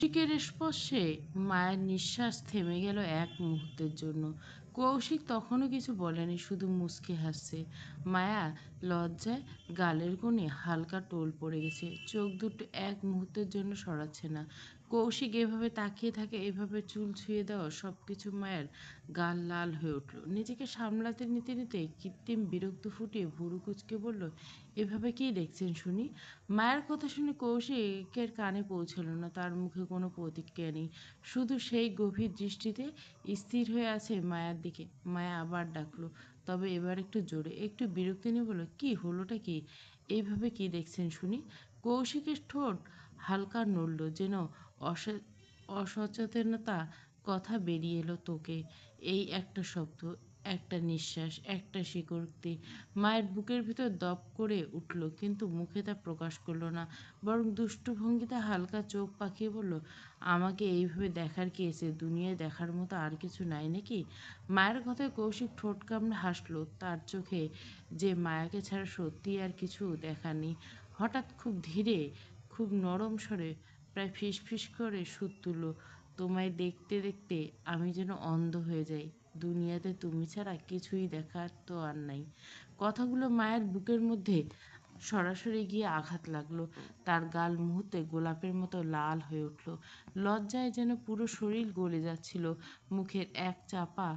কৌশিকের স্পর্শে মায়ের নিঃশ্বাস থেমে গেল এক মুহূর্তের জন্য। কৌশিক তখনও কিছু বলেনি, শুধু মুচকি হাসছে। মায়া লজ্জায় গালের কোণে হালকা টোল পড়ে গেছে, চোখ দুটো এক মুহূর্তের জন্য সরাচ্ছে না। কৌশিক এভাবে তাকিয়ে থাকে, এভাবে চুল ছুঁয়ে দেওয়া সবকিছু মায়ের গাল লাল হয়ে উঠল। নিজেকে সামলাতে নিতে নিতে কৃত্রিম বিরক্ত ফুটিয়ে ভুরু কুচকে বলল, এভাবে কি দেখছেন শুনি? মায়ের কথা শুনে কৌশিকের কানে পৌঁছালো না, তার মুখে কোনো প্রতিক্রিয়া নেই, শুধু সেই গভীর দৃষ্টিতে স্থির হয়ে আছে মায়ার দিকে। মায়া আবার ডাকলো, তবে এবার একটু জোরে, একটু বিরক্তি নিয়ে বলল, কি হলোটা কি? এইভাবে কি দেখছেন শুনি? কৌশিকের ঠোঁট হালকা নড়ল, যেন অসচেতনতা কথা বেরিয়ে এলো, তোকে। এই একটা শব্দ, একটা নিঃশ্বাস, একটা স্বীকৃতি মায়ের বুকের ভিতর দপ করে উঠল, কিন্তু মুখে তা প্রকাশ করল না, বরং দুষ্টু ভঙ্গিতে হালকা চোখ পাকিয়ে বলল, আমাকে এইভাবে দেখার কি এসে? দুনিয়ায় দেখার মতো আর কিছু নাই নাকি? মায়ের কথায় কৌশিক ঠোঁট কামড়ে হাসলো, তার চোখে যে মায়াকে ছাড়া সত্যি আর কিছু দেখার নেই। হঠাৎ খুব ধীরে, খুব নরম স্বরে, প্রায় ফিস ফিস করে সুর তুলল, তোমায় দেখতে দেখতে আমি যেন অন্ধ হয়ে যাই, দুনিয়াতে তুমি ছাড়া কিছুই দেখার তো আর নাই। কথাগুলো মায়ের বুকের মধ্যে সরাসরি গিয়ে আঘাত লাগলো, তার গাল মুহূর্তে গোলাপের মতো লাল হয়ে উঠল। লজ্জায় যেন পুরো শরীর গলে যাচ্ছিল। মুখের এক চাপা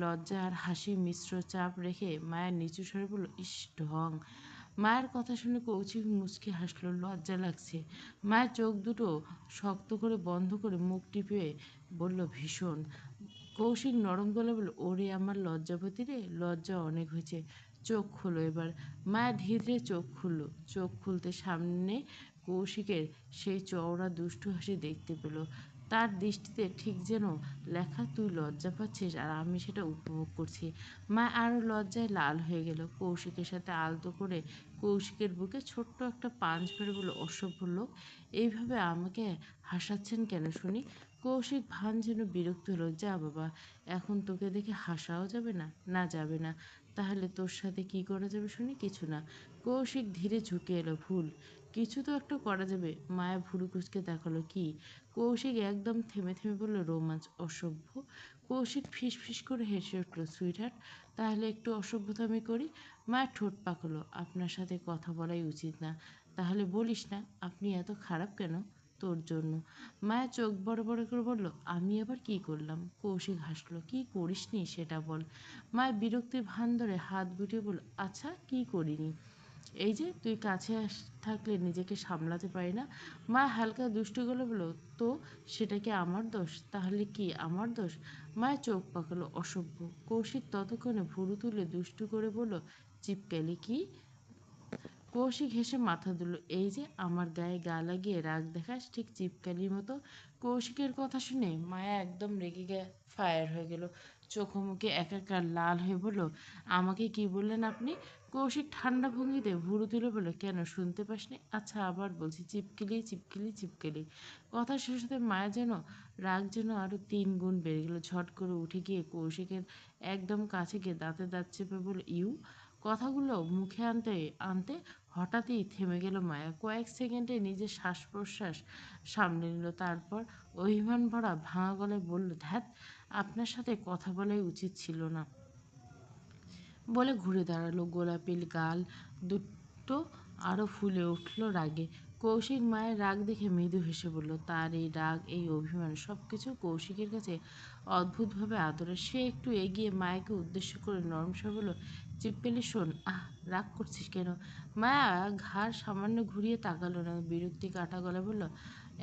লজ্জা আর হাসি মিশ্র চাপ রেখে মায়ের নিচু স্বরে বলল, ইস ঢং। মায়ের কথা শুনে কৌশিক মুচকি হাসলো, লজ্জা লাগছে। মায়ের চোখ দুটো শক্ত করে বন্ধ করে মুখ টিপে বলল, ভীষণ। কৌশিক নরম গলা বলল, ওরে আমার লজ্জাপতি রে, লজ্জা অনেক হয়েছে, চোখ খোলো এবার। মায়া ধীরে ধীরে চোখ খুলল। চোখ খুলতে সামনে কৌশিকের সেই চওড়া দুষ্টু হাসি দেখতে পেল। তার দৃষ্টিতে ঠিক যেন লেখা, তুই লজ্জা পাচ্ছিস আর আমি সেটা উপভোগ করছি। মা আরও লজ্জায় লাল হয়ে গেল। কৌশিকের সাথে আলতো করে কৌশিকের বুকে ছোট্ট একটা পাঞ্চ মেরে বলল, অসভ্য লোক, এইভাবে আমাকে হাসাচ্ছেন কেন শুনি? কৌশিক ভান যেন বিরক্ত হলো, যা বাবা, এখন তোকে দেখে হাসাও যাবে না? না যাবে না, তাহলে তোর সাথে কি করা যাবে শুনি? কিছু না। কৌশিক ধীরে ঝুঁকে এলো, ভুল, কিছু তো একটা করা যাবে। মায়া ভুরু কুচকে দেখালো, কি? কৌশিক একদম থেমে থেমে বলল, রোমাঞ্চ। অসভ্য। কৌশিক ফিস ফিস করে হেসে উঠল, সুইটহার্ট, তাহলে একটু অসভ্যতা আমি করি? মায়ের ঠোঁট পাকলো, আপনার সাথে কথা বলাই উচিত না। তাহলে বলিস না, আপনি এত খারাপ কেন? তোর জন্য। মায়া চোখ বড় বড় করে বলল, আমি আবার কি করলাম? কৌশিক হাসলো, কি করিসনি সেটা বল। মায়া বিরক্তির ভান ধরে হাত গুটিয়ে বলল, আচ্ছা কি করিনি? এই যে তুই কাছে থাকলে নিজেকে সামলাতে পারি না। মা হালকা দুষ্টু গলে বলল, তো সেটা কি আমার দোষ? তাহলে কি আমার দোষ? মায়ের চোখ পাকলো, অসভ্য। কৌশিক ততক্ষণে ভুরু তুলে দুষ্টু করে বলল, চিপকালি কি? কৌশিক হেসে মাথা দুলল, এই যে আমার গায়ে গা লাগিয়ে রাগ দেখাস, ঠিক চিপকালির মতো। কৌশিকের কথা শুনে মায়া একদম রেগে ফায়ার হয়ে গেল, চোখ মুখে একাকার লাল হয়ে বলল, আমাকে কি বললেন আপনি? কৌশিক ঠান্ডা ভঙ্গিতে ভুরু তুলে বলল, কেন শুনতে পাসনি? আচ্ছা আবার বলছি, চিপকেলি চিপকেলি চিপকেলি। কথা শেষ হতে মায়া যেন রাগ যেন আরো 3 গুণ বেড়ে গেল। ঝট করে উঠে গিয়ে কৌশিকের একদম কাছে গিয়ে দাঁতে দাঁত চেপে বলল, ইউ। কথাগুলো মুখে আনতে আনতে হঠাৎই থেমে গেল মায়া। কয়েক সেকেন্ডে নিজের শ্বাস প্রশ্বাস সামলে নিল, তারপর অভিমান ভরা ভাঙা গলায় বলল, ধ্যাত, আপনার সাথে কথা বলাই উচিত ছিল না, বলে ঘুরে দাঁড়ালো। গোলাপি গাল দুটো আরো ফুলে উঠল রাগে। কৌশিক মায়ের রাগ দেখে মৃদু হেসে বলল, তার এই রাগ, এই অভিমান সবকিছু কৌশিকের কাছে অদ্ভুতভাবে আদরের। সে একটু এগিয়ে মায়াকে উদ্দেশ্য করে নরম স্বরে বলল, চিপকেলি শোন, রাগ করছিস কেন? মায়া ঘাড় সামান্য ঘুরিয়ে তাকালো না, বিরক্তি কাটা গলা বলল,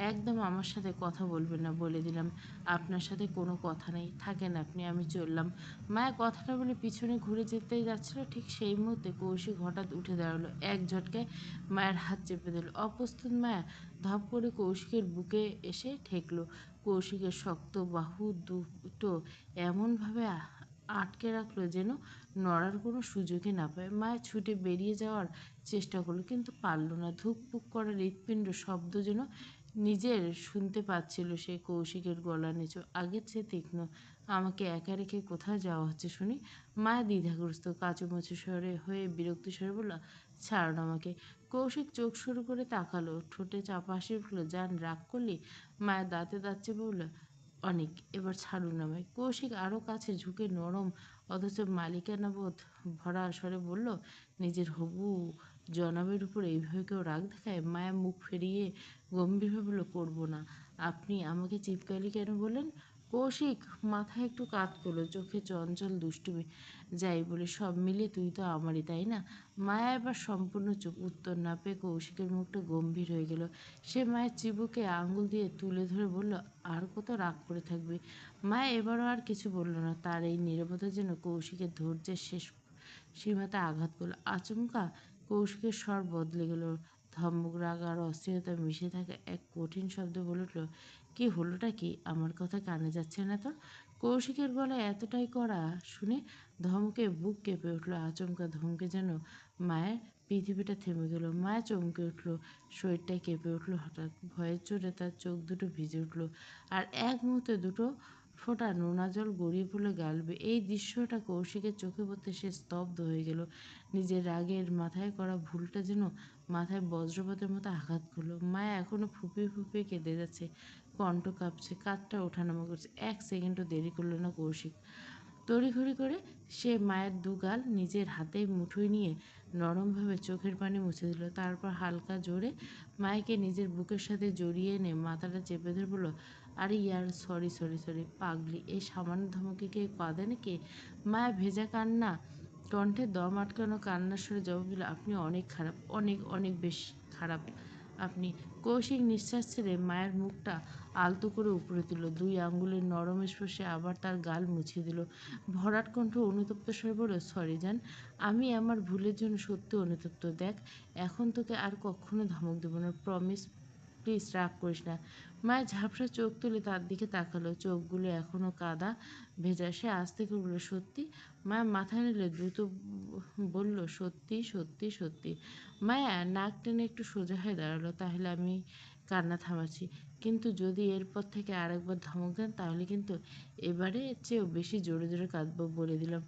একদম আমার সাথে কথা বলবেন না, বলে দিলাম। আপনার সাথে কোনো কথা নেই, থাকেন আপনি, আমি চললাম। মায়া কথাটা বলে পিছনে ঘুরে যেতেই যাচ্ছিল, ঠিক সেই মুহূর্তে কৌশিক হঠাৎ উঠে দাঁড়ালো, এক ঝটকায় মায়ের হাত চেপে দিল। অপ্রস্তুত মায়া ধপ করে কৌশিকের বুকে এসে ঠেকলো। কৌশিকের শক্ত বাহু দুটো এমনভাবে আটকে রাখলো যেন নড়ার কোনো সুযোগই না পায়। মায়া ছুটে বেরিয়ে যাওয়ার চেষ্টা করলো, কিন্তু পারল না। ধুকপুক করা হৃৎপিণ্ড শব্দ যেন নিজের শুনতে পাচ্ছিল সে। কৌশিকের গলা নিচু, আগের চেয়ে তীক্ষ্ণ। আমাকে একা রেখে কোথায় যাওয়া হচ্ছে শুনি? মায়া দ্বিধাগ্রস্ত কাচুমাচু স্বরে হয়ে বিরক্ত স্বরে বলল, ছাড়ুন আমাকে। কৌশিক চোখ শুরু করে তাকালো, ঠোঁটে চাপা হাসি উঠলো। জান, রাগ করলি? মায়ের দাঁতে দাঁত চেপে বলল, অনেক, এবার ছাড়ুন আমায়। কৌশিক আরও কাছে ঝুঁকে নরম অথচ মালিকানাবোধ ভরা স্বরে বলল, নিজের হবু জনাবের উপর এইভাবে কেউ রাগ দেখায়? মায়া মুখ ফিরিয়ে গম্ভীরভাবে বলল, করবো না। আপনি আমাকে চিপকালি কেন বললেন? কৌশিক মাথায় একটু কাত করলো, চোখে চঞ্চল দুষ্টুমি। যাই বলে সব মিলিয়ে তুই তো আমারই, তাই না? মায়া এবার সম্পূর্ণ চুপ। উত্তর না পেয়ে কৌশিকের মুখটা গম্ভীর হয়ে গেল। সে মায়ের চিবুকে আঙুল দিয়ে তুলে ধরে বলল, আর কত রাগ করে থাকবি? মায়া এবারও আর কিছু বলল না। তার এই নীরবতা যেন কৌশিকের ধৈর্যের শেষ সীমাতে আঘাত করল। আচমকা কৌশিকের স্বর বদলে গেল। ধমক, রাগ আর অস্থিরতা মিশে থাকা এক কঠিন শব্দ বলে উঠল, কি হলোটা কি? আমার কথা কানে যাচ্ছে না তোর? কৌশিকের গলায় এতটাই কড়া শুনে ধমকে বুক কেঁপে উঠল। আচমকা ধমকে যেন মায়ের পৃথিবীটা থেমে গেল। মায়া চমকে উঠল, শরীরটা কেঁপে উঠল হঠাৎ। ভয়ের চোটে তার চোখ দুটো ভিজে উঠল, আর এক মুহূর্তে দুটো ফোঁটা নোনা জল গড়িয়ে পড়ল গাল বেয়ে। এই দৃশ্যটা কৌশিকের চোখে পড়তে সে স্তব্ধ হয়ে গেল। নিজের রাগের মাথায় করা ভুলটা যেন মাথায় বজ্রপাতের মতো আঘাত করলো। মায়া এখনো ফুপিয়ে ফুপিয়ে কেঁদে যাচ্ছে, কণ্ঠ কাঁপছে, কাঁধটা ওঠানামা করছে। এক সেকেন্ডও দেরি করলো না কৌশিক। তড়িঘড়ি করে সে মায়ের দুগাল নিজের হাতে মুঠোয় নিয়ে নরমভাবে চোখের পানি মুছে দিল। তারপর হালকা জোরে মায়েকে নিজের বুকের সাথে জড়িয়ে এনে মাথাটা চেপে ধরে বলল, আরে ইয়ার, সরি সরি সরি, পাগলি, এই সামান্য ধমকে কে কাঁদে নাকি? মায়া ভেজা কান্না কণ্ঠে দম আটকানো কান্নার স্বরে জবাব দিল, আপনি অনেক খারাপ, অনেক অনেক বেশি খারাপ আপনি। কৌশিক নিঃশ্বাস ছেড়ে মায়ের মুখটা আলতো করে উপরে তুলল, দুই আঙ্গুলের নরম স্পর্শে আবার তার গাল মুছিয়ে দিল। ভরাট কণ্ঠ অনুতপ্ত স্বরে বলল, সরি জান, আমি আমার ভুলের জন্য সত্যি অনুতপ্ত। দেখ, এখন তোকে আর কখনো ধমক দেবো না, প্রমিস। প্লিজ রাগ করিস না। মায়ের ঝাপসা চোখ তুলে তার দিকে তাকালো, চোখগুলো এখনো কাদা ভেজা। সে আস্তে করে বলল, সত্যি? মায়া মাথা নিলে দ্রুত বলল, সত্যি সত্যি সত্যি। মায়া নাক টেনে একটু সোজা হয়ে দাঁড়ালো, তাহলে আমি কান্না থামাচ্ছি, কিন্তু যদি এরপর থেকে আরেকবার ধমক দেন তাহলে কিন্তু এবারে চেয়েও বেশি জোরে জোরে কাঁদবো, বলে দিলাম।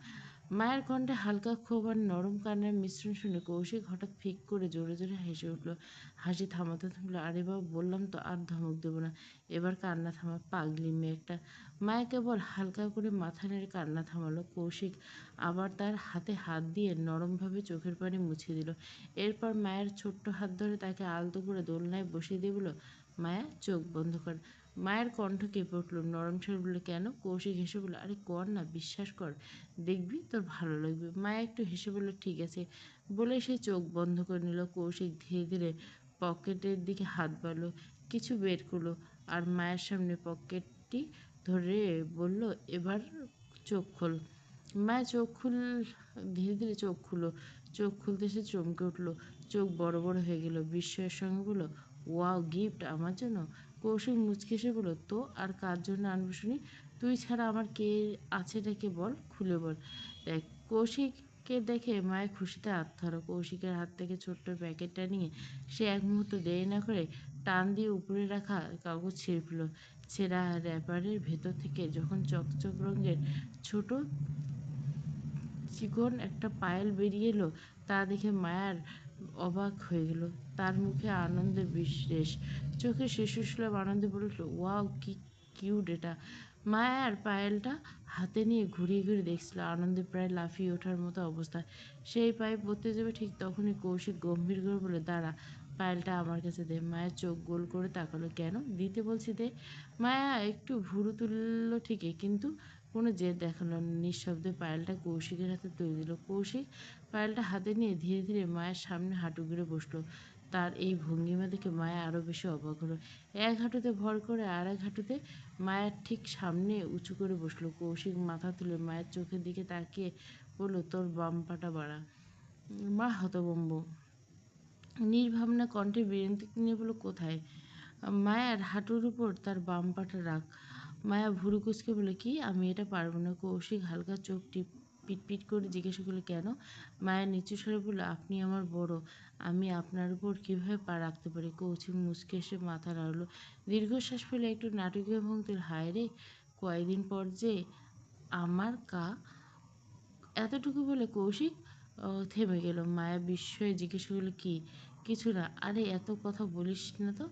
মায়ের কণ্ঠে হালকা ক্ষোভ আর নরম কান্নার মিশ্রণ শুনে কৌশিক হঠাৎ ফিক করে জোরে জোরে হেসে উঠল। হাসি থামাতে থামলো। আরে বাবা, বললাম তো আর ধমক দেবো না, এবার কান্না থামা, পাগলি মেয়ে একটা। মায়া কেবল হালকা করে মাথা নেড়ে কান্না থামালো। কৌশিক আবার তার হাতে হাত দিয়ে নরমভাবে চোখের পানি মুছে দিল। এরপর মায়ের ছোট্ট হাত ধরে তাকে আলতো করে দোলনায় বসিয়ে দিয়ে বলল, মায়া, চোখ বন্ধ কর। মায়ের কণ্ঠ কেঁপে উঠল, নরম স্বরে বলল, কেন? কৌশিক হেসে বলল, আরে কর না, বিশ্বাস কর, দেখবি তোর ভালো লাগবে। মায়া একটু হেসে বলল, ঠিক আছে, বলে সে চোখ বন্ধ করে নিল। কৌশিক ধীরে ধীরে পকেটের দিকে হাত বাড়ল, কিছু বের করলো, আর মায়ের সামনে পকেটটি ধরে বলল, এবার চোখ খোল। মায়া ধীরে ধীরে চোখ খুলল। চোখ খুলতে সে চমকে উঠল, চোখ বড় বড় হয়ে গেল। বিস্ময়ের সঙ্গে বলল, ওয়াও, গিফট আমার জন্য? কৌশিক মুচকি এসে বলল, তো আর কার জন্য আনবো শুনি? তুই ছাড়া আমার কে আছে ডেকে বল, খুলে বল। দেখ, কৌশিককে দেখে মায়ের খুশিতে আত্মহারা। কৌশিকের হাত থেকে ছোট্ট প্যাকেটটা নিয়ে সে এক মুহূর্ত দেরি না করে টান দিয়ে উপরে রাখা কাগজ ছিঁড়ে ফেলল। ছেঁড়া র্যাপারের ভেতর থেকে যখন চকচক রঙের ছোট চিকন একটা পায়েল বেরিয়ে এলো, তা দেখে মায়ার অবাক হয়ে গেল। তার মুখে আনন্দে বিশেষ চোখে শিশুসুলভ আনন্দে বলে উঠল, ওয়াও, কি কিউট এটা! মায়ার পায়েলটা হাতে নিয়ে ঘুরিয়ে ঘুরিয়ে দেখছিল, আনন্দে প্রায় লাফিয়ে ওঠার মতো অবস্থা। সেই পায়ে পড়তে যাবে ঠিক তখনই কৌশিক গম্ভীর করে বলে, দাঁড়া, পায়েলটা আমার কাছে দে। মায়ের চোখ গোল করে তাকালো, কেন? দিতে বলছি, দে। মায়া একটু ভুরু তুলল ঠিকই, কিন্তু কোনো জেদ দেখালো না। নিঃশব্দে পায়েলটা কৌশিকের হাতে তুলে দিল। কৌশিক পায়েলটা হাতে নিয়ে ধীরে ধীরে মায়ের সামনে হাঁটু গেড়ে বসলো। তার এই ভঙ্গিমা দেখে মায়া আরও বেশি অবাক হলো। এক হাঁটুতে ভর করে আর এক হাঁটুতে মায়ের ঠিক সামনে উঁচু করে বসলো। কৌশিক মাথা তুলে মায়ের চোখের দিকে তাকিয়ে বলল, তোর বাম পাটা বাড়া। মা হতভম্ব, নির্ভাবনা কণ্ঠে বিরক্তি নিয়ে বলল, কোথায়? মায়ার হাঁটুর উপর তার বাম পাটা রাখ। মায়া ভুরু কুঁচকে বলে, কি? আমি এটা পারবো না। কৌশিক হালকা চোখ পিটপিট করে জিজ্ঞাসা করলো, কেন? মায়া নিচু স্বরে বলল, আপনি আমার বড়, আমি আপনার উপর কীভাবে পা রাখতে পারি? কৌশিক মুচকে এসে মাথা নাড়ল, দীর্ঘশ্বাস ফেলে একটু নাটকীয় ভঙ্গিতে, হায় রে, কয়দিন পর যে আমার এতটুকু বলে কৌশিক থেমে গেল। মায়া বিস্ময়ে জিজ্ঞেস করলো, কি? কিছু না। আরে এত কথা বলিস না তো,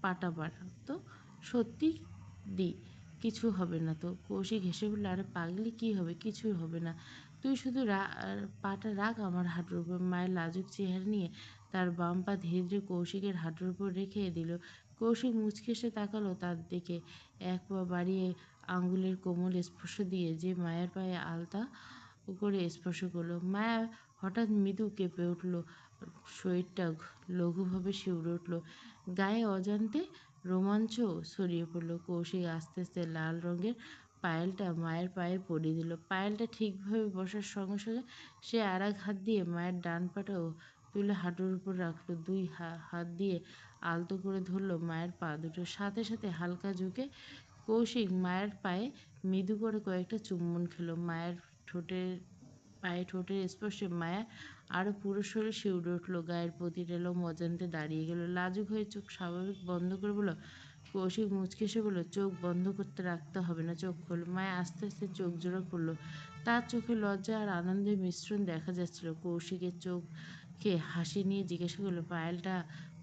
পাটা বাড়া তো। সত্যি দি, কিছু হবে না তো। কৌশিক হেসে বলল, আরে পাগলি, কি হবে? কিছুই হবে না। তুই শুধু পাটা রাখ আমার হাঁটুর উপর। মায়ের লাজুক চেহারা নিয়ে তার বাম পা ধীরে ধীরে কৌশিকের হাঁটুর উপর রেখে দিল। কৌশিক মুচকি এসে তাকালো তার দিকে। এক পা বাড়িয়ে আঙ্গুলের কোমল স্পর্শ দিয়ে যে মায়ের পায়ে আলতা করে স্পর্শ করলো। মায়া হঠাৎ মৃদু কেঁপে উঠল, শরীরটা লঘুভাবে শিউরে উঠল, গায়ে অজান্তে রোমাঞ্চ ছড়িয়ে পড়ল। কৌশিক আস্তে আস্তে লাল রঙের পায়েলটা মায়ের পায়ে পরিয়ে দিল। পায়েলটা ঠিকভাবে বসার সঙ্গে সঙ্গে সে আর এক হাত দিয়ে মায়ের ডান পাটাও তুলে হাঁটুর উপর রাখলো। দুই হাত দিয়ে আলতো করে ধরলো মায়ের পা দুটো। সাথে সাথে হালকা ঝুঁকে কৌশিক মায়ের পায়ে মৃদু করে কয়েকটা চুম্বন খেলো। মায়ের ঠোঁটের ঠোঁটের স্পর্শে মায়া আরও পুরো শরীর শিউরে উঠল, গায়ের প্রতিটা লোম অজান্তে দাঁড়িয়ে গেল। লাজুক হয়ে চোখ স্বাভাবিক বন্ধ করে বলল, কৌশিক মুচকে এসে বলল, চোখ বন্ধ করতে রাখতে হবে না, চোখ খোল। মায়া আস্তে আস্তে চোখ জোড়া করলো। তার চোখে লজ্জা আর আনন্দের মিশ্রণ দেখা যাচ্ছিল। কৌশিকের চোখে হাসি নিয়ে জিজ্ঞাসা করলো, পায়েলটা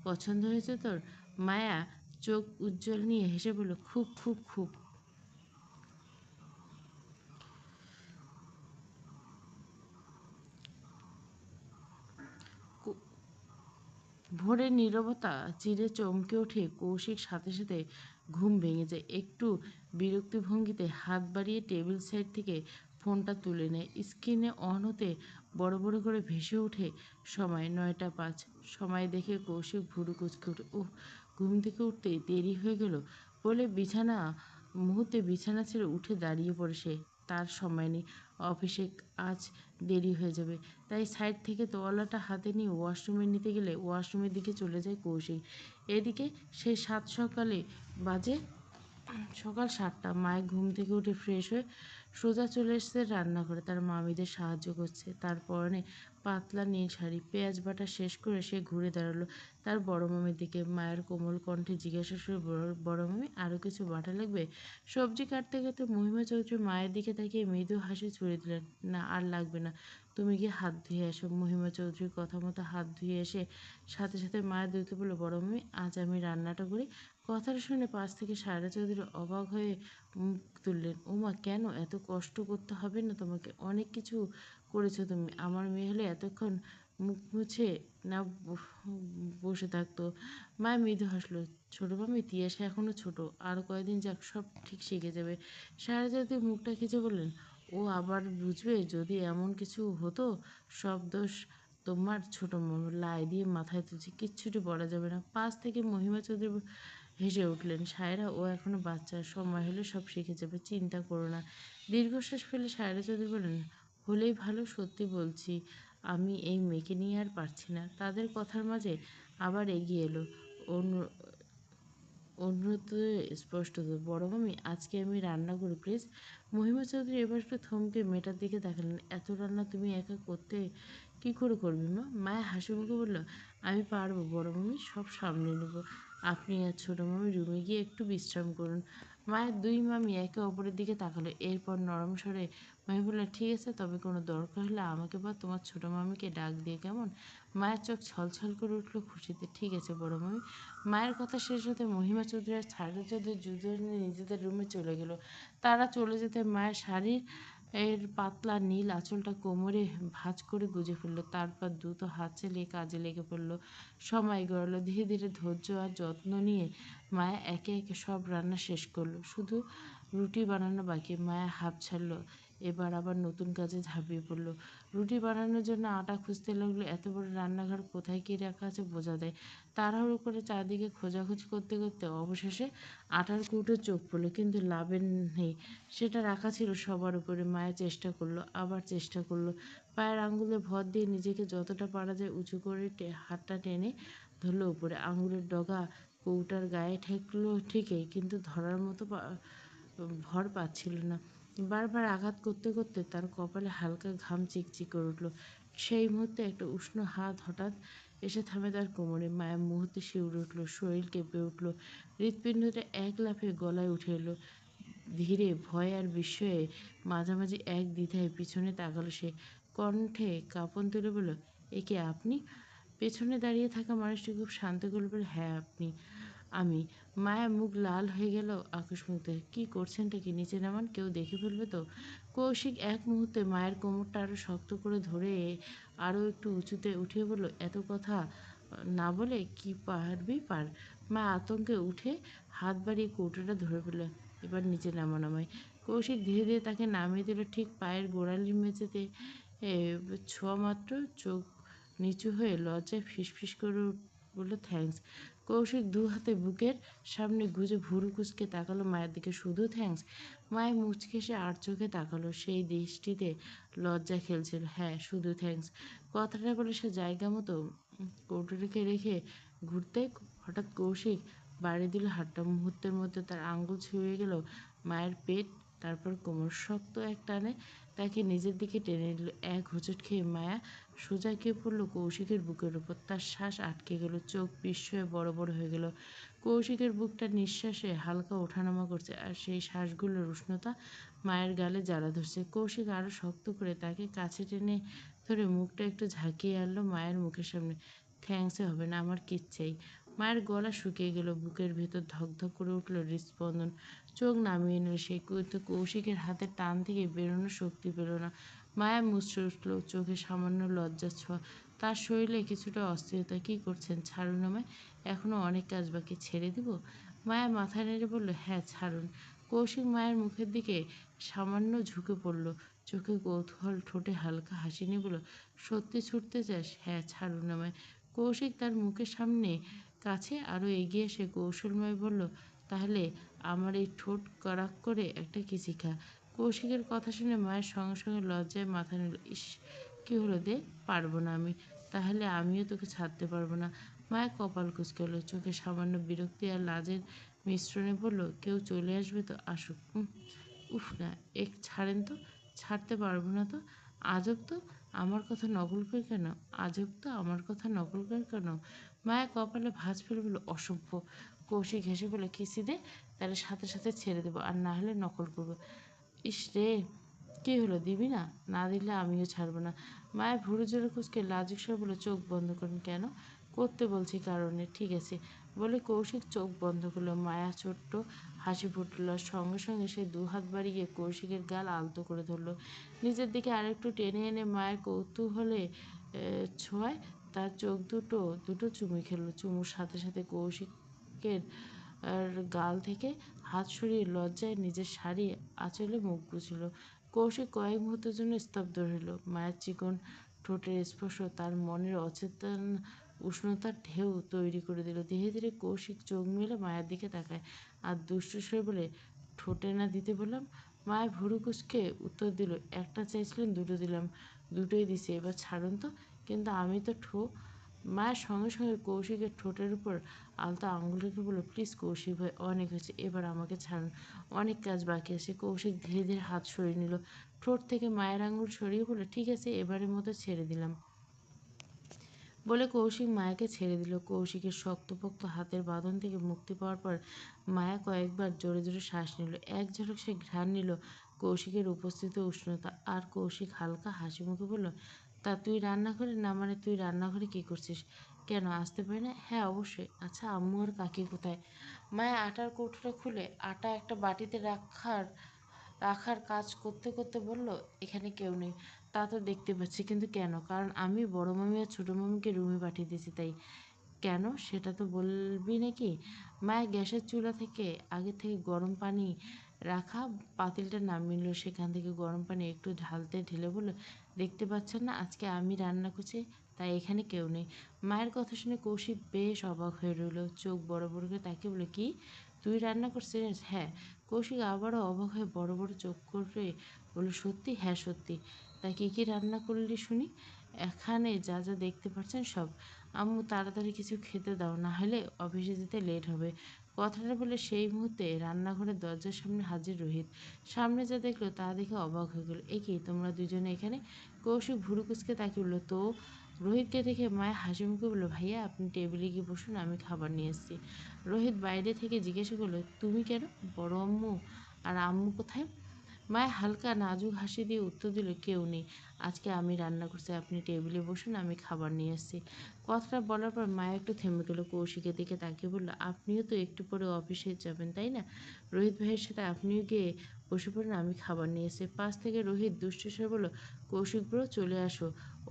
পছন্দ হয়েছে তোর? মায়া চোখ উজ্জ্বল নিয়ে হেসে বলল, খুব খুব খুব। ভোরের নীরবতা চিরে চমকে ওঠে কৌশিক, সাথে সাথে ঘুম ভেঙে যায়। একটু বিরক্তি ভঙ্গিতে হাত বাড়িয়ে টেবিল সাইড থেকে ফোনটা তুলে নেয়। স্ক্রিনে অন হতে বড় বড় করে ভেসে ওঠে সময় 9টা 5। সময় দেখে কৌশিক ভুরু কুচকে ওঠে, ওহ, ঘুম থেকে উঠতে দেরি হয়ে গেল বলে মুহূর্তে বিছানা ছেড়ে উঠে দাঁড়িয়ে পড়ে সে। তার সময় নেই, অফিসে আজ দেরি হয়ে যাবে। তাই সাইড থেকে তোয়ালাটা হাতে নিয়ে ওয়াশরুমে নিতে গেলে ওয়াশরুমের দিকে চলে যায় কৌশিক। এদিকে সেই বাজে সকাল 7টা। মায়ের ঘুম থেকে উঠে ফ্রেশ হয়ে সোজা চলে এসেছে রান্নাঘরে, তার মামিদের সাহায্য করছে। তার পরনে পাতলা নীল শাড়ি। পেঁয়াজ বাটা শেষ করে সে ঘুরে দাঁড়ালো তার বড় মামির দিকে। মায়ের কোমল কণ্ঠে জিজ্ঞাসা করে, বড় মামি, আরও কিছু বাটা লাগবে? সবজি কাটতে কাটতে মহিমা চৌধুরী মায়ের দিকে তাকিয়ে মৃদু হাসি ছুড়ে দিলেন, না আর লাগবে না, তুমি গিয়ে হাত ধুয়ে আসো। মহিমা চৌধুরীর কথা মতো হাত ধুয়ে এসে সাথে সাথে মায়ের দ্রুত বলল, বড় মামি, আজ আমি রান্নাটা করি। কথাটা শুনে পাশ থেকে সায়রা চৌধুরী অবাক হয়ে মুখ তুললেন, ওমা, কেন? এত কষ্ট করতে হবে না তোমাকে, অনেক কিছু করেছো তুমি। আমার মেয়ে হলে এতক্ষণ মুখ মুছে না বসে থাকতো। মায়া মৃদু হাসলো, ছোট মামি, তিয়াসা এখনো ছোট, আর কয়েকদিন যাক, সব ঠিক শিখে যাবে। সায়রা চৌধুরী মুখটা খিচে বললেন, ও আবার বুঝবে যদি এমন কিছু হতো। সব দোষ তোমার, ছোট মামা লাই দিয়ে মাথায় তুলছে, কিচ্ছুটি বলা যাবে না। পাশ থেকে মহিমা চৌধুরী হেসে উঠলেন, সায়রা, ও এখনো বাচ্চা, সময় হলে সব শিখে যাবে, চিন্তা করো না। দীর্ঘশ্বাস ফেলে সায়রা চৌধুরী বললেন, হলেই ভালো, সত্যি বলছি, আমি এই মেয়েকে নিয়ে আর পারছি না। তাদের কথার মাঝে আবার এগিয়ে এলো অনুরোধ স্পষ্টত, বড় মামি, আজকে আমি রান্না করি প্লিজ। মহিমা চৌধুরী এবার একটু থমকে মেয়েটার দিকে তাকালেন, এত রান্না তুমি একা করতে কি করে করবি মা? মায়া হাসি মুখে বলল, আমি পারবো বড় মামি, সব সামলে নেব। আপনি আর ছোট মামি রুমে গিয়ে একটু বিশ্রাম করুন। মায়ের দুই মামি একে অপরের দিকে তাকালো। এরপর নরম স্বরে মামি বলল, ঠিক আছে, তবে কোনো দরকার হলে আমাকে বা তোমার ছোট মামিকে ডাক দিয়ে, কেমন? মায়ের চোখ ছলছল করে উঠল খুশিতে, ঠিক আছে বড় মামি। মায়ের কথা শেষ হতে মহিমা চৌধুরী আর ছাড়া চৌধুরী দুজনে নিজেদের রুমে চলে গেল। তারা চলে যেতে মায়ের শাড়ির পাতলা নীল আঁচলটা কোমরে ভাঁজ করে গুজে ফেললো। তারপর দ্রুত হাত চালিয়ে কাজে লেগে পড়লো। সময় গড়ালো। ধীরে ধীরে ধৈর্য আর যত্ন নিয়ে মায়া একে একে সব রান্না শেষ করলো। শুধু রুটি বানানো বাকি। মায়া হাঁপ ছাড়লো, এবার আবার নতুন কাজে ঝাঁপিয়ে পড়লো। রুটি বানানোর জন্য আটা খুঁজতে লাগলো। এত বড় রান্নাঘর কোথায় কী রাখা আছে বোঝা দেয়। তাড়াহুড়ো করে চারদিকে খোঁজাখুঁজি করতে করতে অবশেষে আটার কৌটো চোখ পড়লো, কিন্তু লাভের নেই। সেটা রাখা ছিল সবার উপরে। মায়ের চেষ্টা করলো, আবার চেষ্টা করলো। পায়ের আঙ্গুলে ভর দিয়ে নিজেকে যতটা পারা যায় উঁচু করে হাতটা টেনে ধরলো উপরে। আঙুলের ডগা কৌটার গায়ে ঠেকলো ঠিকই, কিন্তু ধরার মতো ভর পাচ্ছিল না। বারবার আঘাত করতে করতে তার কপালে হালকা ঘাম চিকচিক করে উঠল। সেই মুহূর্তে একটা উষ্ণ হাত হঠাৎ এসে থামে তার কোমরে। মায়ের মুহূর্তে শিউরে উঠল, শরীর কেঁপে উঠল, হৃৎপিণ্ডটা এক লাফে গলায় উঠে এলো। ধীরে, ভয় আর বিস্ময়ে মাঝামাঝি এক দ্বিধায় পিছনে তাকালো সে। কণ্ঠে কাঁপন তুলে বলল, এ কে আপনি? পেছনে দাঁড়িয়ে থাকা মানুষটি খুব শান্ত গলায় বলল, হ্যাঁ আপনি। আমি। মায়া মুখ লাল হয়ে গেল আকস্মিকতে। কি করছেনটা কি? নিচে নামান, কেউ দেখে ফেলবে তো। কৌশিক এক মুহূর্তে মায়ের কোমরটা আরো শক্ত করে ধরে আরো একটু উঁচুতে উঠিয়ে বলল, এত কথা না বলে কি পারবি পার। মা আতঙ্কে উঠে হাত বাড়িয়ে কৌটোটা ধরে ফেলল। এবার নিচে নামান আমায়। কৌশিক ধীরে ধীরে তাকে নামিয়ে দিল ঠিক পায়ের গোড়ালির মেঝেতে। এ, ছোঁয়া মাত্র চোখ নিচু হয়ে লজ্জায় ফিসফিস করে বলল, থ্যাঙ্কস। কৌশিক দু হাতে বুকের সামনে গুজে ভুরু কুঁচকে তাকালো মায়ের দিকে। শুধু থ্যাঙ্কস? মায়ের মুচকে সে আর চোখে তাকালো। সেই দৃষ্টিতে লজ্জা খেলছিল। হ্যাঁ, শুধু থ্যাঙ্কস। কথাটা বলে সে জায়গা মতো কৌটোটাকে রেখে ঘুরতে হঠাৎ কৌশিক বাড়ি দিল হাতটা। মুহূর্তের মধ্যে তার আঙ্গুল ছুঁয়ে গেল মায়ের পেট, তারপর কোমর। শক্ত এক টানে তাকে নিজের দিকে টেনে নিল। এক হোঁচট খেয়ে মায়া সোজা গিয়ে পড়ল কৌশিকের বুকের উপর। তার শ্বাস আটকে গেল, চোখ বিস্ময়ে বড় বড় হয়ে গেল। কৌশিকের বুকটা নিঃশ্বাসে হালকা ওঠানামা করছে, আর সেই শ্বাসগুলোর উষ্ণতা মায়ের গালে জ্বালা ধরছে। কৌশিক আরো শক্ত করে তাকে কাছে টেনে ধরে মুখটা একটু ঝাঁকিয়ে আনলো মায়ের মুখের সামনে। থ্যাঙ্কসে হবে না, আমার কিচ্ছাই। মায়ের গলা শুকিয়ে গেল, বুকের ভেতর ধকধক করে উঠল হৃদস্পন্দন। চোখ নামিয়ে নিল সে, কিন্তু কৌশিকের হাতের টান থেকে বেরোনোর শক্তি পেল না। মায়া মুচড়ে উঠল, চোখে সামান্য লজ্জার ছোঁয়া, তার শরীরে কিছুটা অস্থিরতা। কি করছেন? ছাড়ুন আমায়, এখনো অনেক কাজ বাকি। ছেড়ে দিব? মায়া মাথা নেড়ে বলল, হ্যাঁ ছাড়ুন। কৌশিক মায়ের মুখের দিকে সামান্য ঝুঁকে পড়ল, চোখে কৌতূহল, ঠোঁটে হালকা হাসি নিয়ে বলল, সত্যি ছুটতে চাস? হ্যাঁ ছাড়ুন আমায়। কৌশিক তার মুখের সামনে কাছে আরো এগিয়ে এসে কৌশলময় বলল, তাহলে আমার এই ঠোঁট কড়াক করে একটা কিসি খা। কৌশিকের কথা শুনে মায়ের সঙ্গে সঙ্গে লজ্জায় মাথা নিল। ইস, কি হলো দে, পারবো না আমি। তাহলে আমিও তোকে ছাড়তে পারবো না। মায়ের কপাল কুঁচকে এলো, চোখে সামান্য বিরক্তি আর লাজের মিশ্রণে বলল, কেউ চলে আসবে তো আসুক। উফ না, এক ছাড়েন তো। ছাড়তে পারবো না তো? আজব তো, আমার কথা নকল করে কেন? আজব তো, আমার কথা নকল করে কেন? মায়া কপালে ভাঁজ ফেলে বলল, অসভ্য। কৌশিক হেসে বলে, কিসি দে, তাহলে সাথে সাথে ছেড়ে দেবো, আর না হলে নকল করবো। ইস রে, কি হলো, দিবি না? না দিলে আমিও ছাড়বো না। মায়ের ভুরু জোরে কুঁচকে লাজুক স্বরে বলে, চোখ বন্ধ করুন। কেন? করতে বলছি কারণে। ঠিক আছে বলে কৌশিক চোখ বন্ধ করলো। মায়া ছোট্ট হাসি ফুটল, আর সঙ্গে সঙ্গে সে দুহাত বাড়িয়ে কৌশিকের গাল আলতো করে ধরল। নিজের দিকে আরেকটু টেনে এনে মায়ের কৌতূহলে ছোঁয়ায় তার চোখ দুটো দুটো চুমু খেলো। চুমুর সাথে সাথে কৌশিকের আর গাল থেকে হাত সরিয়ে লজ্জায় নিজের শাড়ি আঁচলে মুখ গুছিল। কৌশিক কয়েক মুহূর্তের জন্য স্তব্ধ রইল। মায়ের চিকন ঠোঁটের স্পর্শ তার মনের অচেতন উষ্ণতার ঢেউ তৈরি করে দিল। ধীরে ধীরে কৌশিক চোখ মেলে মায়ের দিকে তাকায়, আর দুষ্টু স্বরে বলে, ঠোঁটে না দিতে বললাম? মায়ের ভুরু কুঁচকে উত্তর দিল, একটা চাইছিলেন, দুটো দিলাম, দুটোই দিছে, এবার ছাড়ুন তো। কিন্তু আমি তো মায়ের সঙ্গে সঙ্গে কৌশিকের ঠোঁটের উপর আলতো আঙুল রেখে বলল, প্লিজ কৌশিক ভাই, অনেক হয়েছে, এবার আমাকে ছাড়ুন, অনেক কাজ বাকি আছে। কৌশিক ধীরে ধীরে হাত সরিয়ে নিল, ঠোঁট থেকে মায়ের আঙুল সরিয়ে বলল, ঠিক আছে, এবারের মতো ছেড়ে দিলাম। বলে কৌশিক মায়াকে ছেড়ে দিল। কৌশিকের শক্তপোক্ত হাতের বাঁধন থেকে মুক্তি পাওয়ার পর মায়া কয়েকবার জোরে জোরে শ্বাস নিল। এক ঝলক সে ঘ্রাণ নিল কৌশিকের উপস্থিত উষ্ণতা। আর কৌশিক হালকা হাসি মুখে বলল, তা তুই রান্নাঘরে? না মানে তুই রান্নাঘরে কি করছিস? কেন, আসতে পারি না? হ্যাঁ অবশ্যই। আচ্ছা, আম্মু আর কাকি কোথায়? মায়া আটার কৌটোটা খুলে আটা একটা বাটিতে রাখার রাখার কাজ করতে করতে বলল, এখানে কেউ নেই। তা তো দেখতে পাচ্ছি, কিন্তু কেন? কারণ আমি বড় মামি আর ছোটো মামিকে রুমে পাঠিয়ে দিয়েছি, তাই। কেন, সেটা তো বলবি নাকি? মায়ের গ্যাসের চুলা থেকে আগে থেকে গরম পানি রাখা পাতিলটা নামিয়ে নিল। সেখান থেকে গরম পানি একটু ঢালতে ঢেলে বলল, দেখতে পাচ্ছেন না, আজকে আমি রান্না করছি, তাই এখানে কেউ নেই। মায়ের কথা শুনে কৌশিক বেশ অবাক হয়ে রইল, চোখ বড় বড় করে তাকে বলে, কি, তুই রান্না করছিস? হ্যাঁ। কৌশিক আবারও অবাক হয়ে বড় বড় চোখ করে বলল, সত্যি? হ্যাঁ সত্যি। তা কী কী রান্না করলি শুনি? এখানে যা যা দেখতে পাচ্ছেন সব। আম্মু তাড়াতাড়ি কিছু খেতে দাও, না হলে অফিসে যেতে লেট হবে। কথাটা বলে সেই মুহূর্তে রান্নাঘরের দরজার সামনে হাজির রোহিত। সামনে যা দেখলো তা দেখে অবাক হয়ে গেল। এ কি, তোমরা দুজনে এখানে? কৌশিক ভুরু কুঁচকে তাকে বলল, তো। রোহিতকে দেখে মায়ের হাসি মুখে বলল, ভাইয়া আপনি টেবিলে গিয়ে বসুন, আমি খাবার নিয়ে এসেছি। রোহিত বাইরে থেকে জিজ্ঞাসা করলো, তুমি কেন? বড় আম্মু আর আম্মু কোথায়? মায়া হালকা নাজুক হাসি দিয়ে উত্তর দিল, কেউ নেই, আজকে আমি রান্না করছি, আপনি টেবিলে বসুন, আমি খাবার নিয়ে আসছি। কথাটা বলার পর মায়া একটু থেমে গেল, কৌশিকের দিকে তাকিয়ে বলল, আপনিও তো একটু পরে অফিসে যাবেন তাই না? রোহিত ভাইয়ের সাথে আপনিও গিয়ে বসে পড়ুন, আমি খাবার নিয়ে এসেছি। পাশ থেকে রোহিত দুষ্টু স্বরে বলল, কৌশিক ব্রো চলে আসো,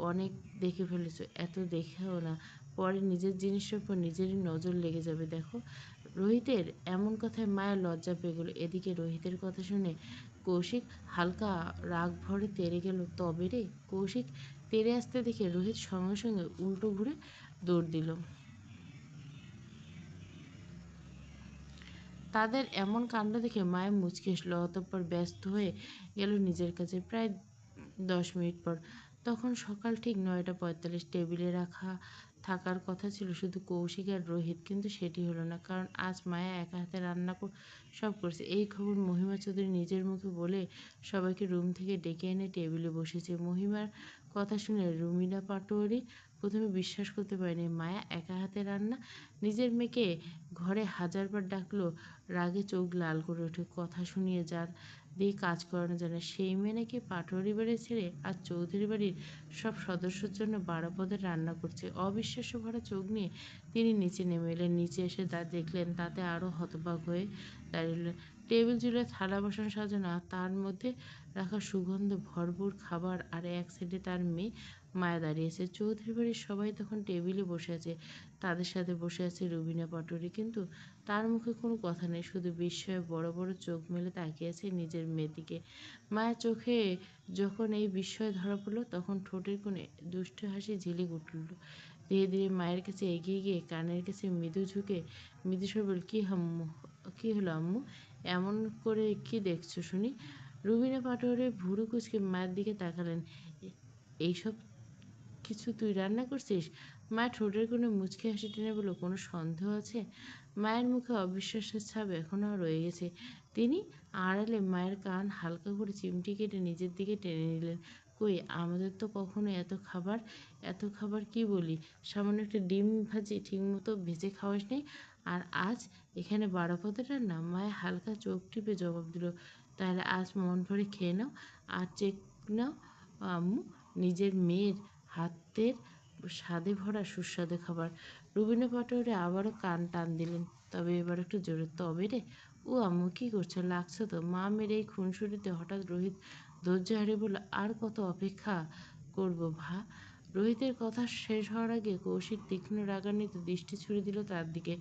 অনেক দেখে ফেলেছো, এত দেখেও না, পরে নিজের জিনিসের উপর নিজেরই নজর লেগে যাবে দেখো। রোহিতের এমন কথায় মায়ের লজ্জা পেয়ে গেল। এদিকে রোহিতের কথা শুনে কৌশিক হালকা রাগ ভরে তেড়ে গেল। তবে রে, কৌশিক তেড়ে আসতে দেখে রোহিত সঙ্গে সঙ্গে উল্টো ঘুরে দৌড় দিল। তাদের এমন কাণ্ড দেখে মায়ের মুচকি এসলো, অতঃপর ব্যস্ত হয়ে গেল নিজের কাছে। প্রায় 10 মিনিট পর, তখন সকাল ঠিক 9:45, টেবিলে রাখা থাকার কথা ছিল শুধু কৌশিক আর রোহিত, কিন্তু সেটি হলো না, কারণ আজ মায়া একা হাতে রান্না সব করছে। এই খবর মহিমা চৌধুরী নিজের মুখে বলে সবাইকে রুম থেকে ডেকে এনে টেবিলে বসেছে। মহিমার কথা শুনে রুমিনা পাটোয়ারি প্রথমে বিশ্বাস করতে পারেনি, মায়া একা হাতে রান্না। নিজের মেয়েকে ঘরে হাজারবার ডাকলো, রাগে চোখ লাল করে ওঠে। কথা শুনিয়ে যার দিয়ে কাজ করানো যায় না, সেই মেয়ে নাকি পাটোয়ারি বাড়ি ছেড়ে আর চৌধুরী বাড়ির সব সদস্যর জন্য 12 পদের রান্না করছে। অবিশ্বাস্য ভরা চোখ নিয়ে তিনি নিচে নেমে এলেন। নিচে এসে তা দেখলেন, তাতে আরও হতবাক হয়ে দাঁড়িয়ে। টেবিল জুড়ে থালা বাসন সাজানো, আর তার মধ্যে রাখা সুগন্ধ ভরপুর খাবার, আর এক সাইডে তার মেয়ে মায়া দাঁড়িয়েছে। চৌধুরী বাড়ির সবাই তখন টেবিলে বসে আছে, তাদের সাথে বসে আছে রুবিনা পাটোয়ারি, কিন্তু তার মুখে কোনো কথা নেই, শুধু বিস্ময়ে বড় বড় চোখ মেলে তাকিয়ে আছে নিজের মেয়ের দিকে। মায়ের চোখে যখন এই বিস্ময় ধরা পড়ল, তখন ঠোঁটের কোণে দুষ্টু হাসি ঝিলিক উঠল। ধীরে ধীরে মায়ের কাছে এগিয়ে গিয়ে কানের কাছে মৃদু ঝুঁকে মৃদু স্বরে বলল, কি হলো আম্মু, এমন করে কি দেখছো শুনি? রুবিনা পাটোয়ারি ভুরু কুচকে মায়ের দিকে তাকালেন। এইসব কিছু তুই রান্না করছিস? মা ঠোঁটের কোণে মুচকি হাসি টেনে বলল, কোনো সন্দেহ আছে? মায়ের মুখে অবিশ্বাসের ছাপ এখনও রয়ে গেছে। তিনি আড়ালে মায়ের কান হালকা করে চিমটি কেটে নিজের দিকে টেনে নিলেন। কই, আমাদের তো কখনো এত খাবার কি বলি, সামান্য একটা ডিম ভাজি ঠিকমতো ভেজে খাওয়াস নি, আর আজ এখানে 12 পদের রান্না? মায়ের হালকা চোখ টিপে জবাব দিল, তাহলে আজ মন ভরে খেয়ে নাও, আর চেক নাও আম্মু, নিজের মেয়ের হাতের স্বাদে ভরা সুস্বাদু খাবার। রুবিনা পাটোয়ারি আবারও কান টান দিলেন, তবে এবার একটু জোরে। তবে রে, ও আম্মু কি করছো, লাগছে তো? মা মেয়ের এই খুনসুটিতে হঠাৎ রোহিত ধৈর্য হারিয়ে বলল, আর কত অপেক্ষা করব ভা? রোহিতের কথা শেষ হওয়ার আগে কৌশিক তীক্ষ্ণ রাগান্বিত দৃষ্টি ছুড়ে দিল তার দিকে।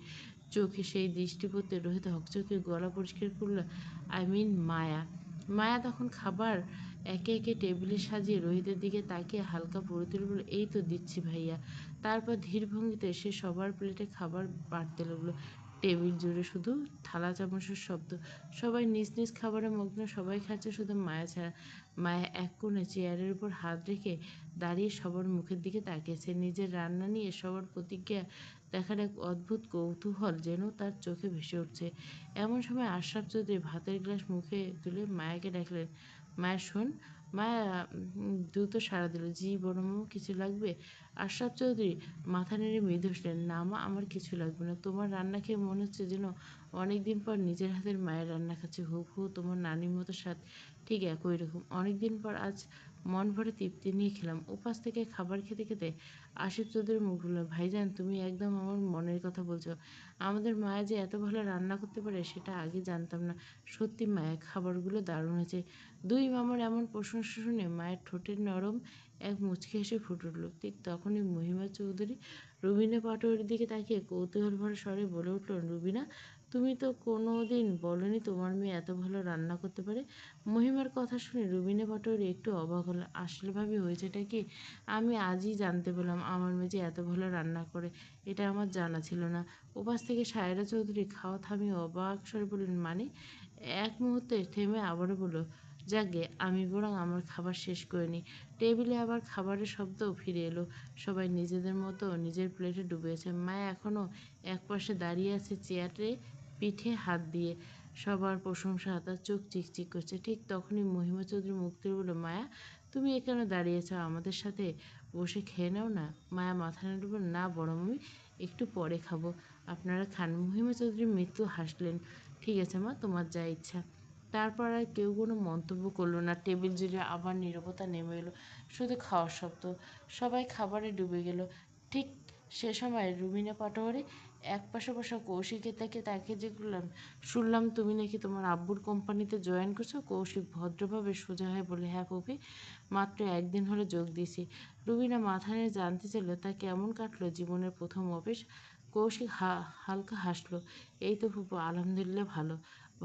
চোখে সেই দৃষ্টি পড়তে রোহিত হকচকে গলা পরিষ্কার করল, মায়া। মায়া তখন খাবার একে একে টেবিলে সাজিয়ে রোহিতের দিকে তাকিয়ে হালকা ভুরু তুলে বলল, এই তো দিচ্ছি ভাইয়া। তারপর ধীর ভঙ্গিতে সে সবার প্লেটে খাবার বাড়তে লাগলো। টেবিল জুড়ে শুধু থালা চামচের শব্দ, সবাই নিজ নিজ খাবারে মগ্ন, সবাই খাচ্ছে, শুধু মায়া ছাড়া। মায়া এক কোণে চেয়ারের উপর হাত রেখে দাঁড়িয়ে সবার মুখের দিকে তাকিয়েছে। নিজের রান্না নিয়ে সবার প্রতিক্রিয়া দেখার এক অদ্ভুত কৌতূহল যেন তার চোখে ভেসে উঠছে। এমন সময় আশরাফ চৌধুরী ভাতের গ্লাস মুখে তুলে মায়াকে ডাকলেন, মায়া শোন। মায়া দ্রুত সাড়া দিল, জি বড় মামা, কিছু লাগবে? আশরাফ চৌধুরী মাথা নেড়ে মৃদু হাসলেন, না মা, আমার কিছু লাগবে না। তোমার রান্না খেয়ে মনে হচ্ছে যেন অনেকদিন পর নিজের হাতের মায়ের রান্না খাচ্ছে, হুবহু তোমার নানির মতো স্বাদ, ঠিক একই রকম। অনেকদিন পর আজ মন ভরে তৃপ্তি নিয়ে খেলাম। উপাস থেকে খাবার খেতে খেতে আসিফ চৌধুরীর মুখ বলল, ভাইজান তুমি একদম আমার মনের কথা বলছো। আমাদের মায়া যে এত ভালো রান্না করতে পারে সেটা আগে জানতাম না। সত্যি মায়া, খাবারগুলো দারুণ হয়েছে। দুই মামার এমন প্রশংসা শুনে মায়ের ঠোঁটের নরম এক মুচকি হেসে ফুটে উঠল। ঠিক তখনই মহিমা চৌধুরী রুবিনা পাটোয়ারির দিকে তাকিয়ে কৌতূহল ভরা স্বরে বলে উঠল, রুবিনা, তুমি তো কোনো দিন বলনি তোমার মেয়ে এত ভালো রান্না করতে পারে। মহিমার কথা শুনে রুবিনা পাটোয়ারি একটু অবাক হলো। আসলে ভাবি, হয়েছেটা কি, আমি আজই জানতে পেলাম আমার মেয়ে যে এত ভালো রান্না করে, এটা আমার জানা ছিল না। ওপাশ থেকে সায়রা চৌধুরী খাওয়া থামিয়ে অবাক স্বরে বললেন, মানে? এক মুহূর্তে থেমে আবারও বলল, যাকগে, আমি বরং আমার খাবার শেষ করে নিই। টেবিলে আবার খাবারের শব্দও ফিরে এলো। সবাই নিজেদের মতো নিজের প্লেটে ডুবে আছে। মায়া এখনও একপাশে দাঁড়িয়ে আছে চেয়ারে, পিঠে হাত দিয়ে। সবার প্রশংসা, তার চোখ চিকচিক করছে। ঠিক তখনই মহিমা চৌধুরী মুখ তুলে বলল, মায়া, তুমি এখানে দাঁড়িয়েছ, আমাদের সাথে বসে খেয়ে নাও না। মায়া মাথা নেড়ে বলল, না বড় মামি, একটু পরে খাবো, আপনারা খান। মহিমা চৌধুরী মৃত্যু হাসলেন, ঠিক আছে মা, তোমার যা ইচ্ছা। তারপর আর কেউ কোনো মন্তব্য করলো না। টেবিল জুড়ে আবার নীরবতা নেমে এলো, শুধু খাওয়ার শব্দ। সবাই খাবারে ডুবে গেল। ঠিক সে সময় রুমিনা পাটোয়ারি এক পাশে বসা কৌশিকের তাকে যে করলাম, শুনলাম তুমি নাকি তোমার আব্বুর কোম্পানিতে জয়েন করছো। কৌশিক ভদ্রভাবে সোজা হয়ে বলে, হ্যাঁ পপি, মাত্র একদিন হলো যোগ দিয়েছি। রুবিনা মাথা নিয়ে জানতে চাইল তা কেমন কাটলো জীবনের প্রথম অফিস। কৌশিক হালকা হাসলো, এই তো ফুপু, আলহামদুলিল্লাহ ভালো।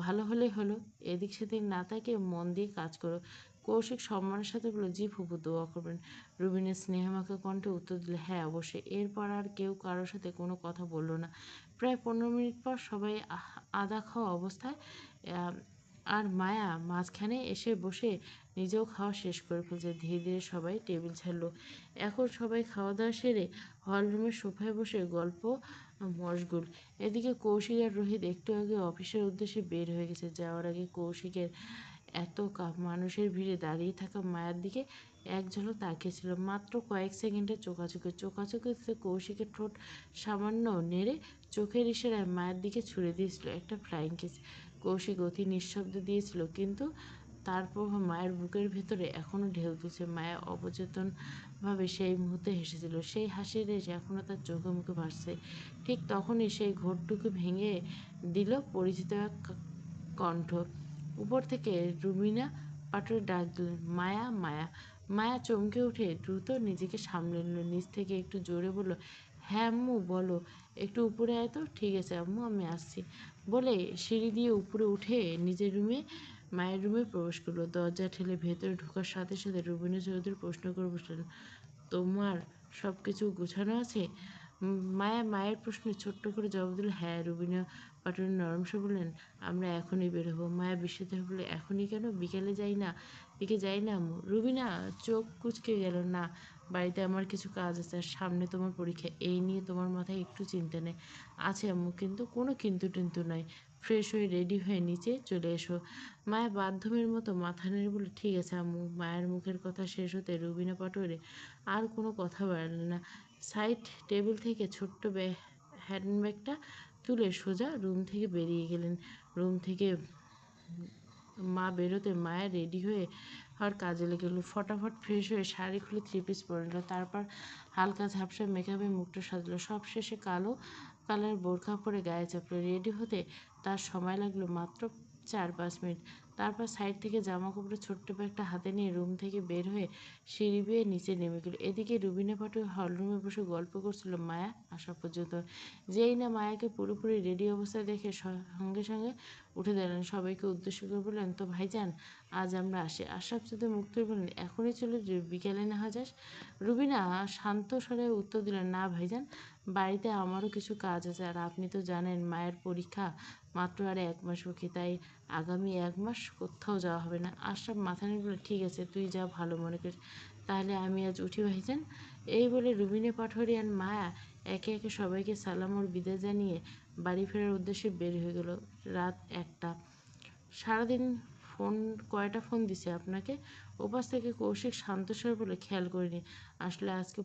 ভালো হলেই হলো, এদিক সেদিক না তাকে মন দিয়ে কাজ করো। কৌশিক সম্মানের সাথে বলল, জি ফুপু, দোয়া করবেন। রুবিনের স্নেহমাখা কণ্ঠে উত্তর দিল, হ্যাঁ অবশ্যই। এরপর আর কেউ কারোর সাথে কোনো কথা বলল না। প্রায় 15 মিনিট পর সবাই আদা খাওয়া অবস্থায়, আহ, আর মায়া মাঝখানে এসে বসে নিজেও খাওয়া শেষ করে ফেলছে। ধীরে ধীরে সবাই টেবিল ছাড়লো। এখন সবাই খাওয়া দাওয়া সেরে হল রুমের সোফায় বসে গল্প মশগুল। এদিকে কৌশিক আর রোহিত একটু আগে অফিসের উদ্দেশ্যে বের হয়ে গেছে। যাওয়ার আগে কৌশিকের এত মানুষের ভিড়ে দাঁড়িয়ে থাকা মায়ের দিকে এক ঝলক তাকিয়েছিল। মাত্র কয়েক সেকেন্ডের চোখাচোখিতে কৌশিকের ঠোঁট সামান্য নেড়ে চোখের ইশারায় মায়ের দিকে ছুড়ে দিয়েছিল একটা ফ্লাইং কিস। কৌশিক অতি নিঃশব্দে দিয়েছিল, কিন্তু তার প্রভাব মায়ের বুকের ভেতরে এখনো ঢেউ তুলছে। মায়া অবচেতনভাবে সেই মুহূর্তে হেসেছিল, সেই হাসির রেশ এখনো তার চোখে মুখে ভাসছে। ঠিক তখনই সেই ঘোরটুকু ভেঙে দিল পরিচিত এক কণ্ঠ। উপর থেকে রুমিনা পাটোয়ারি ডাক দিলেন, মায়া, মায়া। মায়া চমকে উঠে দ্রুত নিজেকে সামলে নিল, নিচ থেকে একটু জোরে বলল, হ্যাঁ আম্মু বলো, একটু উপরে আয় তো। ঠিক আছে আম্মু, আমি আসছি বলে সিঁড়ি দিয়ে উপরে উঠে নিজের রুমে, মায়ের রুমে প্রবেশ করলো। দরজা ঠেলে ভেতরে ঢোকার সাথে সাথে রুবিনা চৌধুরী প্রশ্ন করে বসলেন, তোমার সব কিছু গোছানো আছে? মায়া মায়ের প্রশ্নে ছোট্ট করে জবাব দিল, হ্যাঁ। রুবিনা পাটোয়ারি নরম স্বরে বললেন, আমরা এখনই বের হবো। মায়া বিস্মিত হয়ে বলল, এখনই কেন? বিকেলে যাই না? দিকে যাই না আম্মু। রুবিনা চোখ কুঁচকে গেল, না, বাড়িতে আমার কিছু কাজ আছে, আর সামনে তোমার পরীক্ষা, এই নিয়ে তোমার মাথায় একটু চিন্তা নেই। আছে আম্মু, কিন্তু কোনো কিন্তু টিন্তু নয়। ফ্রেশ হয়ে রেডি হয়ে নিচে চলে এসো। মায়া বাধ্যমের মতো মাথা নেড়ে বলে, ঠিক আছে আম্মু। মায়ের মুখের কথা শেষ হতে রুবিনা পাটোয়ারি আর কোনো কথা বাড়ালেন না। সাইড টেবিল থেকে ছোট্ট হ্যান্ডব্যাগটা তুলে সোজা রুম থেকে বেরিয়ে গেলেন। রুম থেকে মা বেরোতে মায়া রেডি হয়ে আর কাজে লেগে গেল। ফটাফট ফ্রেশ হয়ে শাড়ি খুলে 3 পিস পরে নিল। তারপর হালকা ঝাপসা মেকআপে মুখটা সাজলো। সব শেষে কালো কালার বোরখা পরে গায়ে চাপলো। রেডি হতে তার সময় লাগলো মাত্র 4-5 মিনিট। তারপর সাইড থেকে জামা কাপড়ের ছোট্ট ব্যাগটা হাতে নিয়ে রুম থেকে বের হয়ে সিঁড়ি বেয়ে নিচে নেমে গেল। এদিকে রুবিনা পাটোয়ারি হলরুমে বসে গল্প করছিল মায়া আসা পর্যন্ত। যেই না মায়াকে পুরোপুরি রেডি অবস্থায় দেখে সঙ্গে সঙ্গে উঠে দাঁড়ালেন। সবাইকে উদ্দেশ্য করে বললেন, তো ভাইজান, আজ আমরা আসি। আশরাফ যদি মুখ তুলে বললেন, এখনই চলে যাবে? বিকেলে না হয় যাস? রুবিনা শান্ত স্বরে উত্তর দিলেন, না ভাইজান, বাড়িতে আমারও কিছু কাজ আছে, আর আপনি তো জানেন মায়ের পরীক্ষা মাত্র আর 1 মাস বাকি, তাই আগামী 1 মাস কোথাও যাওয়া হবে না। আশরাফ মাথা নেড়ে বলল, ঠিক আছে, তুই যা ভালো মনে করিস। তাহলে আমি আজ উঠি ভাইজান। এই বলে রুবিনা পাটোয়ারি আর মায়া একে একে সবাইকে সালাম ওর বিদায় জানিয়ে বাড়ি ফেরার উদ্দেশ্যে বের হয়ে গেল। রাত 1টা। সারাদিন ফোন কয়টা ফোন দিছে আপনাকে? ওপাশ থেকে কৌশিক শান্ত স্বরে বলে, খেয়াল করিনি। আসলে আজকে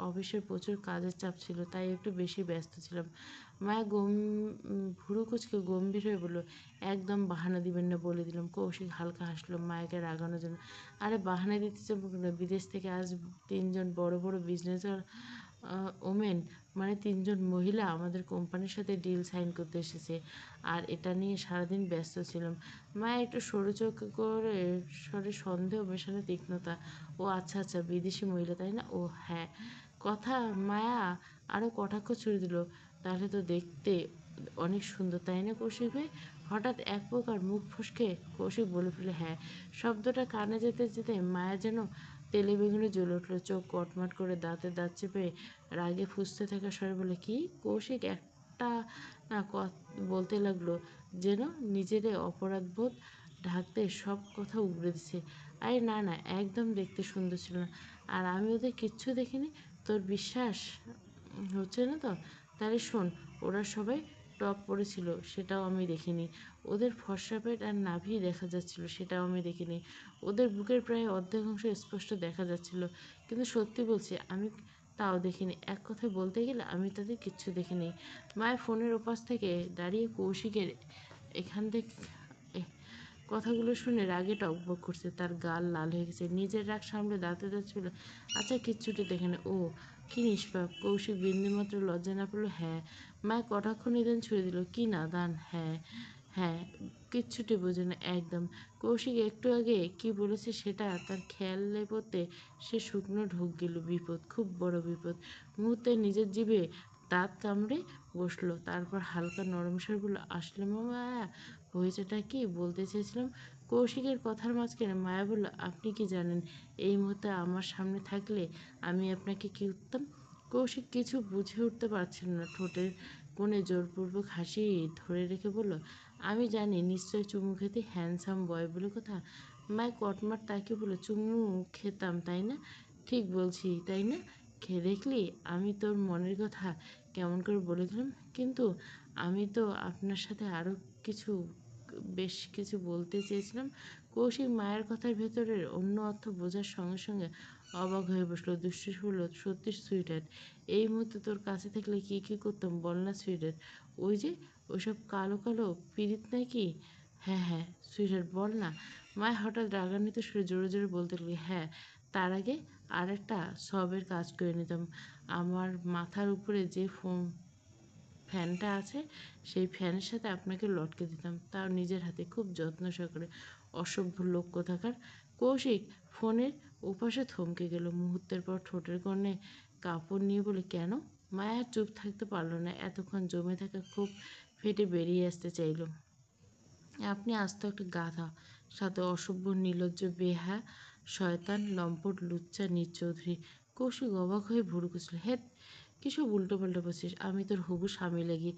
অফিসের প্রচুর কাজের চাপ ছিল, তাই একটু বেশি ব্যস্ত ছিলাম। মায়া ভুরু কুচকে গম্ভীর হয়ে বলল, একদম বাহানা দিবেন না বলে দিলাম। কৌশিক হালকা হাসলো মায়াকে রাগানোর জন্য। আরে বাহানা দিতে চাবো না, বিদেশ থেকে আজ 3জন বড় বড় বিজনেস ওমেন, মানে 3জন মহিলা আমাদের কোম্পানির সাথে ডিল সাইন করতে এসেছে, আর এটা নিয়ে সারাদিন ব্যস্ত ছিলাম। মায়া একটু সরু চোখ করে স্বরে সন্দেহ মেশানো তীক্ষ্ণতা। ও আচ্ছা আচ্ছা, বিদেশি মহিলা তাই না? ও হ্যাঁ। কথা মায়া আরও কটাক্ষ ছুড়ে দিল, তাহলে তো দেখতে অনেক সুন্দর তাই না কৌশিক ভাই? হঠাৎ এক প্রকার মুখ ফসকে কৌশিক বলে ফেলে, হ্যাঁ। শব্দটা কানে যেতে যেতে মায়া যেন তেলে বেগুনে জ্বলে উঠল। চোখ কটমট করে দাঁতে দাঁত চেপে রাগে ফুঁসতে থাকা স্বরে বলে, কি? কৌশিক একটা না বলতে লাগলো, যেন নিজের অপরাধবোধ ঢাকতে সব কথা উগড়ে দিছে। আরে না না, একদম দেখতে সুন্দর ছিল না, আর আমি ওদের কিচ্ছু দেখিনি। তোর বিশ্বাস হচ্ছে না তো? তাহলে শোন, ওরা সবাই টপ পরেছিল, সেটাও আমি দেখিনি। ওদের ফর্সা পেট আর নাভি দেখা যাচ্ছিল, সেটাও আমি দেখিনি। ওদের বুকের প্রায় অর্ধেক অংশ স্পষ্ট দেখা যাচ্ছিল, কিন্তু সত্যি বলছি, আমি তাও দেখিনি। এক কথায় বলতে গেলে আমি তাদের কিচ্ছু দেখিনি। মায়ের ফোনের ওপাশ থেকে দাঁড়িয়ে কৌশিকের এখান থেকে কথাগুলো শুনে রাগে টকবক করছে, তার গাল লাল হয়ে গেছে। নিজের রাগ সামলে দাঁতে দাঁত ছিল। আচ্ছা কিচ্ছুটি দেখে না ও, কি নিষ্পাপ। কৌশিক বিন্দুমাত্র লজ্জা না পেল। হ্যাঁ। মায়ের কটাক্ষ নিদান ছুড়ে দিল। কি নাদান। হ্যাঁ হ্যাঁ, কিচ্ছুটি বোঝে না একদম। কৌশিক একটু আগে কি বলেছে সেটা তার খেয়ালে পড়তে সে শুকনো ঢোক গেল। বিপদ, খুব বড় বিপদ। মুহূর্তে নিজের জিভে দাঁত কামড়ে বসলো। তারপর হালকা নরম স্বর বলল, আসলে মামা হয়েছেটা কি বলতে চেয়েছিলাম। কৌশিকের কথার মাঝখানে মায়া বলল, আপনি কি জানেন এই মুহূর্তে আমার সামনে থাকলে আমি আপনাকে কি উঠতাম। কৌশিক কিছু বুঝে উঠতে পারছিল না। ঠোঁটের কোণে জোরপূর্বক হাসি ধরে রেখে বলল, আমি জানি নিশ্চয় চুমু খেতে হ্যান্ডসাম বয় বলে কথা। মায় কটমাট তাকে বলে, চুমু খেতাম তাই না? ঠিক বলছি তাই না? খেয়ে দেখলি আমি তোর মনের কথা কেমন করে বলে দিলাম। কিন্তু আমি তো আপনার সাথে আরও কিছু, বেশ কিছু বলতে চেয়েছিলাম। কৌশিক মায়ের কথার ভেতরের অন্য অর্থ বোঝার সঙ্গে সঙ্গে অবাক হয়ে বসলো। দুষ্টু হলো, সত্যি সুইটার, এই মুহূর্তে তোর কাছে থাকলে কি কি করতাম বল না সুইটার। ওই যে ওইসব কালো কালো পিরিত নাকি? হ্যাঁ হ্যাঁ সুইটার বল না। মায় হঠাৎ রাগান্বিত সুরে জোরে জোরে বলতে লাগলো, হ্যাঁ তার আগে আর একটা সবের কাজ করে নিতাম। আমার মাথার উপরে যে ফ্যানটা আছে সেই ফ্যানের সাথে আপনাকে লটকে দিতাম, তাও নিজের হাতে, খুব যত্ন সহকারে। অসভ্য লোক কোথাকার। কৌশিক ফোনের ওপাশে থমকে গেল। মুহূর্তের পর ঠোঁটের কোণে কাপড় নিয়ে বলে, কেন? মায়া চুপ থাকতে পারল না। এতক্ষণ জমে থাকা ক্ষোভ ফেটে বেরিয়ে আসতে চাইল। আপনি আস্ত একটা গাধা, সাথে অসভ্য নির্লজ্জ বেহা শয়তান লম্পট লুচ্চা নীচ চৌধুরী। কৌশিক অবাক হয়ে ভুরু কুচল। হেৎ, কিসব উল্টোপাল্টা বলছিস? আমি তোর হবু স্বামী লাগি।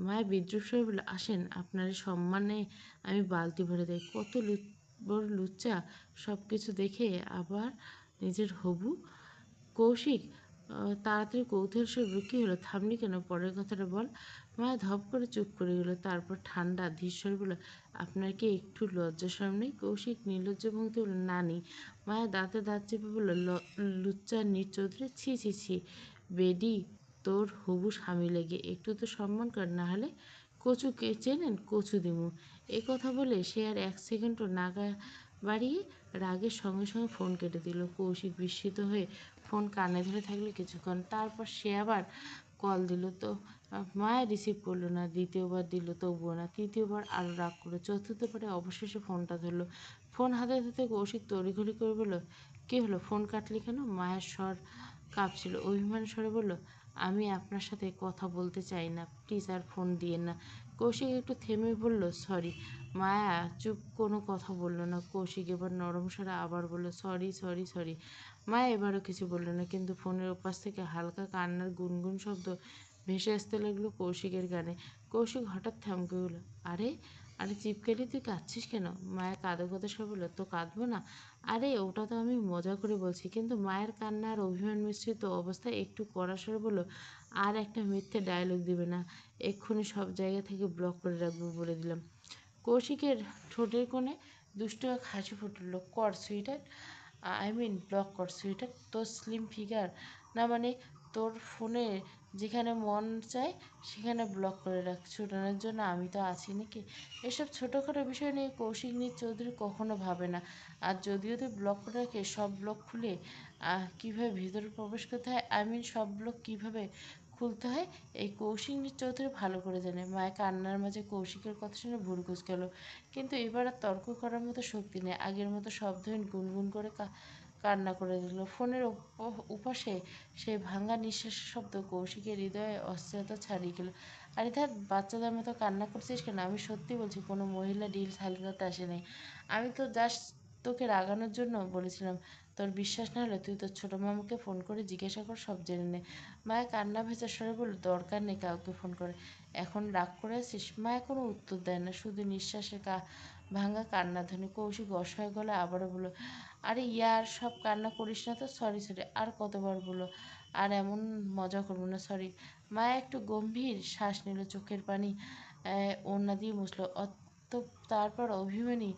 মায়া বিদ্রুপ স্বরে বলল, আসেন আপনার সম্মানে আমি বালতি ভরে দেয়। কত বড় লুচ্চা, সব কিছু দেখে আবার নিজের হবু। কৌশিক তাড়াতাড়ি কৌতূহল সে কী হলো, থামলি কেন? পরের কথাটা বল। মায়া ধপ করে চুপ করে গেল। তারপর ঠান্ডা ধীর বলল, আপনার কি একটু লজ্জা শরম নেই? কৌশিক নির্লজ্জ ভঙ্গিতে বলল, না নেই। মায়া দাঁতে দাঁত চেপে বলল, লুচ্চা নীর চৌধুরী, ছি ছি ছি। বেডি তোর হবু স্বামী লেগে একটু তো সম্মান কর, না হলে কচুকে চেনেন? কচু দিমু। এ কথা বলে সে আর এক সেকেন্ডও নাগা বাড়িয়ে রাগের সঙ্গে সঙ্গে ফোন কেটে দিল। কৌশিক বিস্মিত হয়ে ফোন কানে ধরে থাকলো কিছুক্ষণ। তারপর সে আবার কল দিল, তো মায়া রিসিভ করলো না। দ্বিতীয়বার দিল, তবুও না। তৃতীয়বার আরও রাগ করলো। চতুর্থবারে অবশেষে ফোনটা ধরলো। ফোন হাতে হাতে কৌশিক তড়িঘড়ি করে বলল, কী হলো, ফোন কাটলি কেন? মায়ের স্বর কাঁপছিল। অভিমান স্বরে বলল, আমি আপনার সাথে কথা বলতে চাই না, প্লিজ আর ফোন দিয়েন না। কৌশিক একটু থেমে বলল, সরি। মায়া চুপ, কোনো কথা বলল না। কৌশিক এবার নরম স্বরে আবার বলল, সরি সরি সরি। মায়া এবারও কিছু বলল না, কিন্তু ফোনের ওপাশ থেকে হালকা কান্নার গুনগুন শব্দ ভেসে আসতে লাগলো কৌশিকের কানে। কৌশিক হঠাৎ থমকে গেল। আরে আরে চিপকেলি, তুই কাঁদছিস কেন? মায়া কাঁদো কাঁদো সব বলল, তো কাঁদবো না? আরে ওটা তো আমি মজা করে বলছি। কিন্তু মায়ের কান্না আর অভিমান মিশ্রিত অবস্থায় একটু কড়া স্বরে বলল, আর একটা মিথ্যে ডায়লগ দিবে না, এক্ষুনি সব জায়গা থেকে ব্লক করে রাখবো বলে দিলাম। কৌশিকের ঠোঁটের কোণে দুষ্টু এক হাসি ফুটল। কর সুইটার, আই মিন ব্লক কর সুইটার। তোর স্লিম ফিগার না, মানে তোর ফোনে যেখানে মন চায় সেখানে ব্লক করে রাখ। ছুটানোর জন্য আমি তো আছি নাকি? এসব ছোটোখাটো বিষয় নিয়ে কৌশিক চৌধুরী কখনো ভাবে না। আর যদিও তুই ব্লক করে রাখে, সব ব্লক খুলে কীভাবে ভিতরে প্রবেশ করতে হয়, আই মিন সব ব্লক কীভাবে খুলতে হয়, এই কৌশিক চৌধুরী ভালো করে জানে। মায়া কান্নার মাঝে কৌশিকের কথা শুনে ভুরু কুঁচকাল। কিন্তু এবার আর তর্ক করার মতো শক্তি নেই। আগের মতো শব্দহীন গুনগুন করে কান্না করে দিল। ফোনের উপাশে সেই ভাঙা নিঃশ্বাসের শব্দ কৌশিকের হৃদয়ে অস্থিরতা ছাড়িয়ে গেল। আরে ধ্যাৎ, বাচ্চাদের মতো কান্না করছিস কেন? আমি সত্যি বলছি, কোনো মহিলা ডিল ফাইল করতে আসে নাই। আমি তো জাস্ট তোকে রাগানোর জন্য বলেছিলাম। তোর বিশ্বাস না হলে তুই তোর ছোটো মামাকে ফোন করে জিজ্ঞাসা কর, সব জেনে নে। মায়া কান্না ভেজা স্বরে বলল, দরকার নেই কাউকে ফোন করে। এখন রাগ করে আছিস? মায়া কোনো উত্তর দেয় না, শুধু নিঃশ্বাসের ভাঙা কান্নাধ্বনি। কৌশিক অসহায় গলায় আবারও বলল, আরে ইয়ার, সব কান্না করিস না তো। সরি সরি, আর কতবার বলো, আর এমন মজা করবো না, সরি। মায়া একটু গম্ভীর শ্বাস নিল, চোখের পানি ওড়না দিয়ে মুছল। তারপর অভিমানী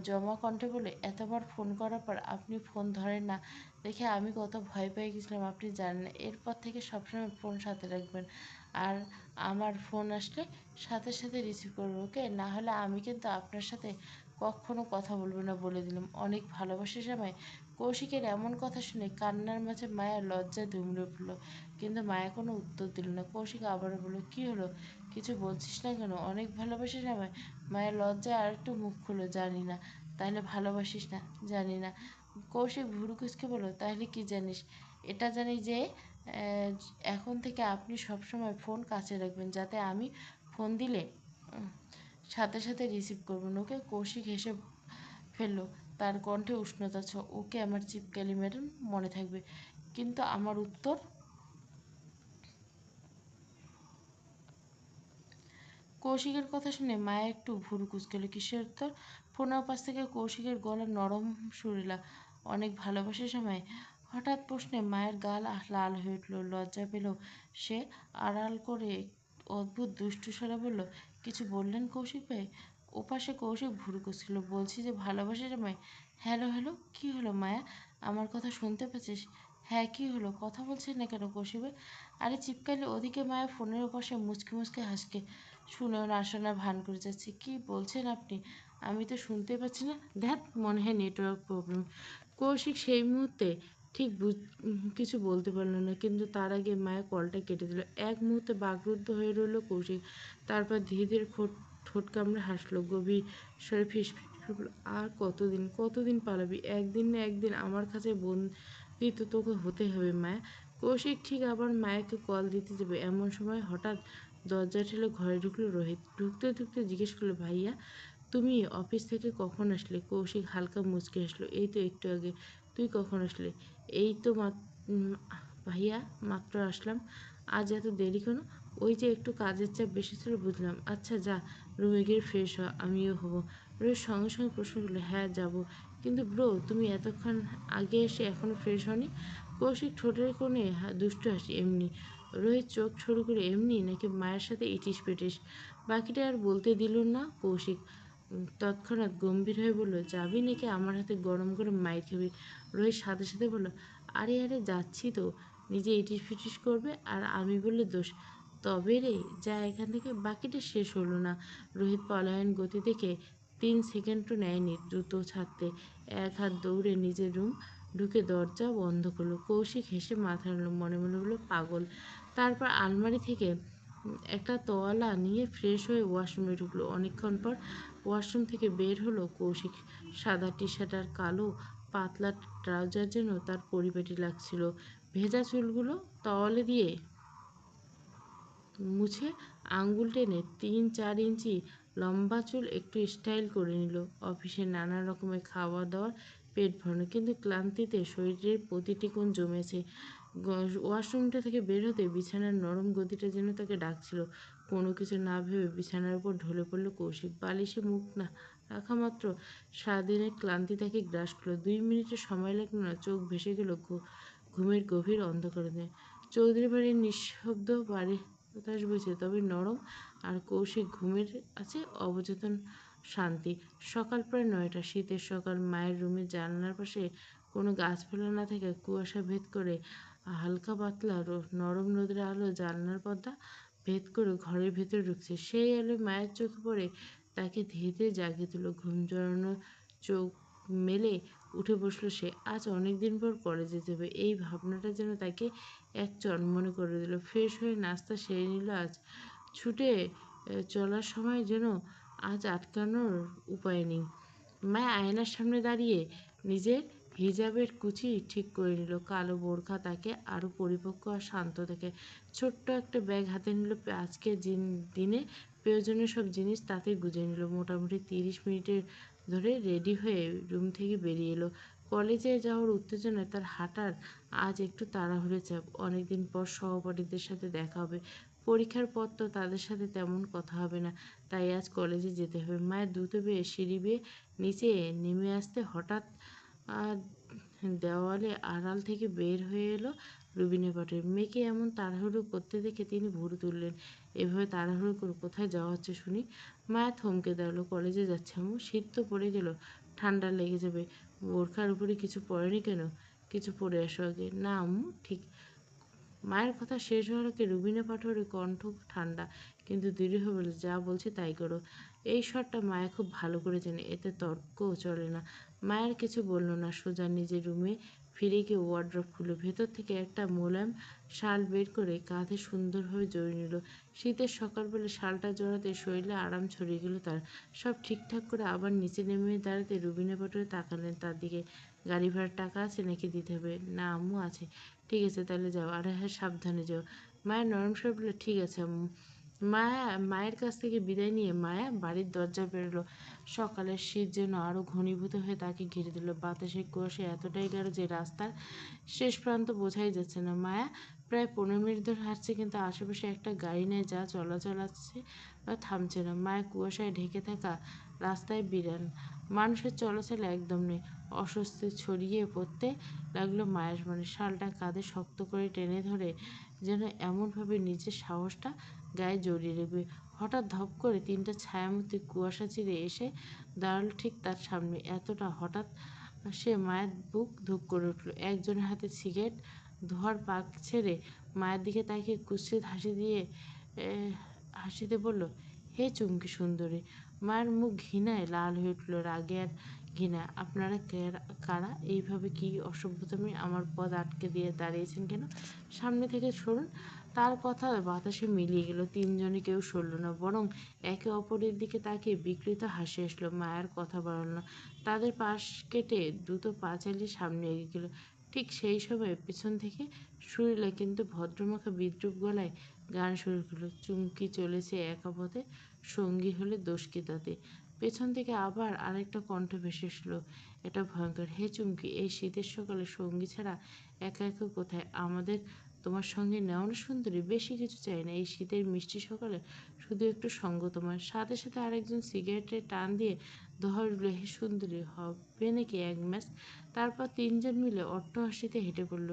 জমা কণ্ঠে বলে, এতবার ফোন করার পর আপনি ফোন ধরেন না দেখে আমি কত ভয় পেয়ে গেছিলাম আপনি জানেন না। এরপর থেকে সবসময় ফোন সাথে রাখবেন। আর আমার ফোন আসলে সাথে সাথে রিসিভ করবে, ওকে? না হলে আমি কিন্তু আপনার সাথে কখনো কথা বলবো না বলে দিলাম। অনেক ভালোবাসার সময় কৌশিকের এমন কথা শুনে কান্নার মাঝে মায়া লজ্জায় দুমড়ে উঠল, কিন্তু মায়া কোনো উত্তর দিল না। কৌশিক আবারও বলল, কী হলো, কিছু বলছিস না কেন? অনেক ভালোবাসার সময় মায়া লজ্জায় আর একটু মুখ খুলল, জানি না। তাহলে ভালোবাসিস না? জানি না। কৌশিক ভুরু কুঁচকে বলল, তাহলে কি জানিস? এটা জানি যে এখন থেকে আপনি সবসময় ফোন কাছে রাখবেন, যাতে আমি ফোন দিলে উম, সাথে সাথে রিসিভ করবেন, ওকে? কৌশিক হেসে ফেলল, তার কণ্ঠে উষ্ণতা ছ। ওকে আমার চিপকালি ম্যাডাম, মনে থাকবে। কিন্তু আমার উত্তর? কৌশিকের কথা শুনে মায়া একটু ভুরু কুঁচকাল। কিসের উত্তর? ফোনের পাশ থেকে কৌশিকের গলা নরম সুরিলা, অনেক ভালোবাসার সময়। হঠাৎ প্রশ্নে মায়ের গাল লাল হয়ে উঠল, লজ্জা পেল সে। আড়াল করে অদ্ভুত দুষ্টু স্বরে বলল, কিছু বললেন কৌশিক ভাই? ওপাশে কৌশিক ভুরু কুঁচকাল। বলছি যে ভালোবাসার সময়। হ্যালো হ্যালো, কী হলো মায়া? আমার কথা শুনতে পাচ্ছিস? হ্যাঁ, কী হলো? কথা বলছিস না কেন কৌশিক ভাই? আরে চিপকালি। ওদিকে মায়া ফোনের ওপাশে মুচকি মুচকি হাসকে শুনেও না শোনার ভান করে যাচ্ছে। কি বলছেন আপনি? আমি তো শুনতে পাচ্ছি না। ধ্যাত, মনে হয় নেটওয়ার্ক প্রবলেম। কৌশিক সেই মুহূর্তে ঠিক কিছু বলতে পারল না, কিন্তু তার আগে মায়া কলটা কেটে দিল। এক মুহূর্তে বাকরুদ্ধ হয়ে রইল কৌশিক। তারপর ধীরে ধীরে ঠোঁট কামড়ে হাসলো, গভীর স্বরে ফিসফিস করে বলল, আর কতদিন কতদিন পালাবি? একদিন না একদিন আমার কাছে বন্দি তো তোকে হতে হবে মায়া। কৌশিক ঠিক আবার মায়াকে কল দিতে যাবে, এমন সময় হঠাৎ দরজা ঠেলে ঘরে ঢুকলো রোহিত। ঢুকতে ঢুকতে জিজ্ঞেস করলো, ভাইয়া তুমি অফিস থেকে কখন আসলে? কৌশিক হালকা মুচকে আসলো, এই তো একটু আগে। তুই কখন আসলে? এই তো ভাইয়া মাত্র আসলাম। আজ এত দেরি কেন? ওই যে একটু কাজের চাপ বেশি ছিল, বুঝলাম। আচ্ছা যা, রুমে গিয়ে ফ্রেশ হ, আমিও হব। রোহিত সঙ্গে সঙ্গে প্রশ্ন করলো, হ্যাঁ যাব। কিন্তু ব্রো, তুমি এতক্ষণ আগে এসে এখনো ফ্রেশ হওনি? কৌশিক ঠোঁটের কোণে দুষ্টু হাসি, এমনি। রোহিত চোখ সরু করে, এমনি নাকি মায়ের সাথে ইটিস পিটিস? বাকিটা আর বলতে দিল না কৌশিক। তৎক্ষণাৎ গম্ভীর হয়ে বলল, যাবি নাকি আমার হাতে গরম গরম মাইর খাবি? রোহিত সাথে সাথে বলল, আরে আরে যাচ্ছি তো। নিজে ইটিস ফিটিস করবে আর আমি বললে দোষ? তবে রে, যা এখান থেকে। বাকিটা শেষ হলো না। রোহিত পলায়ন গতি দেখে 3 সেকেন্ডও নেয়নি দ্রুত ছাড়তে। এক হাত দৌড়ে নিজের রুম ঢুকে দরজা বন্ধ করলো। কৌশিক হেসে মাথা নাড়ল, মনে মনে বলল, পাগল। তারপর আলমারি থেকে একটা তোয়ালা নিয়ে ফ্রেশ হয়ে ওয়াশরুমে ঢুকলো। অনেকক্ষণ পর ওয়াশরুম থেকে বের হলো কৌশিক। সাদা টি শার্ট আর কালো পাতলা ট্রাউজার যেন তার পরিপাটি লাগছিল। ভেজা চুলগুলো তোয়ালে দিয়ে মুছে আঙুল টেনে 3-4 ইঞ্চি লম্বা চুল একটু স্টাইল করে নিল। অফিসে নানা রকমের খাওয়া দাওয়ার পেট ভরানো, কিন্তু ক্লান্তিতে শরীরের প্রতিটি কোণ জমেছে। ওয়াশরুমটা থেকে বের হতে বিছানার নরম গদিটা যেন তাকে ডাকছিল। কোনো কিছু না ভেবে বিছানার উপর ঢলে পড়ল কৌশিক। বালিশে মুখ না রাখা মাত্র সারাদিনের ক্লান্তি তাকে গ্রাস করলো। 2 মিনিটের সময় লাগলো না, চোখ ভেসে গেল ঘুমের গভীর অন্ধকারে। চৌধুরী বাড়ির নিঃশব্দ বাড়ি বাতাস বইছে, তবে নরম। আর কৌশিক ঘুমের আছে অবচেতন শান্তি। সকাল প্রায় 9টা, শীতের সকাল। মায়ের রুমের জানলার পাশে কোনো গাছপালা না থেকে কুয়াশা ভেদ করে হালকা পাতলা নরম রোদের আলো জানলার পর্দা ভেদ করে ঘরের ভেতরে ঢুকছে। সেই আলো মায়ের চোখে পড়ে তাকে ধীরে ধীরে জাগিয়ে তুলল। ঘুম জড়ানো চোখ মেলে উঠে বসলো সে। আজ অনেক দিন পর কলেজে যাবে, এই ভাবনাটা যেন তাকে এক চনমনে করে দিল। ফ্রেশ হয়ে নাস্তা সেরে নিল আজ। ছুটে চলার সময় যেন আজ আটকানোর উপায় নেই। মায়া আয়নার সামনে দাঁড়িয়ে নিজের হিজাবের কুচি ঠিক করে নিল। কালো বোরখা তাকে আরও পরিপক্ক আর শান্ত দেখে। ছোট্ট একটা ব্যাগ হাতে নিল। আজকে দিনে প্রয়োজনীয় সব জিনিস তাতে গুজে নিল। মোটামুটি 30 মিনিটের ধরে রেডি হয়ে রুম থেকে বেরিয়ে এলো। কলেজে যাওয়ার উত্তেজনায় তার হাঁটার আজ একটু তাড়াহুড়ো চাপ। অনেকদিন পর সহপাঠীদের সাথে দেখা হবে। পরীক্ষার পর তো তাদের সাথে তেমন কথা হবে না, তাই আজ কলেজে যেতে হবে। মায়ের দ্রুত বেয়ে সিঁড়ি বেয়ে নিচে নেমে আসতে হঠাৎ দেওয়ালে আড়াল থেকে বের হয়ে এলো রুবিনা পাটের। মেয়েকে এমন তাড়াহুড়ো করতে দেখে তিনি ভুরু তুললেন। এভাবে তাড়াহুড়ো করে কোথায় যাওয়া হচ্ছে শুনি? মায়া থমকে দাঁড়ালো। কলেজে যাচ্ছে আম্মু। শীত তো পড়ে গেল, ঠান্ডা লেগে যাবে। বোরখার উপরে কিছু পরেনি কেন? কিছু পরে আসো আগে। না আম্মু, ঠিক মায়ের কথা শেষ হওয়ার আগে রুবিনা পাটোয়ারির কণ্ঠ ঠান্ডা কিন্তু দৃঢ় বলে, যা বলছি তাই করো। এই শটটা মায়া খুব ভালো করে জানে, এতে তর্কও চলে না। মায়ের কিছু বলল না, সোজা নিজের রুমে ফিরে গিয়ে ওয়ার্ড্রপ খুলল। ভেতর থেকে একটা মোলায়েম শাল বের করে কাঁধে সুন্দরভাবে জড়িয়ে নিল। শীতের সকালবেলা শালটা জড়াতে শরীরে আরাম ছড়িয়ে গেল তার। সব ঠিকঠাক করে আবার নিচে নেমে দাঁড়াতে রুবিনা পাটোয়ারি তাকালেন তার দিকে। গাড়ি ভাড়ার টাকা আছে নাকি দিতে হবে? না আম্মু, আছে। ঠিক আছে, তাহলে যাও। আর হ্যাঁ, সাবধানে যাও। মায়ের নরম স্বরে বলল, ঠিক আছে আম্মু। মায়ের কাছ থেকে বিদায় নিয়ে মায়া বাড়ির দরজা বেরোলো। সকালের শীত যেন আরো ঘনীভূত হয়ে তাকে ঘিরে দিল। বাতাসের কুয়াশা এতটাই গাঢ় যে রাস্তার শেষ প্রান্ত বোঝাই যাচ্ছে না। মায়া প্রায় 15 মিনিট ধরে হাঁটছে, কিন্তু আশেপাশে একটা গাড়ি নেই যা চলাচল আছে বা থামছে না। মায়া কুয়াশায় ঢেকে থাকা রাস্তায় বিরান, মানুষের চলাচল একদম নেই। অস্বস্তি ছড়িয়ে পড়তে লাগলো মায়ের মনে। শালটা কাঁধে শক্ত করে টেনে ধরে যেন এমনভাবে নিজের সাহসটা গায়ে জড়িয়ে রাখবে। হঠাৎ ধপ করে 3টা ছায়ামূর্তি কুয়াশা চিরে এসে দাঁড়ালো ঠিক তার সামনে। এতটা হঠাৎ সে মায়ের বুক ধুক করে উঠল। একজনের হাতে সিগারেট ধোয়ার পাক ছেড়ে মায়ের দিকে তাকিয়ে কুৎসিত হাসিতে বলল, হে চুমকি সুন্দরী। মায়ের মুখ ঘৃণায় লাল হয়ে উঠল, রাগে আর ঘৃণা। আপনারা কারা? এইভাবে কি অসভ্যতামি আমার পথ আটকে দিয়ে দাঁড়িয়েছেন কেন? সামনে থেকে সরুন। তার কথা বাতাসে মিলিয়ে গেল। তিনজনে কেউ সরল না, বরং একে অপরের দিকে তাকিয়ে বিকৃত হাসি আসলো। মায়ের কথা বাড়ল না, তাদের পাশ কেটে দ্রুত পা চালিয়ে সামনে এগিয়ে গেল। ঠিক সেই সময় পেছন থেকে সুরিলা কিন্তু ভদ্রমাখা বিদ্রূপ গলায় গান শুরু করলো, চুমকি চলেছে একা পথে, সঙ্গী হলে দোষ কি তাতে। পেছন থেকে আবার আরেকটা কণ্ঠ ভেসে এসলো, এটা ভয়ঙ্কর। হে চুমকি, এই শীতের সকালে সঙ্গী ছাড়া একা একা কোথায়? আমাদের তোমার সঙ্গে নেও না সুন্দরী? বেশি কিছু চাই না এই শীতের মিষ্টি সকালে, শুধু একটু সঙ্গ তোমার। সাথে সাথে আরেকজন সিগারেটের টান দিয়ে ধর উঠল, হে সুন্দরী, হবে নাকি এক ম্যাচ? তারপর তিনজন মিলে অট্টহাসিতে হেঁটে পড়ল।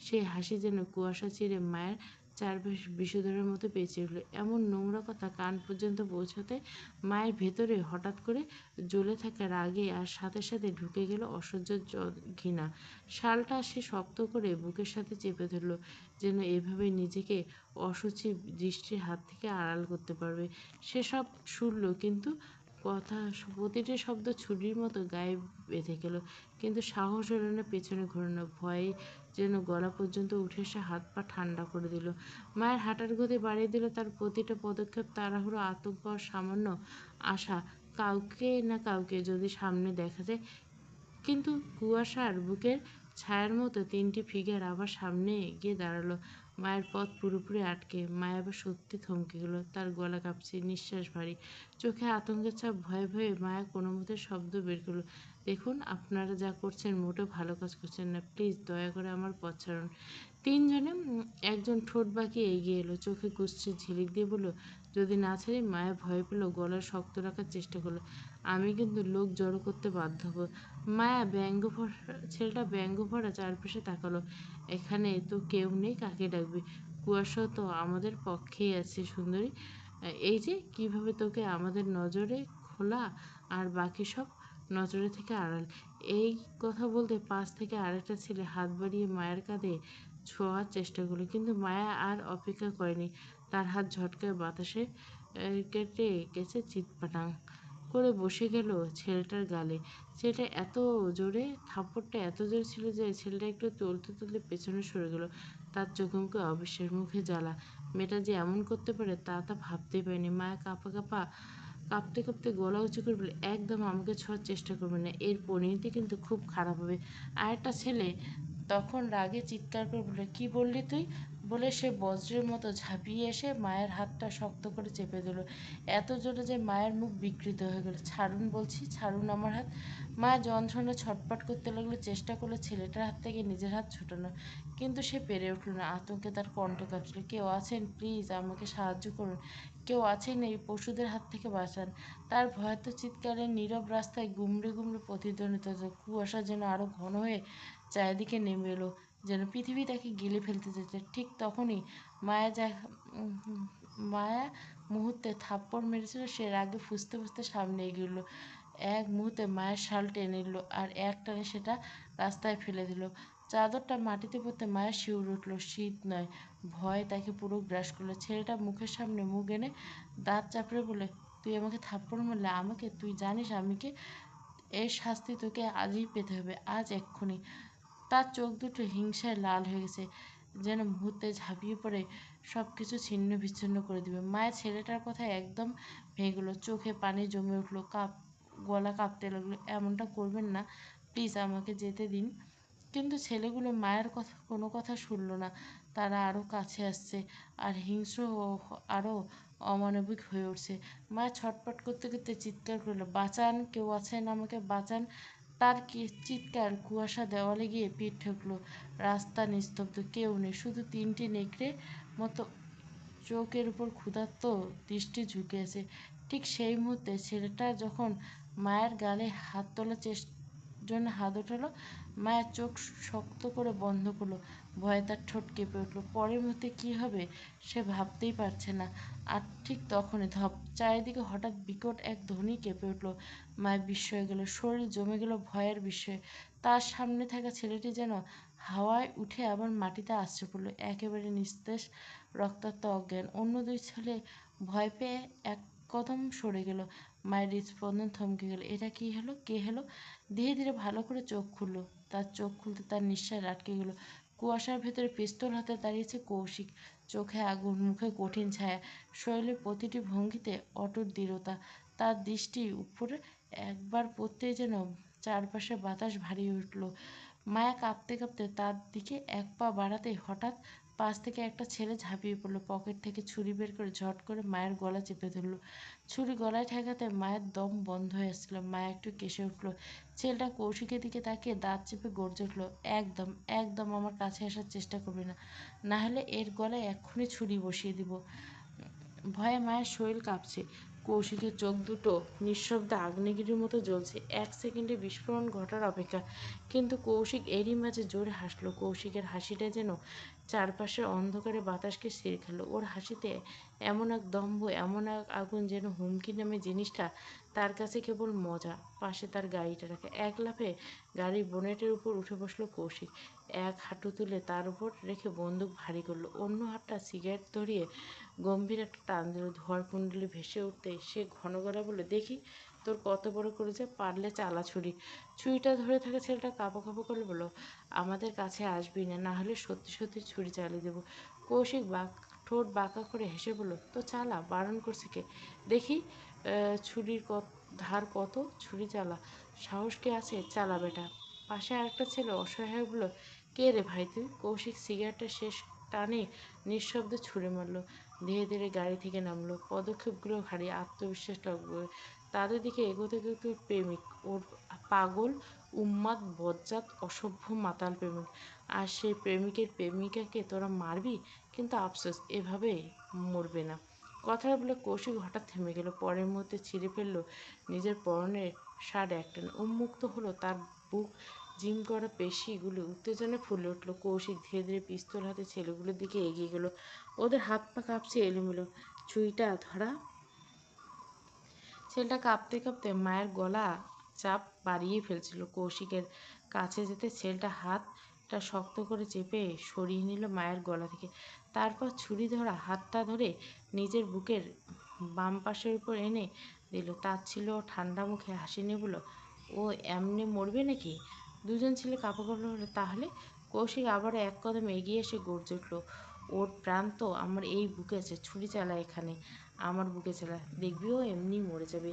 সেই হাসি যেন কুয়াশা চিরে মায়ের চারপাশ বিষধরের মতো পেঁচে উঠল। এমন নোংরা কথা কান পর্যন্ত পৌঁছাতে মায়ের ভেতরে হঠাৎ করে জ্বলে থাকা রাগে আর সাথে সাথে ঢুকে গেল অসহ্য ঘৃণা। শালটা সে শক্ত করে বুকের সাথে চেপে ধরল, যেন এভাবে নিজেকে অসুচি দৃষ্টির হাত থেকে আড়াল করতে পারবে। সে সব শুনল, কিন্তু কথা প্রতিটি শব্দ ছুরির মতো গায়ে বেঁধে গেল। কিন্তু সাহস হলো না পেছনে ঘোরানো। ভয়ে যেন গলা পর্যন্ত উঠে এসে হাত পা ঠান্ডা করে দিল। মায়ের হাঁটার গতি বাড়িয়ে দিল। তার প্রতিটা পদক্ষেপ তাড়াহুড়ো, আতঙ্ক আর সামান্য আশা, কাউকে না কাউকে যদি সামনে দেখা যায়। কিন্তু কুয়াশার বুকের ছায়ার মতো 3টি ফিগার আবার সামনে গিয়ে দাঁড়ালো। মায়ের পথ পুরোপুরি আটকে। মায়া আবার সত্যি থমকে গেল। তার গলা কাঁপছে, নিঃশ্বাস ভারী, চোখে আতঙ্কের ছাপ। ভয়ে ভয়ে মায়া কোনো মতে শব্দ বের করলো, দেখুন, আপনারা যা করছেন মোটেও ভালো কাজ করছেন না। প্লিজ দয়া করে আমার পথ ছাড়ুন। তিনজনে একজন ঠোঁট বাঁকিয়ে এগিয়ে এলো, চোখে কুৎসিত ঝিলিক দিয়ে বলল, যদি না ছাড়ি? মায়া ভয় পেল, গলা শক্ত রাখার চেষ্টা করলো, আমি কিন্তু লোক জড়ো করতে বাধ্য হব। মায়া ছেলেটা ব্যঙ্গ ভরা চারপাশে তাকালো, এখানে তো কেউ নেই, কাকে ডাকবি? কুয়াশা তো আমাদের পক্ষেই আছে সুন্দরী। এই যে কিভাবে তোকে আমাদের নজরে খোলা আর বাকি সব নজরে থেকে আড়াল। এই কথা বলতে পাশ থেকে আরেকটা ছেলে হাত বাড়িয়ে মায়ের কাঁধে ছোঁয়ার চেষ্টা করলো, কিন্তু মায়া আর অপেক্ষা করেনি। তার হাত ঝটকায় বাতাসে কেটে গেছে, চিৎপাটাং করে বসে গেল ছেলেটার গালে। ছেলেটা এত জোরে, থাপ্পড়টা এত জোরে ছিল যে ছেলেটা একটু চলতে চলতে পেছনে সরে গেল। তার চোখে মুখে অবিশ্বাস, মুখে জ্বালা। মেয়েটা যে এমন করতে পারে তা ভাবতেই পারেনি। মায়া কাঁপতে কাঁপতে গলা উঁচু করে বলে, একদম আমাকে ছোঁয়ার চেষ্টা করবে না, এর পরিণতি কিন্তু খুব খারাপ হবে। আরেকটা ছেলে তখন রাগে চিৎকার করে বলল, কি বললি তুই? বলে সে বজ্রের মতো ঝাঁপিয়ে এসে মায়ের হাতটা শক্ত করে চেপে ধরল, এত জোরে যে মায়ের মুখ বিকৃত হয়ে গেল। ছাড়ুন বলছি, ছাড়ুন আমার হাত। মায়া যন্ত্রণা ছটফট করতে লাগলো, চেষ্টা করলো ছেলেটার হাত থেকে নিজের হাত ছুটানো, কিন্তু সে পেরে উঠল না। আতঙ্কে তার কণ্ঠ কাঁপছিল, কেউ আছেন? প্লিজ আমাকে সাহায্য করুন। কেউ আছেন? এই পশুদের হাত থেকে বাঁচান। তার ভয়ার্ত চিৎকারে নীরব রাস্তায় গুমড়ে গুমড়ে প্রতিধ্বনিত হতো। কুয়াশা যেন আরো ঘন হয়ে চারিদিকে নেমে এলো, যেন পৃথিবী তাকে গিলে ফেলতে চেয়েছে। ঠিক তখনই মায়া যা মায়া মুহূর্তে থাপ্পড় মেরেছিল, সে রাগে ফুঁসতে ফুঁসতে সামনে এগিয়ে এলো। এক মুহূর্তে মায়ের শাল টেনে নিল আর এক টানে সেটা রাস্তায় ফেলে দিল। চাদরটা মাটিতে পড়তে মায়ের শিউরে উঠল। শীত নয়, ভয় তাকে পুরো গ্রাস করলো। ছেলেটা মুখের সামনে মুখ এনে দাঁত চাপড়ে বলে, তুই আমাকে থাপ্পড় মারলে? আমাকে? তুই জানিস আমি কে? এর শাস্তি তোকে আজই পেতে হবে, আজ এক্ষুনি। তার চোখ দুটো হিংসায় লাল হয়ে গেছে, যেন মুহূর্তে ঝাঁপিয়ে পড়ে সব কিছু ছিন্ন বিচ্ছিন্ন করে দিবে। মায়ের ছেলেটার কথা একদম ভেঙে গেলো, চোখে পানি জমে উঠলো, গলা কাঁপতে লাগলো। এমনটা করবেন না, প্লিজ আমাকে যেতে দিন। কিন্তু ছেলেগুলো মায়ের কোনো কথা শুনল না। তারা আরও কাছে আসছে, আর হিংস্র ও আরও অমানবিক হয়ে উঠছে। মা ছটপট করতে করতে চিৎকার করলো, বাঁচান, কেউ আছেন, আমাকে বাঁচান। তার চিৎকার কুয়াশা দেওয়ালে গিয়ে পিঠ ঠেকলো। রাস্তা নিস্তব্ধ, কেউ নেই, শুধু তিনটি নেকড়ে মতো চোখের উপর ক্ষুধার্ত দৃষ্টি ঝুঁকে আছে। ঠিক সেই মুহূর্তে ছেলেটা যখন মায়ের গালে হাত তোলার জন্য হাত ওঠালো, মায়ের চোখ শক্ত করে বন্ধ করলো। ভয়ে তার ঠোঁট কেঁপে উঠলো। পরের মুহূর্তে কী হবে সে ভাবতেই পারছে না। আর ঠিক তখনই ধপ, চারিদিকে হঠাৎ বিকট এক ধ্বনি কেঁপে উঠলো। মায়ের বিস্ময়ে গেল, শরীর জমে গেল ভয়ের বিস্ময়ে। তার সামনে থাকা ছেলেটি যেন হাওয়ায় উঠে আবার মাটিতে আছড়ে পড়ল, একেবারে নিস্তেজ, রক্তাক্ত, অজ্ঞান। অন্য দুই ছেলে ভয় পেয়ে এক কদম সরে গেল। মায়ের হৃদস্পন্দন থমকে গেল। এটা কি হলো? কে হলো? ধীরে ধীরে ভালো করে চোখ খুলল। তার চোখ খুলতে তার নিঃশ্বাস আটকে গেল। কুয়াশার ভেতরে পিস্তল হাতে দাঁড়িয়েছে কৌশিক। চোখে আগুন, মুখে কঠিন ছায়া, শরীরের প্রতিটি ভঙ্গিতে অটুট দৃঢ়তা। তার দৃষ্টি উপরে একবার পড়তেই যেন চারপাশে বাতাস ভারী উঠল। মায়া কাঁপতে কাঁপতে তার দিকে এক পা বাড়াতেই হঠাৎ পাশ থেকে একটা ছেলে ঝাঁপিয়ে পড়লো। পকেট থেকে ছুরি বের করে ঝট করে মায়ের গলা চেপে ধরলো। ছুরি গলায় ঠেকাতে মায়ের দম বন্ধ হয়ে আসছিল। মায়া একটু কেসে উঠল। ছেলেটা কৌশিকের দিকে তাকিয়ে দাঁত চেপে গর্জে উঠল, একদম একদম আমার কাছে আসার চেষ্টা করবে না, না হলে এর গলায় এক্ষুনি ছুরি বসিয়ে দিব। ভয়ে মায়ের শরীর কাঁপছে। কৌশিকের চোখ দুটো নিঃশব্দে আগ্নেয়গিরির মতো জ্বলছে, এক সেকেন্ডে বিস্ফোরণ ঘটার অপেক্ষা। কিন্তু কৌশিক এরই মাঝে জোরে হাসলো। কৌশিকের হাসিটা যেন চারপাশের অন্ধকারে বাতাসকে ছিঁড়ে খেলো। ওর হাসিতে এমন এক দম্ভ, এমন এক আগুন, যেন হুমকি নামে জিনিসটা তার কাছে কেবল মজা। পাশে তার গাড়িটা রাখা। এক লাফে গাড়ির বোনেটের উপর উঠে বসলো কৌশিক। এক হাঁটু তুলে তার উপর রেখে বন্দুক ভারী করলো। অন্য হাতটা সিগারেট ধরিয়ে গম্ভীর একটা টান দিল। ধোঁয়ার কুণ্ডলি ভেসে উঠতে সে ঘন গলায় বলল, দেখি তোর কত বড় করেছে, পারলে চালা ছুরি। ছুরিটা ধরে থাকা ছেলেটা কাঁপা কাঁপা করে বলল, আমাদের কাছে আসবি না, না হলে সত্যি সত্যি ছুরি চালিয়ে দেবো। কৌশিক ঠোঁট বাঁকা করে হেসে বলল, তো চালা, বারণ করছে কে? দেখি ছুরির ধার কত, ছুরি চালা, সাহস কে আছে, চালা বেটা। পাশে আরেকটা ছেলে অসহায় বলল, কে রে ভাই তুই? কৌশিক সিগারেটের শেষ টানে নিঃশব্দে ছুঁড়ে মারল। ধীরে ধীরে গাড়ি থেকে নামলো, পদক্ষেপগুলো ভারী, আত্মবিশ্বাস টগবগে। তাদের দিকে এগোতে এগোতে প্রেমিক, ওর পাগল, উন্মাদ, বজ্জাত, অসভ্য, মাতাল প্রেমিক। আর সেই প্রেমিকের প্রেমিকাকে তোরা মারবি, কিন্তু আফসোস, এভাবে মরবে না। কথাটা বলে কৌশিক হঠাৎ থেমে গেল। পরের মুহূর্তে ছিঁড়ে ফেললো নিজের পরনের শার্ট একটানে। উন্মুক্ত হলো তার বুক, জিম করা পেশিগুলো উত্তেজনায় ফুলে উঠল। কৌশিক ধীরে ধীরে পিস্তল হাতে ছেলেগুলোর দিকে এগিয়ে গেল। ওদের হাত পা কাঁপছে এলোমেলো। ছুরিটা ধরা ছেলেটা কাঁপতে কাঁপতে মায়ের গলা চাপ বাড়িয়ে ফেলছিল। কৌশিকের কাছে যেতে ছেলেটা হাতটা শক্ত করে চেপে সরিয়ে নিল মায়ের গলা থেকে। তারপর ছুরি ধরা হাতটা ধরে নিজের বুকের বাম পাশের উপর এনে দিল। তাচ্ছিল্য ও ঠান্ডা মুখে হাসি নিয়ে বলল, ও এমনি মরবে নাকি? দুজন ছেলে কাঁপা কাঁপা হলো। তাহলে? কৌশিক আবারও এক কদম এগিয়ে এসে গর্জে উঠল, ওর প্রাণ তো আমার এই বুকে আছে, ছুরি চালা এখানে, আমার বুকে চালা, দেখবি ও এমনি মরে যাবে।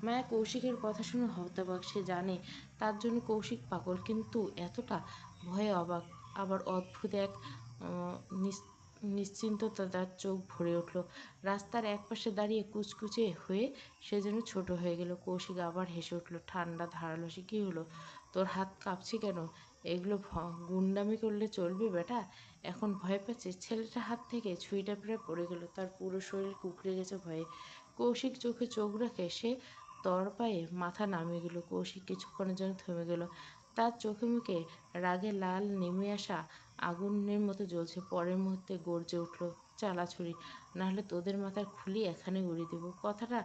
মায়া কৌশিকের কথা শুনে হতবাক। সে জানে তার জন্য কৌশিক পাগল, কিন্তু এতটা ভয়ে অবাক। আবার অদ্ভুত এক নিশ্চিন্ততা তার চোখ ভরে উঠল। রাস্তার একপাশে দাঁড়িয়ে কুচকুচে হয়ে সে যেন ছোট হয়ে গেল। কৌশিক আবার হেসে উঠল, ঠান্ডা ধারালো সে। কী হলো, তোর হাত কাঁপছে কেন? এগুলো গুন্ডামি করলে চলবে বেটা? এখন ভয় পাচ্ছিস? ছেলেটার হাত থেকে ছুরিটা প্রায় পড়ে গেল। তার পুরো শরীর কুঁকড়ে গেছে ভয়ে। কৌশিক চোখে চোখ রাখে সে তরপায়ে মাথা নামিয়ে গেল। কৌশিক কিছুক্ষণের জন্য থেমে গেল। তার চোখে মুখে রাগে লাল নেমে আসা আগুনের মতো জ্বলছে। পরের মুহূর্তে গর্জে উঠল, চালা ছুরি, নাহলে তোদের মাথার খুলি এখানে উড়িয়ে দেবো। কথাটা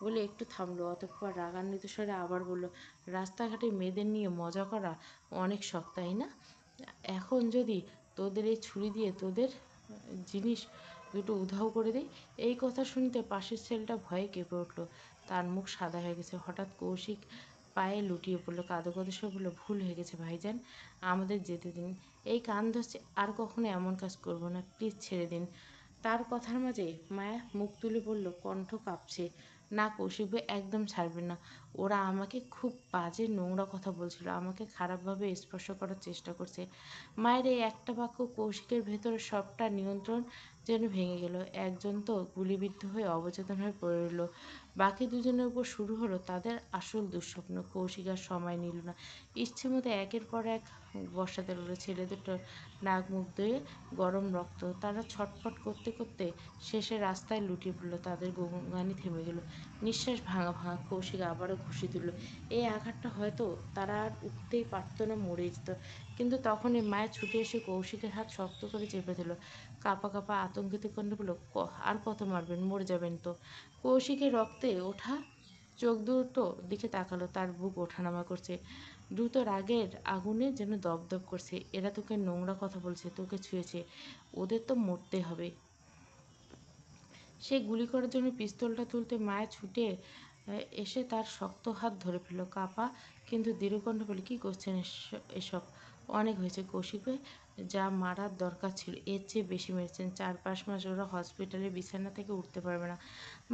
বলে একটু থামলো, অতঃপর রাগান্বিত স্বরে আবার বলল, রাস্তাঘাটে মেয়েদের নিয়ে মজা করা অনেক শখ, তাই না? এখন যদি তোদের এই ছুরি দিয়ে তোদের জিনিস দুটো উধাও করে দেই। এই কথা শুনতে পাশের ছেলেটা ভয়ে কেঁপে উঠল। তার মুখ সাদা হয়ে গেছে। হঠাৎ কৌশিক পায়ে লুটিয়ে পড়লো, কাঁদো কাঁদো সব বলল, ভুল হয়ে গেছে ভাইজান, আমাদের যেতে দিন। এই কান ধরছে, আর কখনো এমন কাজ করবো না, প্লিজ ছেড়ে দিন। তার কথার মাঝে মায়া মুখ তুলে বলল, কণ্ঠ কাঁপছে, না কৌশিক ভাই, একদম ছাড়বেন না। ওরা আমাকে খুব বাজে নোংরা কথা বলছিল, আমাকে খারাপভাবে স্পর্শ করার চেষ্টা করছে। মায়ের এই একটা বাক্য কৌশিকের ভেতরে সবটা নিয়ন্ত্রণ যেন ভেঙে গেল। একজন তো গুলিবিদ্ধ হয়ে অবচেতন হয়ে পড়ে রইল, বাকি দুজনের উপর শুরু হলো তাদের আসল দুঃস্বপ্ন। কৌশিক আর সময় নিল না, ইচ্ছে মতো একের পর এক বসাতে লাগলো। ছেলে দুটোর নাক মুখ দিয়ে গরম রক্ত, তারা ছটফট করতে করতে শেষে রাস্তায় লুটিয়ে পড়লো। তাদের গোঙানি থেমে গেল, নিঃশ্বাস ভাঙা ভাঙা। কৌশিক আবারও ঘুষি তুলল। এই আঘাতটা হয়তো তারা আর উঠতেই পারতো না, মরে যেত। কিন্তু তখনই মায়ের ছুটে এসে কৌশিকের হাত শক্ত করে চেপে ধরল। কাঁপা কাঁপা আতঙ্কিত কণ্ঠে বলল, আর কত মারবেন, মরে যাবেন তো। কৌশিকের রক্তে ওঠা চোখ দুটো দিকে তাকালো, তার বুক ওঠানামা করছে। দ্রুত রাগের আগুনে যেন দপদপ করছে। এরা তোকে নোংরা কথা বলছে, তোকে ছুঁয়েছে, ওদের তো মরতে হবে। সে গুলি করার জন্য পিস্তলটা তুলতে মায়া ছুটে এসে তার শক্ত হাত ধরে ফেলল। কাঁপা কিন্তু দৃঢ়কণ্ঠে বলে, কী করছেন এসব? অনেক হয়েছে কৌশিক ভাই, যা মারার দরকার ছিল এর চেয়ে বেশি মেরেছেন। 4-5 মাস ওরা হসপিটালের বিছানা থেকে উঠতে পারবে না।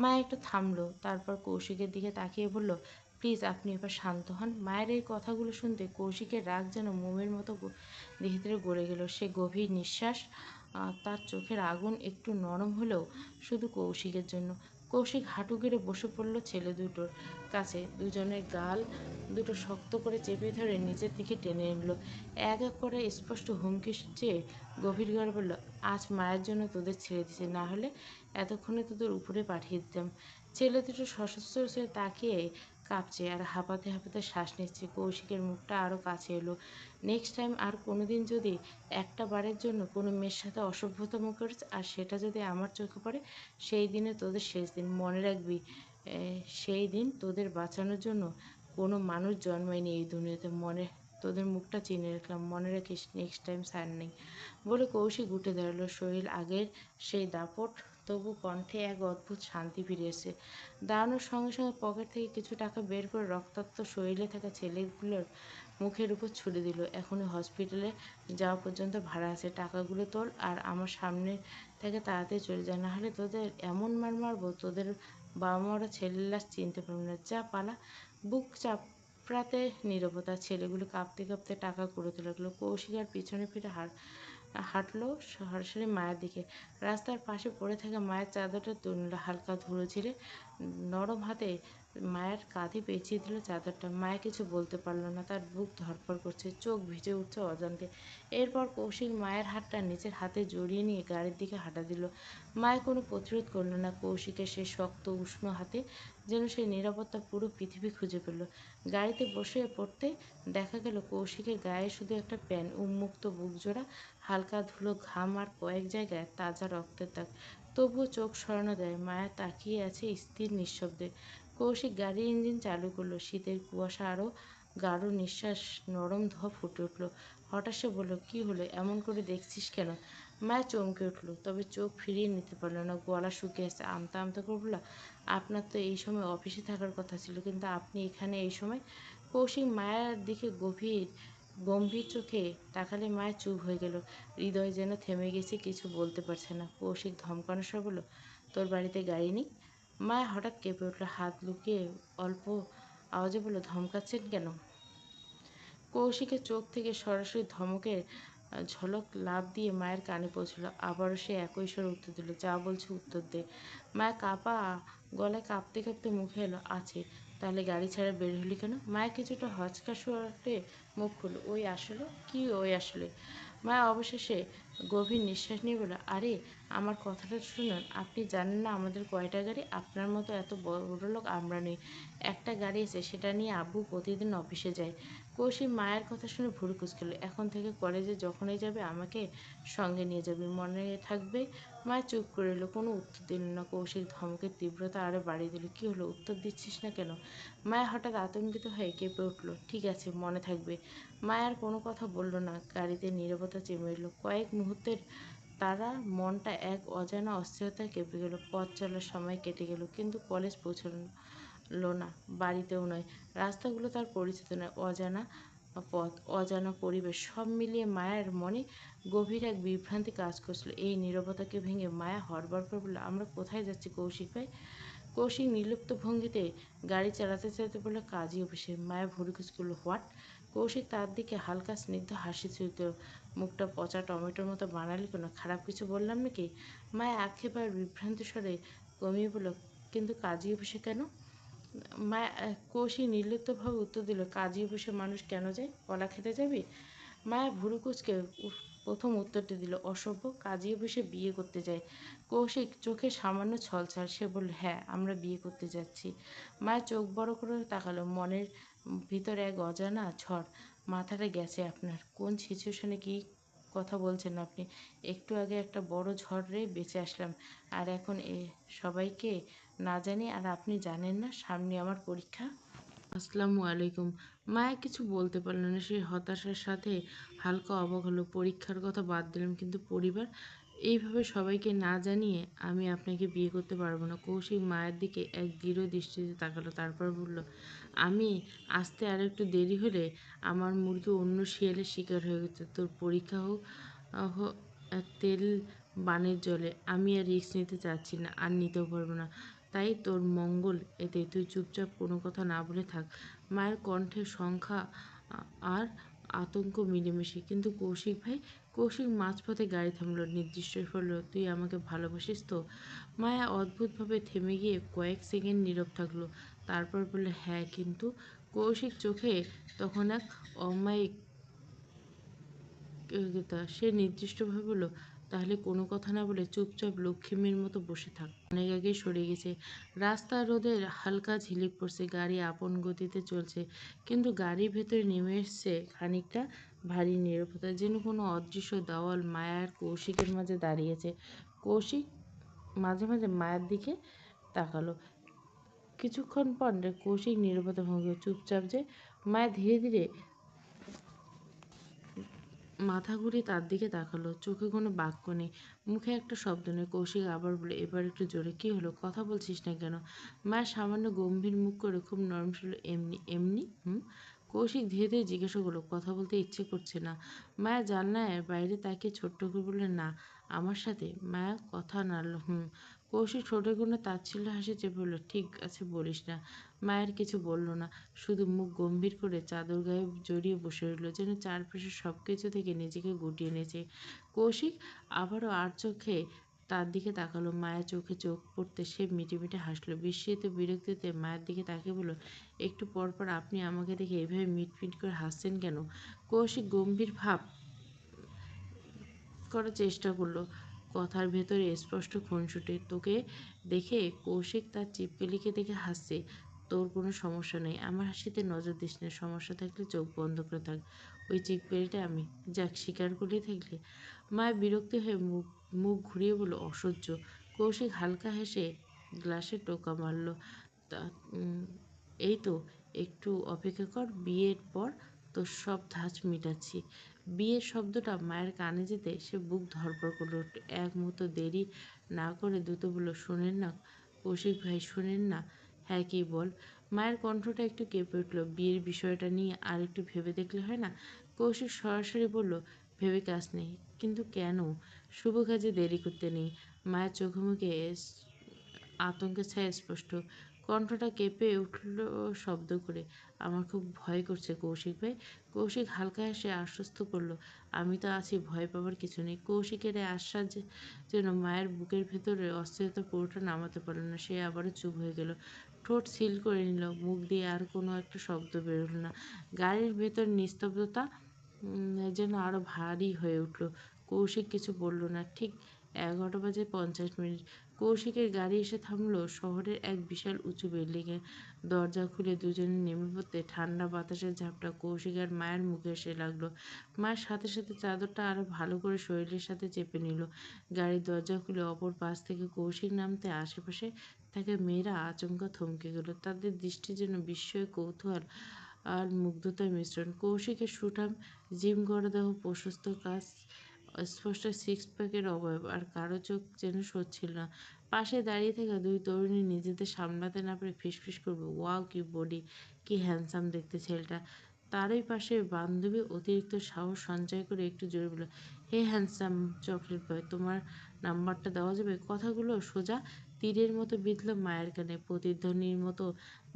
মায়া একটু থামলো, তারপর কৌশিকের দিকে তাকিয়ে বলল, প্লিজ আপনি এবার শান্ত হন। মায়ের এই কথাগুলো শুনতে কৌশিকের রাগ যেন মোমের মতো ধীরে ধীরে গড়ে গেল। সে গভীর নিঃশ্বাস, তার চোখের আগুন একটু নরম হলেও শুধু কৌশিকের জন্য। কৌশিক হাঁটু গেড়ে বসে পড়ল ছেলে দুটোর কাছে, দুজনের গাল দুটো শক্ত করে চেপে ধরে নিচের দিকে টেনে নিল। এক এক করে স্পষ্ট হুমকির চেয়ে গভীর গলা বলল, আজ মায়ের জন্য তোদের ছেড়ে দিছি, না হলে এতক্ষণে তোদের উপরে পাঠিয়ে দিতাম। ছেলে দুটো সশস্ত্র সে তাকিয়ে কাঁপছে আর হাঁপাতে হাঁপাতে শ্বাস নিচ্ছে। কৌশিকের মুখটা আরও কাছে এলো। নেক্সট টাইম আর কোনোদিন যদি একটা বারের জন্য কোনো মেয়ের সাথে অসভ্যতাম করিস আর সেটা যদি আমার চোখে পড়ে, সেই দিনে তোদের শেষ দিন। মনে রাখবি, সেই দিন তোদের বাঁচানোর জন্য কোনো মানুষ জন্মায়নি এই দুনিয়াতে। তোদের মুখটা চিনে রাখলাম, মনে রাখিস, নেক্সট টাইম ছাড় নেই। বলে কৌশিক উঠে দাঁড়ালো। শরীর আগের সেই দাপট, তবু কণ্ঠে এক অদ্ভুত শান্তি ফিরে এসেছে। দাঁড়ানোর সঙ্গে সঙ্গে পকেট থেকে কিছু টাকা বের করে রক্তাক্ত শরীরে থাকা ছেলেগুলোর মুখের উপর ছুড়ে দিল। এখনই হসপিটালে যাওয়া পর্যন্ত ভাড়া আছে, টাকাগুলো তোল আর আমার সামনে থেকে তাড়াতাড়ি চলে যা, নাহলে তোদের এমন মার মারবো তোদের বাবা মারা ছেলের লাশ চিনতে পারবে না। যা পালা। বুক চাপড়াতে নীরবতা। ছেলেগুলো কাঁপতে কাঁপতে টাকা কুড়োতে লাগলো। কৌশিক আর পিছনে ফিরে হাঁটলো সরাসরি মায়ের দিকে। রাস্তার পাশে পড়ে থাকা মায়ের চাদরটা তুলল, হালকা ধুলো ঝেড়ে নরম হাতে মায়ের কাঁধে পেঁচিয়ে দিল চাদরটা। মায়া কিছু বলতে পারল না, তার বুক ধড়ফড় করছে, চোখ ভিজে উঠছে অজান্তে। এরপর কৌশিক মায়ের হাতটা নিজের হাতে জড়িয়ে নিয়ে গাড়ির দিকে হাঁটা দিল। মায়া কোনো প্রতিরোধ করল না। কৌশিকের সেই শক্ত উষ্ণ হাতে যেন সেই নিরাপত্তা পুরো পৃথিবী খুঁজে পেল। গাড়িতে বসে পড়তে দেখা গেল কৌশিকের গায়ে শুধু একটা প্যান্ট, উন্মুক্ত বুকজোড়া, হালকা ধুলো, ঘাম আর কয়েক জায়গায় তাজা রক্তের দাগ। তবুও চোখ সরানো দেয়। মায়া তাকিয়ে আছে স্থির নিঃশব্দে। কৌশিক গাড়ির ইঞ্জিন চালু করলো। শীতের কুয়াশা আরও গাঢ়, নিঃশ্বাস নরম ধোঁয়া ফুটে উঠল। হঠাৎ সে বলল, কী হলো, এমন করে দেখছিস কেন? মায়া চমকে উঠল, তবে চোখ ফিরিয়ে নিতে পারল না। গলা শুকিয়ে আসছে, আমতা আমতা করে বলল, আপনার তো এই সময় অফিসে থাকার কথা ছিল, কিন্তু আপনি এখানে এই সময়? কৌশিক মায়ার দিকে গম্ভীর চোখে তাকালে মায়া চুপ হয়ে গেল। হৃদয় যেন থেমে গেছে, কিছু বলতে পারছে না। কৌশিক ধমকানোর স্বরে বলল, তোর বাড়িতে গাড়ি নেই? মায়া হঠাৎ কেঁপে উঠল, হাত লুকিয়ে অল্প আওয়াজে বলল, ধমকাচ্ছেন কেন? কৌশিকের চোখ থেকে সরাসরি ধমকের ঝলক লাফ দিয়ে মায়ের কানে পৌঁছল। আবারও সে একই স্বরে উত্তর দিল, যা বলছে উত্তর দে। মায়া কাঁপা গলায় কাঁপতে কাঁপতে মুখে এলো, আছে। তাহলে গাড়ি ছাড়া বের হলি কেন? মায়া কিছুটা হচকা স্বরে মুখ খুলল, ওই আসলে কি, ওই আসলে? মায়া অবশেষে গভীর নিঃশ্বাস নিয়ে বলল, আরে আমার কথাটা শুনুন, আপনি জানেন না আমাদের কয়টা গাড়ি? আপনার মতো এত বড়লোক আমরা নই। একটা গাড়ি আছে, সেটা নিয়ে আব্বু প্রতিদিন অফিসে যায়। কৌশিক মায়ের কথা শুনে ভুরু কুঁচকাল। এখন থেকে কলেজে যখনই যাবে আমাকে সঙ্গে নিয়ে যাবে, মনে থাকবে? মায়া চুপ করে এলো, কোনো উত্তর দিল না। কৌশিক ধমকের তীব্রতা আরও বাড়িয়ে দিল, কী হলো, উত্তর দিচ্ছিস না কেন? মায়া হঠাৎ আতঙ্কিত হয়ে কেঁপে উঠল, ঠিক আছে, মনে থাকবে। মায়ার কোনো কথা বলল না। গাড়িতে নীরবতা চেপে এলো। কয়েক মুহূর্তের তারা মনটা এক অজানা অস্থিরতায় কেঁপে গেল। পথ চলার সময় কেটে গেল, কিন্তু কলেজ পৌঁছলো না, বাড়িতেও নয়। রাস্তাগুলো তার পরিচিত নয়, অজানা পথ, অজানা পরিবেশ, সব মিলিয়ে মায়ের মনে গভীর এক বিভ্রান্তি কাজ করছিল। এই নীরবতাকে ভেঙে মায়া হড়বড় করে বলল, আমরা কোথায় যাচ্ছি কৌশিক ভাই? কৌশিক নির্লিপ্ত ভঙ্গিতে গাড়ি চালাতে চালাতে বলল, কাজী অফিসে। মায়া ভুরু কুঁচকে, হোয়াট? কৌশিক তার দিকে হালকা স্নিগ্ধ হাসি ছুঁতে, মুখটা পচা টমেটোর মতো বানালি কেন? খারাপ কিছু বললাম নাকি? মায়া আক্ষেপ আর বিভ্রান্ত স্বরে কমিয়ে বলল, কিন্তু কাজী অফিসে কেন? মায়া কৌশিক নির্লিপ্তভাবে উত্তর দিল, কাজী অফিসে মানুষ কেন যায়? কলা খেতে যাবি? মায়া ভুরু কুঁচকে প্রথম উত্তরটি দিল, অসভ্য, কাজী অফিসে বিয়ে করতে যায়। কৌশিক চোখে সামান্য ছলছল, সে বলল, হ্যাঁ, আমরা বিয়ে করতে যাচ্ছি। মায়া চোখ বড় করে তাকালো, মনের ভিতরে এক অজানা ঝড়। মাথাটা গেছে আপনার? কোন সিচুয়েশনে কি কথা বলছেন আপনি? একটু আগে একটা বড় ঝড়ে বেঁচে আসলাম, আর এখন সবাইকে না জানি, আর আপনি জানেন না সামনে আমার পরীক্ষা। আসসালামু আলাইকুম। মায়া কিছু বলতে পারল না। সে হতাশার সাথে হালকা অবাক হলো। পরীক্ষার কথা বাদ দিলাম, কিন্তু পরিবার? এইভাবে সবাইকে না জানিয়ে আমি আপনাকে বিয়ে করতে পারবো না। কৌশিক মায়ের দিকে এক দৃঢ় দৃষ্টিতে তাকালো, তারপর বলল, আমি আসতে আর একটু দেরি হলে আমার মুরগি অন্য শিয়ালের শিকার হয়ে গেছে। তোর পরীক্ষা হোক তেল বানের জলে। আমি আর রিস্ক নিতে চাচ্ছি না, আর নিতেও পারবো না। তাই তোর মঙ্গল এতে, তুই চুপচাপ কোনো কথা না বলে থাক। মায়ের কণ্ঠে সংখ্যা আর আতঙ্ক মিলেমিশে। কিন্তু কৌশিক ভাই? কৌশিক মাঝপথে গাড়ি থামলো, নির্দিষ্ট করলো, তুই আমাকে ভালোবাসিস তো? মায়া অদ্ভুতভাবে থেমে গিয়ে কয়েক সেকেন্ড নীরব থাকলো, তারপর বললো, হ্যাঁ, কিন্তু? কৌশিক চোখে তখন এক অমায়িক সে নির্দিষ্টভাবে বলল, তাহলে কোনো কথা না বলে চুপচাপ লক্ষ্মীমের মতো বসে থাক। অনেক আগেই সরে গেছে। রাস্তা রোদের হালকা ঝিলিক পড়ছে, গাড়ি আপন গতিতে চলছে, কিন্তু গাড়ির ভেতরে নেমে এসছে খানিকটা ভারী নীরবতা, যেন কোনো অদৃশ্য দেওয়াল মায়া আর কৌশিকের মাঝে দাঁড়িয়েছে। কৌশিক মাঝে মাঝে মায়ের দিকে তাকালো। কিছুক্ষণ পর কৌশিক নীরবতা ভঙ্গ, চুপচাপ যে। মায়া ধীরে ধীরে মাথা ঘুরিয়ে তার দিকে তাকালো, চোখে কোনো বাক্য নেই, মুখে একটা শব্দ নেই। কৌশিক আবার বলে, এবার একটু জোরে, কি হলো, কথা বলছিস না কেন? মায়ের সামান্য গম্ভীর মুখ করে খুব নরম ছিল, এমনি এমনি। কৌশিক ধীরে ধীরে জিজ্ঞাসা করলো, কথা বলতে ইচ্ছে করছে না? মায়া জানলায় বাইরে তাকিয়ে ছোট্ট করে বললে, না, আমার সাথে? মায়া কথা নাড়ল, কৌশিক ঠোঁটের কোনো তাচ্ছিল্য হাসি চেপে বলল, ঠিক আছে, বলিস না। মায়ের কিছু বলল না, শুধু মুখ গম্ভীর করে চাদর গায়ে জড়িয়ে বসে রইল, যেন চারপাশে সব কিছু থেকে নিজেকে গুটিয়ে নিয়েছে। কৌশিক আবারও আর চোখে তার দিকে তাকালো। মায়ের চোখে চোখ পড়তে সে মিটিমিটি হাসলো। বিস্মিত বিরক্তিতে মায়ের দিকে তাকিয়ে বলল, একটু পর পর আপনি আমাকে দেখে এভাবে মিটমিট করে হাসছেন কেন? কৌশিক গম্ভীর ভাব করার চেষ্টা করলো, কথার ভেতরে স্পষ্ট খুনসুটি। তোকে দেখে? কৌশিক তার চিপকেলিকে দেখে হাসছে। তোর কোনো সমস্যা নেই, আমার হাসিতে নজর দিস না। সমস্যা থাকলে চোখ বন্ধ করে থাক। ওই চিপকেলিটা আমি। যাক, স্বীকার করলেই থাকলে। মায়ের বিরক্তি হয়ে মুখ মুখ ঘুরিয়ে বলল, অসহ্য। কৌশিক হালকা হেসে গ্লাসে টোকা মারল। তা এই তো, একটু অপেক্ষা কর, বিয়ের পর তোর সব ধাঁচ মিটাচ্ছি। বিয়ের শব্দটা মায়ের কানে যেতে সে বুক ধড়ফড় করল। এক মুহূর্ত দেরি না করে দ্রুত বলল, শোনেন না কৌশিক ভাই, শোনেন না। হ্যাঁ, কি বল? মায়ের কণ্ঠটা একটু কেঁপে উঠল, বিয়ের বিষয়টা নিয়ে আর একটু ভেবে দেখলে হয় না? কৌশিক সরাসরি বলল, ভেবে কাজ নেই, কিন্তু কেন? শুভ কাজে দেরি করতে নেই। মায়ের চোখে মুখে আতঙ্কের ছায়া স্পষ্ট, কণ্ঠটা কেঁপে উঠল শব্দ করে, আমার খুব ভয় করছে কৌশিক ভাই। কৌশিক হালকা হেসে আশ্বস্ত করলো, আমি তো আছি, ভয় পাবার কিছু নেই। কৌশিকের এই আশ্বাস যেন মায়ের বুকের ভেতরে অস্থিরতা পুরোটা নামাতে পারল না। সে আবারও চুপ হয়ে গেল, ঠোঁট সিল করে নিল, মুখ দিয়ে আর কোনো একটা শব্দ বেরোল না। গাড়ির ভেতর নিস্তব্ধতা যেন আরো ভারী হয়ে উঠল। কৌশিক কিছু বলল না। ঠিক 11:50 কৌশিকের গাড়ি এসে থামল শহরের এক বিশাল উঁচু বিল্ডিংয়ে। দরজা খুলে দুজনে নেমে পড়তে ঠান্ডা বাতাসের ঝাপটা কৌশিক আর মায়ের মুখে এসে লাগলো। মায়ের সাথে সাথে চাদরটা আরো ভালো করে শরীরের সাথে চেপে নিল। গাড়ির দরজা খুলে অপর পাশ থেকে কৌশিক নামতে আশেপাশে তাকে মেয়েরা আচমকা থমকে গেল। তাদের দৃষ্টি যেন বিস্ময়, কৌতূহল আর মুগ্ধতার মিশ্রণ। কৌশিকের সুঠাম জিম করা দেহ, প্রশস্ত কাজ স্পষ্ট সিক্স প্যাকের অবয়ব, আর কারো চোখ যেন সচ্ছিল না। পাশে দাঁড়িয়ে থাকা দুই তরুণী নিজেদের সামলাতে না পেরে ফিসফিস করবে, ওয়াও কি বডি, কি হ্যান্ডসাম দেখতে ছেলেটা। তারই পাশে বান্ধবী অতিরিক্ত সাহস সঞ্চয় করে একটু জোরে বলল, হে হ্যান্ডসাম চকলেট বয়, তোমার নাম্বারটা দেওয়া যাবে? কথাগুলো সোজা তীরের মতো বিঁধল মায়ের কানে, প্রতিধ্বনির মতো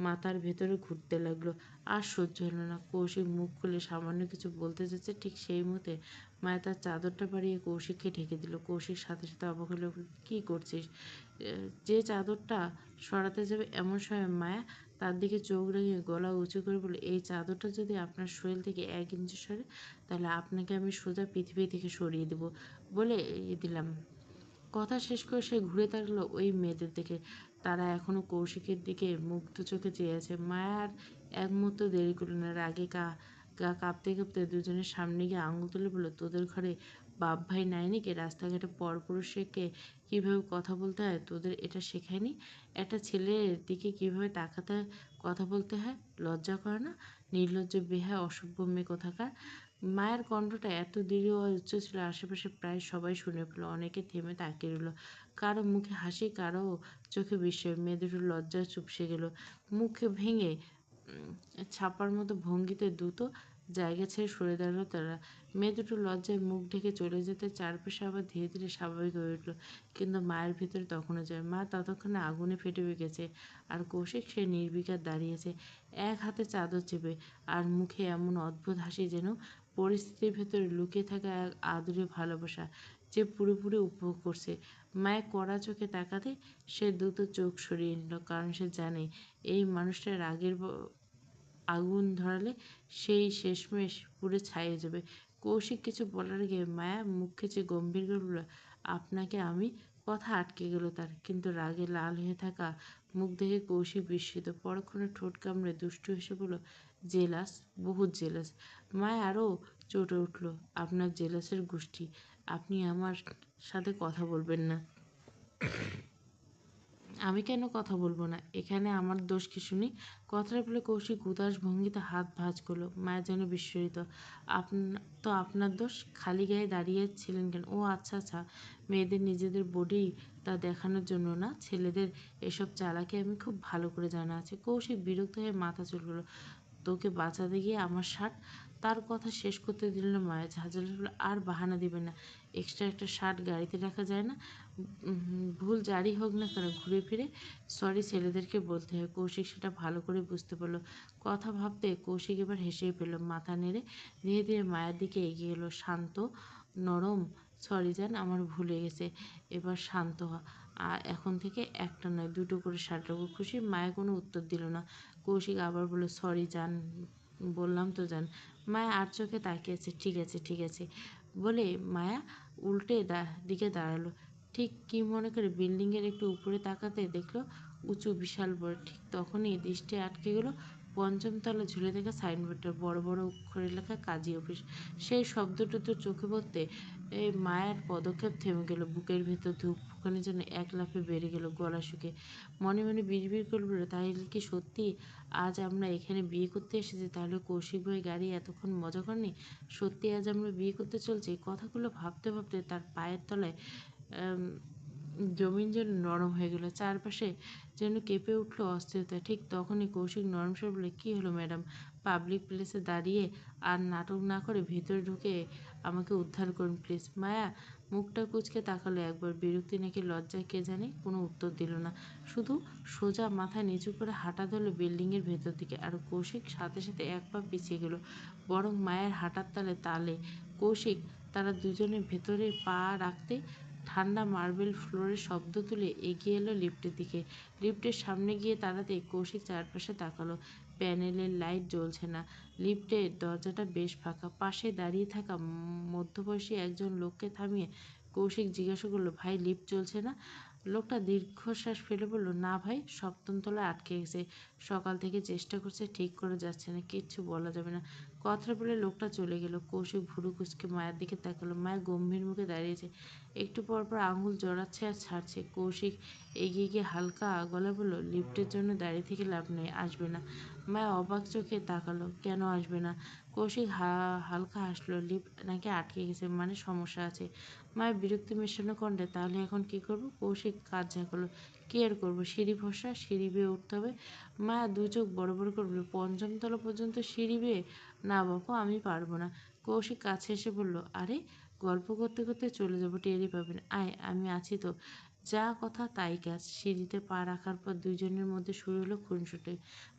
মাথার ভেতরে ঘুরতে লাগলো। আর সহ্য হলো না। কৌশিক মুখ খুলে সামান্য কিছু বলতে যাচ্ছে, ঠিক সেই মুহূর্তে মায়া তার চাদরটা বাড়িয়ে কৌশিককে ঢেকে দিল। কৌশিক সাথে সাথে অবাক হলো, কী করছিস? যে চাদরটা সরাতে যাবে এমন সময় মায়া তার দিকে চোখ রাঙিয়ে গলা উঁচু করে বলে, এই চাদরটা যদি আপনার শরীর থেকে 1 ইঞ্চি সরে, তাহলে আপনাকে আমি সোজা পৃথিবী থেকে সরিয়ে দেব বলে দিলাম। কথা শেষ করে সে ঘুরে তাকালো ওই মেয়েদের দিকে। তারা এখনো কৌশিকের দিকে মুগ্ধ চোখে চেয়ে আছে। মায়া আর এক মুহূর্ত দেরি করল না। রাগে গা কাঁপতে কাঁপতে দুজনের সামনে গিয়ে আঙুল তুলে বলল, তোদের ঘরে বাপ ভাই নাই নাকি? রাস্তাঘাটে পরপুরুষকে কীভাবে কথা বলতে হয় তোদের এটা শেখায়নি? একটা ছেলের দিকে কীভাবে তাকাতে হয়, কথা বলতে হয়? লজ্জা করে না? নির্লজ্জ, বেহায়া, অসভ্য মেয়ে কোথাকার। মায়ের কণ্ঠটা এত দৃঢ় আর উচ্চ ছিল, আশেপাশে প্রায় সবাই শুনে পেল। অনেকে থেমে তাকিয়ে রইল। কারো মুখে হাসি, কারো চোখে বিস্ময়। মেয়ে দুটো লজ্জায় চুপসে গেল। মুখে ভেঙে ছাপার মতো ভঙ্গিতে দ্রুত জায়গা ছেড়ে সরে দাঁড়ালো তারা। মেয়ে দুটো লজ্জায় মুখ ঢেকে চলে যেতে চারপাশে আবার ধীরে ধীরে স্বাভাবিক হয়ে উঠল। কিন্তু মায়ের ভিতরে তখনও যায়। মা ততক্ষণে আগুনে ফেটে গেছে। আর কৌশিক সে নির্বিকার দাঁড়িয়েছে, এক হাতে চাদর চেপে, আর মুখে এমন অদ্ভুত হাসি, যেন পরিস্থিতির ভেতরে লুকিয়ে থাকা এক আদুরে ভালোবাসা যে পুরোপুরি উপভোগ করছে। মায়ের কড়া চোখে তাকাতে সে দ্রুত চোখ সরিয়ে নিল, কারণ সে জানে এই মানুষটা রাগের আগুন ধরালে সেই শেষমেশ পুড়ে ছাই যাবে। কৌশিক কিছু বলার আগে মায়া মুখ খিচে গম্ভীর করে বলল, আপনাকে আমি। কথা আটকে গেল তার, কিন্তু রাগে লাল হয়ে থাকা মুখ দেখে কৌশিক বিস্মিত। পরক্ষণে ঠোঁট কামড়ে দুষ্টু হেসে বলল, জেলাস, বহুত জেলাস। মায়া আরও চটে উঠল, আপনার জেলাসের গোষ্ঠী। আপনি আমার সাথে কথা বলবেন না? আমি কেন কথা বলবো না? এখানে আমার দোষ কি শুনি? কথাটা বলে কৌশিক উদাস ভঙ্গিতে হাত ভাঁজ করলো। মায়া যেন বিস্ময়িত। তো আপনার দোষ? খালি গায়ে দাঁড়িয়ে ছিলেন কেন? ও আচ্ছা আচ্ছা, মেয়েদের নিজেদের বডি তা দেখানোর জন্য না, ছেলেদের এসব চালাকি আমি খুব ভালো করে জানা আছে। কৌশিক বিরক্ত হয়ে মাথা চুলকোলো। তোকে বাঁচাতে গিয়ে আমার শার্ট। তার কথা শেষ করতে দিল না মায়া। ঝাঁঝালো বলল, আর বাহানা দিবেন না। এক্সট্রা একটা শার্ট গাড়িতে রাখা যায় না? ভুল যারই হোক না কেন, ঘুরে ফিরে সরি ছেলেদেরকে বলতে হয়। কৌশিক সেটা ভালো করে বুঝতে পারলো। কথা ভাবতে কৌশিক এবার হেসেই পেল। মাথা নেড়ে ধীরে ধীরে মায়ের দিকে এগিয়ে এলো, শান্ত, নরম। সরি জান, আমার ভুল হয়ে গেছে। এবার শান্ত হ। আর এখন থেকে একটা নয়, দুটো করে শার্ট রাখবো। খুশি? মায়া কোনো উত্তর দিল না। কৌশিক আবার বলল, সরি জান, বললাম তো জান। মায়া আর চোখে তাকিয়ে আছে। ঠিক আছে ঠিক আছে বলে মায়া উল্টে দিকে দাঁড়ালো। ঠিক কী মনে করে বিল্ডিংয়ের একটু উপরে তাকাতে দেখলো উঁচু বিশাল বড়। ঠিক তখনই দৃষ্টি আটকে গেল পঞ্চম তলা ঝুলে থাকা সাইনবোর্ডটা, বড় বড় অক্ষরে লেখা কাজী অফিস। সেই শব্দটা তো চোখে পড়তে এই মায়ের পদক্ষেপ থেমে গেল। বুকের ভেতর ধূপখানি যেন এক লাফে বেড়ে গেল, গলা শুকে মনে মনে বিড়বিড় করে বলল, তাহলে কি সত্যি আজ আমরা এখানে বিয়ে করতে এসেছি? তাহলে কৌশিক ভাই গাড়ি এতক্ষণ মজা করেনি? সত্যি আজ আমরা বিয়ে করতে চলছি? কথাগুলো ভাবতে ভাবতে তার পায়ের তলায় জমিন যেন নরম হয়ে গেল। চারপাশে যেন কেঁপে উঠল অস্থিরতা। ঠিক তখনই কৌশিক নরম স্বরে বলে, কী হলো ম্যাডাম? পাবলিক প্লেসে দাঁড়িয়ে আর নাটক না করে ভেতরে ঢুকে আমাকে উদ্ধার করুন প্লিজ। মায়া মুখটা কুঁচকে তাকালো একবার, বিরক্তি নাকি লজ্জায় কে জানে। কোনো উত্তর দিল না, শুধু সোজা মাথা নিচু করে হাঁটা ধরল বিল্ডিংয়ের ভেতর দিকে। আর কৌশিক সাথে সাথে এক পা পিছিয়ে গেল, বরং মায়ের হাঁটার তালে তালে কৌশিক। তারা দুজনে ভেতরে পা রাখতে ঠান্ডা মার্বেল ফ্লোরে শব্দ তুলে এগিয়ে এলো লিফটের দিকে। লিফটের সামনে গিয়ে দাঁড়াতেই কৌশিক চারপাশে তাকালো। প্যানেলের লাইট জ্বলছে না, লিফটের দরজাটা বেশ ফাঁকা। পাশে দাঁড়িয়ে থাকা মধ্যবয়সী একজন লোককে থামিয়ে কৌশিক জিজ্ঞাসা করলো, ভাই লিফট চলছে না? লোকটা দীর্ঘশ্বাস ফেলে বলল, না ভাই, সপ্তম তলায় আটকে গেছে। সকাল থেকে চেষ্টা করছে, ঠিক করে যাচ্ছে না। কিচ্ছু বলা যাবে না। কথাটা বলে লোকটা চলে গেল। কৌশিক ভুরু কুঁচকে মায়ের দিকে তাকালো। মায়ের গম্ভীর মুখে দাঁড়িয়েছে, একটু পর পর আঙুল জড়াচ্ছে আর ছাড়ছে। কৌশিক এগিয়ে গিয়ে হালকা গলায় বলল, লিফটের জন্য দাঁড়িয়ে থেকে লাভ নেই, আসবে না। মায়া অবাক চোখে তাকালো। কেন আসবে না? কৌশিক হালকা হাসলো। লিফট নাকি আটকে গেছে, মানে সমস্যা আছে। মায়া বিরক্তি মেশানো কণ্ঠে, তাহলে এখন কি করবো? কৌশিক কাজ ঝাঁকালো। কি আর করবো? সিঁড়ি ভরসা, সিঁড়ি বেয়ে উঠতে হবে। মায়া দু চোখ বড় বড় করে বলল, পঞ্চম তলা পর্যন্ত সিঁড়ি বেয়ে? না বাপু, আমি পারবো না। কৌশিক কাছে এসে বলল, আরে গল্প করতে করতে চলে যাবো, টেরই পাবেন। আয়, আমি আছি তো। যা কথা তাই কাজ। সিঁড়িতে পা রাখার পর দুইজনের মধ্যে শুরু হলো খুনসুটি।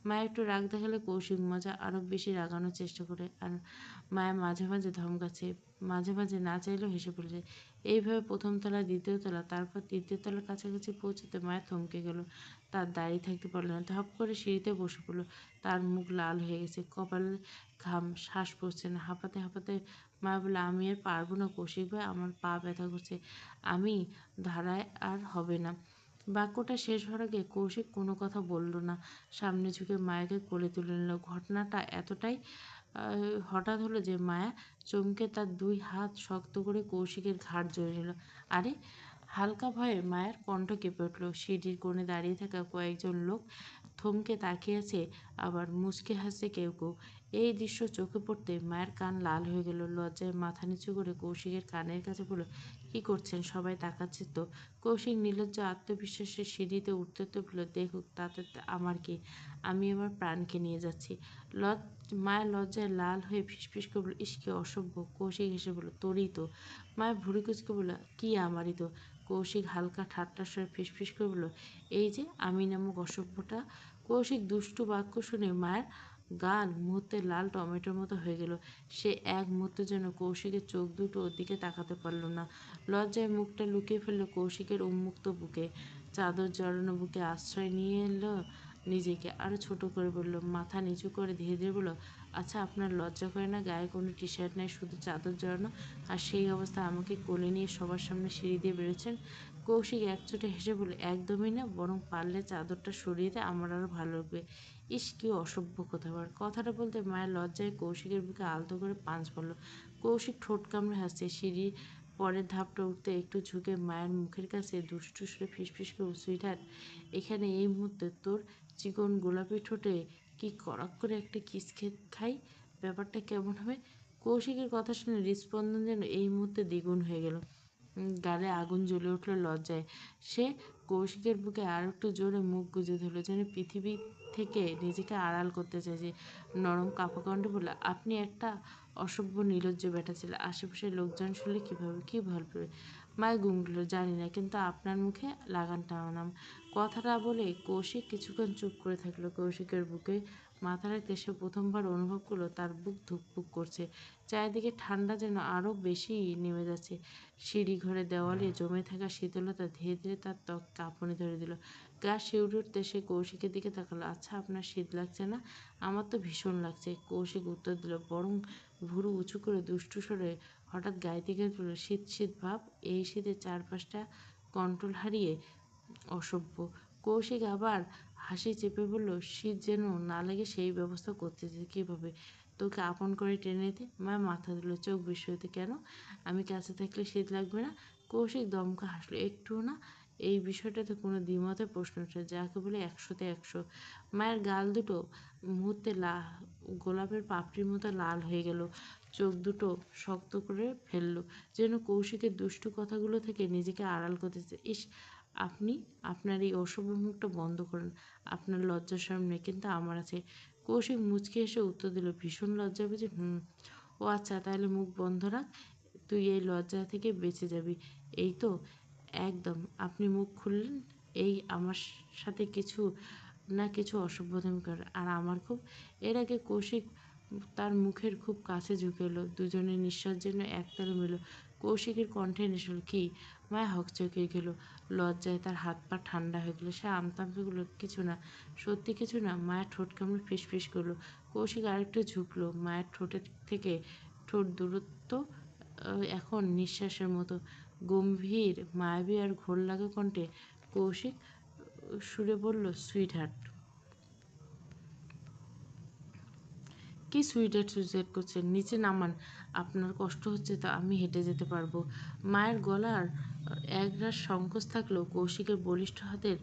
মায়া একটু রাগ দেখালে কৌশিক মজা আরো বেশি রাগানোর চেষ্টা করে। আর মায়া মাঝে মাঝে ধমকাচ্ছে, মাঝে মাঝে না চাইলেও হেসে পড়েছে। এইভাবে প্রথম তলা, দ্বিতীয় তলা, তারপর তৃতীয় তলার কাছাকাছি পৌঁছতে মায়া থমকে গেল। তার দাঁড়িয়ে থাকতে পারল না, ধপ করে সিঁড়িতে বসে পড়ল। তার মুখ লাল হয়ে গেছে, কপালে ঘাম, শ্বাস পড়ছে না। হাঁপাতে হাঁপাতে মায়া বলে, আমি আর পারবো না কৌশিক ভাই, আমার পা ব্যথা করছে, আমি ধারায় আর হবে না। বাক্যটা শেষ হওয়ার আগে কৌশিক কোনো কথা বলল না। সামনে ঝুঁকে মায়াকে কোলে তুলে নিল। ঘটনাটা এতটাই হঠাৎ হলো যে মায়া চমকে তার দুই হাত শক্ত করে কৌশিকের ঘাড় জড়িয়ে নিল। আরে! হালকা ভয়ে মায়ের কণ্ঠ কেঁপে উঠল। সিঁড়ির কোণে দাঁড়িয়ে থাকা কয়েকজন লোক থমকে তাকিয়ে আছে, আবার মুচকি হাসছে কেউ কেউ। এই দৃশ্য চোখে পড়তে মায়ের কান লাল হয়ে গেল। লজ্জায় মাথা নিচু করে কৌশিকের কানের কাছে বলল, কি করছেন? সবাই তাকাচ্ছে তো। কৌশিক নির্লজ্জ আত্মবিশ্বাসের সিঁড়িতে উঠতে উঠতে বলল, দেখুক, তাতে আমার কি, আমি আমার প্রাণকে নিয়ে যাচ্ছি। মায়ের লজ্জায় লাল হয়ে ফিসফিস করে বলল, ইস কি অসভ্য। কৌশিক হেসে বলল, তোরই তো। মায়া ভুরু কুচকে বলল, কি আমারই তো? কৌশিক হালকা ঠাট্টার স্বরে ফিসফিস করে বলল, এই যে আমি নামক অসভ্যটা। কৌশিক দুষ্টু বাক্য শুনে মায়ের গাল মুহূর্তে লাল টমেটোর মতো হয়ে গেল। সে এক মুহূর্তের জন্য কৌশিকের চোখ দুটো ওর দিকে তাকাতে পারল না। লজ্জায় মুখটা লুকিয়ে ফেলল কৌশিকের উন্মুক্ত বুকে। চাদর জড়ানো বুকে আশ্রয় নিয়ে এলো নিজেকে। আরো ছোট করে বলল, মাথা নিচু করে ধীরে ধীরে বলল, আচ্ছা আপনার লজ্জা করে না? গায়ে কোনো টি শার্ট নেই, শুধু চাদর জড়ানো, আর সেই অবস্থায় আমাকে কোলে নিয়ে সবার সামনে সিঁড়ি দিয়ে বেরোচ্ছেন। কৌশিক একচোটে হেসে বলল, একদমই না, বরং পারলে চাদরটা সরিয়ে দে, আমার আরো ভালো লাগবে। ইস কি অসভ্য কোথাকার। কথাটা বলতে মায়ের লজ্জায় কৌশিকের বুকে আলতো করে পাঁচ পড়ল। কৌশিক ঠোঁট কামড়ে হাসছে। সিঁড়ির পরের ধাপটা উঠতে একটু ঝুঁকে মায়ের মুখের কাছে দুষ্টু সুরে ফিসফিস করে, সুইটহার্ট, এখানে এই মুহূর্তে তোর চিকন গোলাপি ঠোঁটে কি কড়াক করে একটা কিস খাই, ব্যাপারটা কেমন হবে? কৌশিকের কথা শুনে হৃৎস্পন্দন যেন এই মুহূর্তে দ্বিগুণ হয়ে গেল। গালে আগুন জ্বলে উঠল লজ্জায়। সে কৌশিকের বুকে আর একটু জোরে মুখ গুজে ধরল, যেন পৃথিবী থেকে নিজেকে আড়াল করতে চাইছে। নরম কাঁপা কণ্ঠে বলল, আপনি একটা অসভ্য নির্লজ্জ বেটা ছেলে। আশেপাশের লোকজন শুনলে কীভাবে, কী ভাববে? মায় গুনগুলো, জানি না, কিন্তু আপনার মুখে লাগান টানালাম। কথাটা বলে কৌশিক কিছুক্ষণ চুপ করে থাকলো। কৌশিকের বুকে মাথা রাখতে সে প্রথমবার অনুভব করলো তার বুক ধুকপুক করছে। চারিদিকে ঠান্ডা যেন আরও বেশি নেমে যাচ্ছে। সিঁড়িঘরের দেওয়ালে জমে থাকা শীতলতা ধীরে ধীরে তার ত্বক কাঁপুনি ধরে দিল। গা শিউরে উঠতে সে কৌশিকের দিকে তাকালো। আচ্ছা, আপনার শীত লাগছে না? আমার তো ভীষণ লাগছে। কৌশিক উত্তর দিল, বরং ভুরু উঁচু করে দুষ্টু স্বরে হঠাৎ গাইতে গাইতে বলল, শীত শীত ভাব, এই শীতে চারপাশটা কন্ট্রোল হারিয়ে অসভ্য। কৌশিক আবার হাসি চেপে বলল, শীত যেন না লাগে সেই ব্যবস্থা করতেছে কীভাবে? তোকে আপন করে টেনে নিতে। মায়া মাথা দিল, চোখ বিস্মিত। কেন? আমি কাছে থাকলে শীত লাগবে না? কৌশিক দমকা হাসলো, একটুও না? এই বিষয়টাতে কোনো দ্বিমতের প্রশ্ন ওঠে, যাকে বলে 100-তে 100। মায়ের গাল দুটো মুহূর্তে গোলাপের পাপড়ির মতো লাল হয়ে গেল। চোখ দুটো শক্ত করে ফেললো, যেন কৌশিকের দুষ্টু কথাগুলো থেকে নিজেকে আড়াল করতেছে। ইস, আপনি আপনার এই অসভ্য মুখটা বন্ধ করেন। আপনার লজ্জার শরম নেই, কিন্তু আমার আছে। কৌশিক মুচকি এসে উত্তর দিল, ভীষণ লজ্জা বুঝি? ও আচ্ছা, তাহলে মুখ বন্ধ রাখ, তুই এই লজ্জা থেকে বেঁচে যাবি। এই তো, একদম। আপনি মুখ খুললেন, এই আমার সাথে কিছু না কিছু অসভ্যতামি করে, আর আমার খুব। এর আগে কৌশিক তার মুখের খুব কাছে ঝুঁকে এলো। দুজনের নিঃশ্বাস যেন একতালে মিলল। কৌশিকের কণ্ঠে নেশল, কি? মায়া হকচকে গেল। লজ্জায় তার হাত পা ঠান্ডা হয়ে গেল। সে আমতা আমতা করল, কিছু না, সত্যি কিছু না। মায়ের ঠোঁট কামড়ে ফিসফিস করলো। কৌশিক আরেকটু ঝুঁকলো। মায়ের ঠোঁটের থেকে ঠোঁট দূরত্ব এখন নিঃশ্বাসের মতো গম্ভীর, মায়াবী আর ঘোর লাগা কণ্ঠে কৌশিক সুরে বলল, সুইটহার্ট। কি সুইটেড সুইসাইড করছেন? নিচে নামান। আপনার কষ্ট হচ্ছে তা আমি হেঁটে যেতে পারবো। মায়ের গলার একরাশ সংকোচ থাকলেও কৌশিকের বলিষ্ঠ হাতের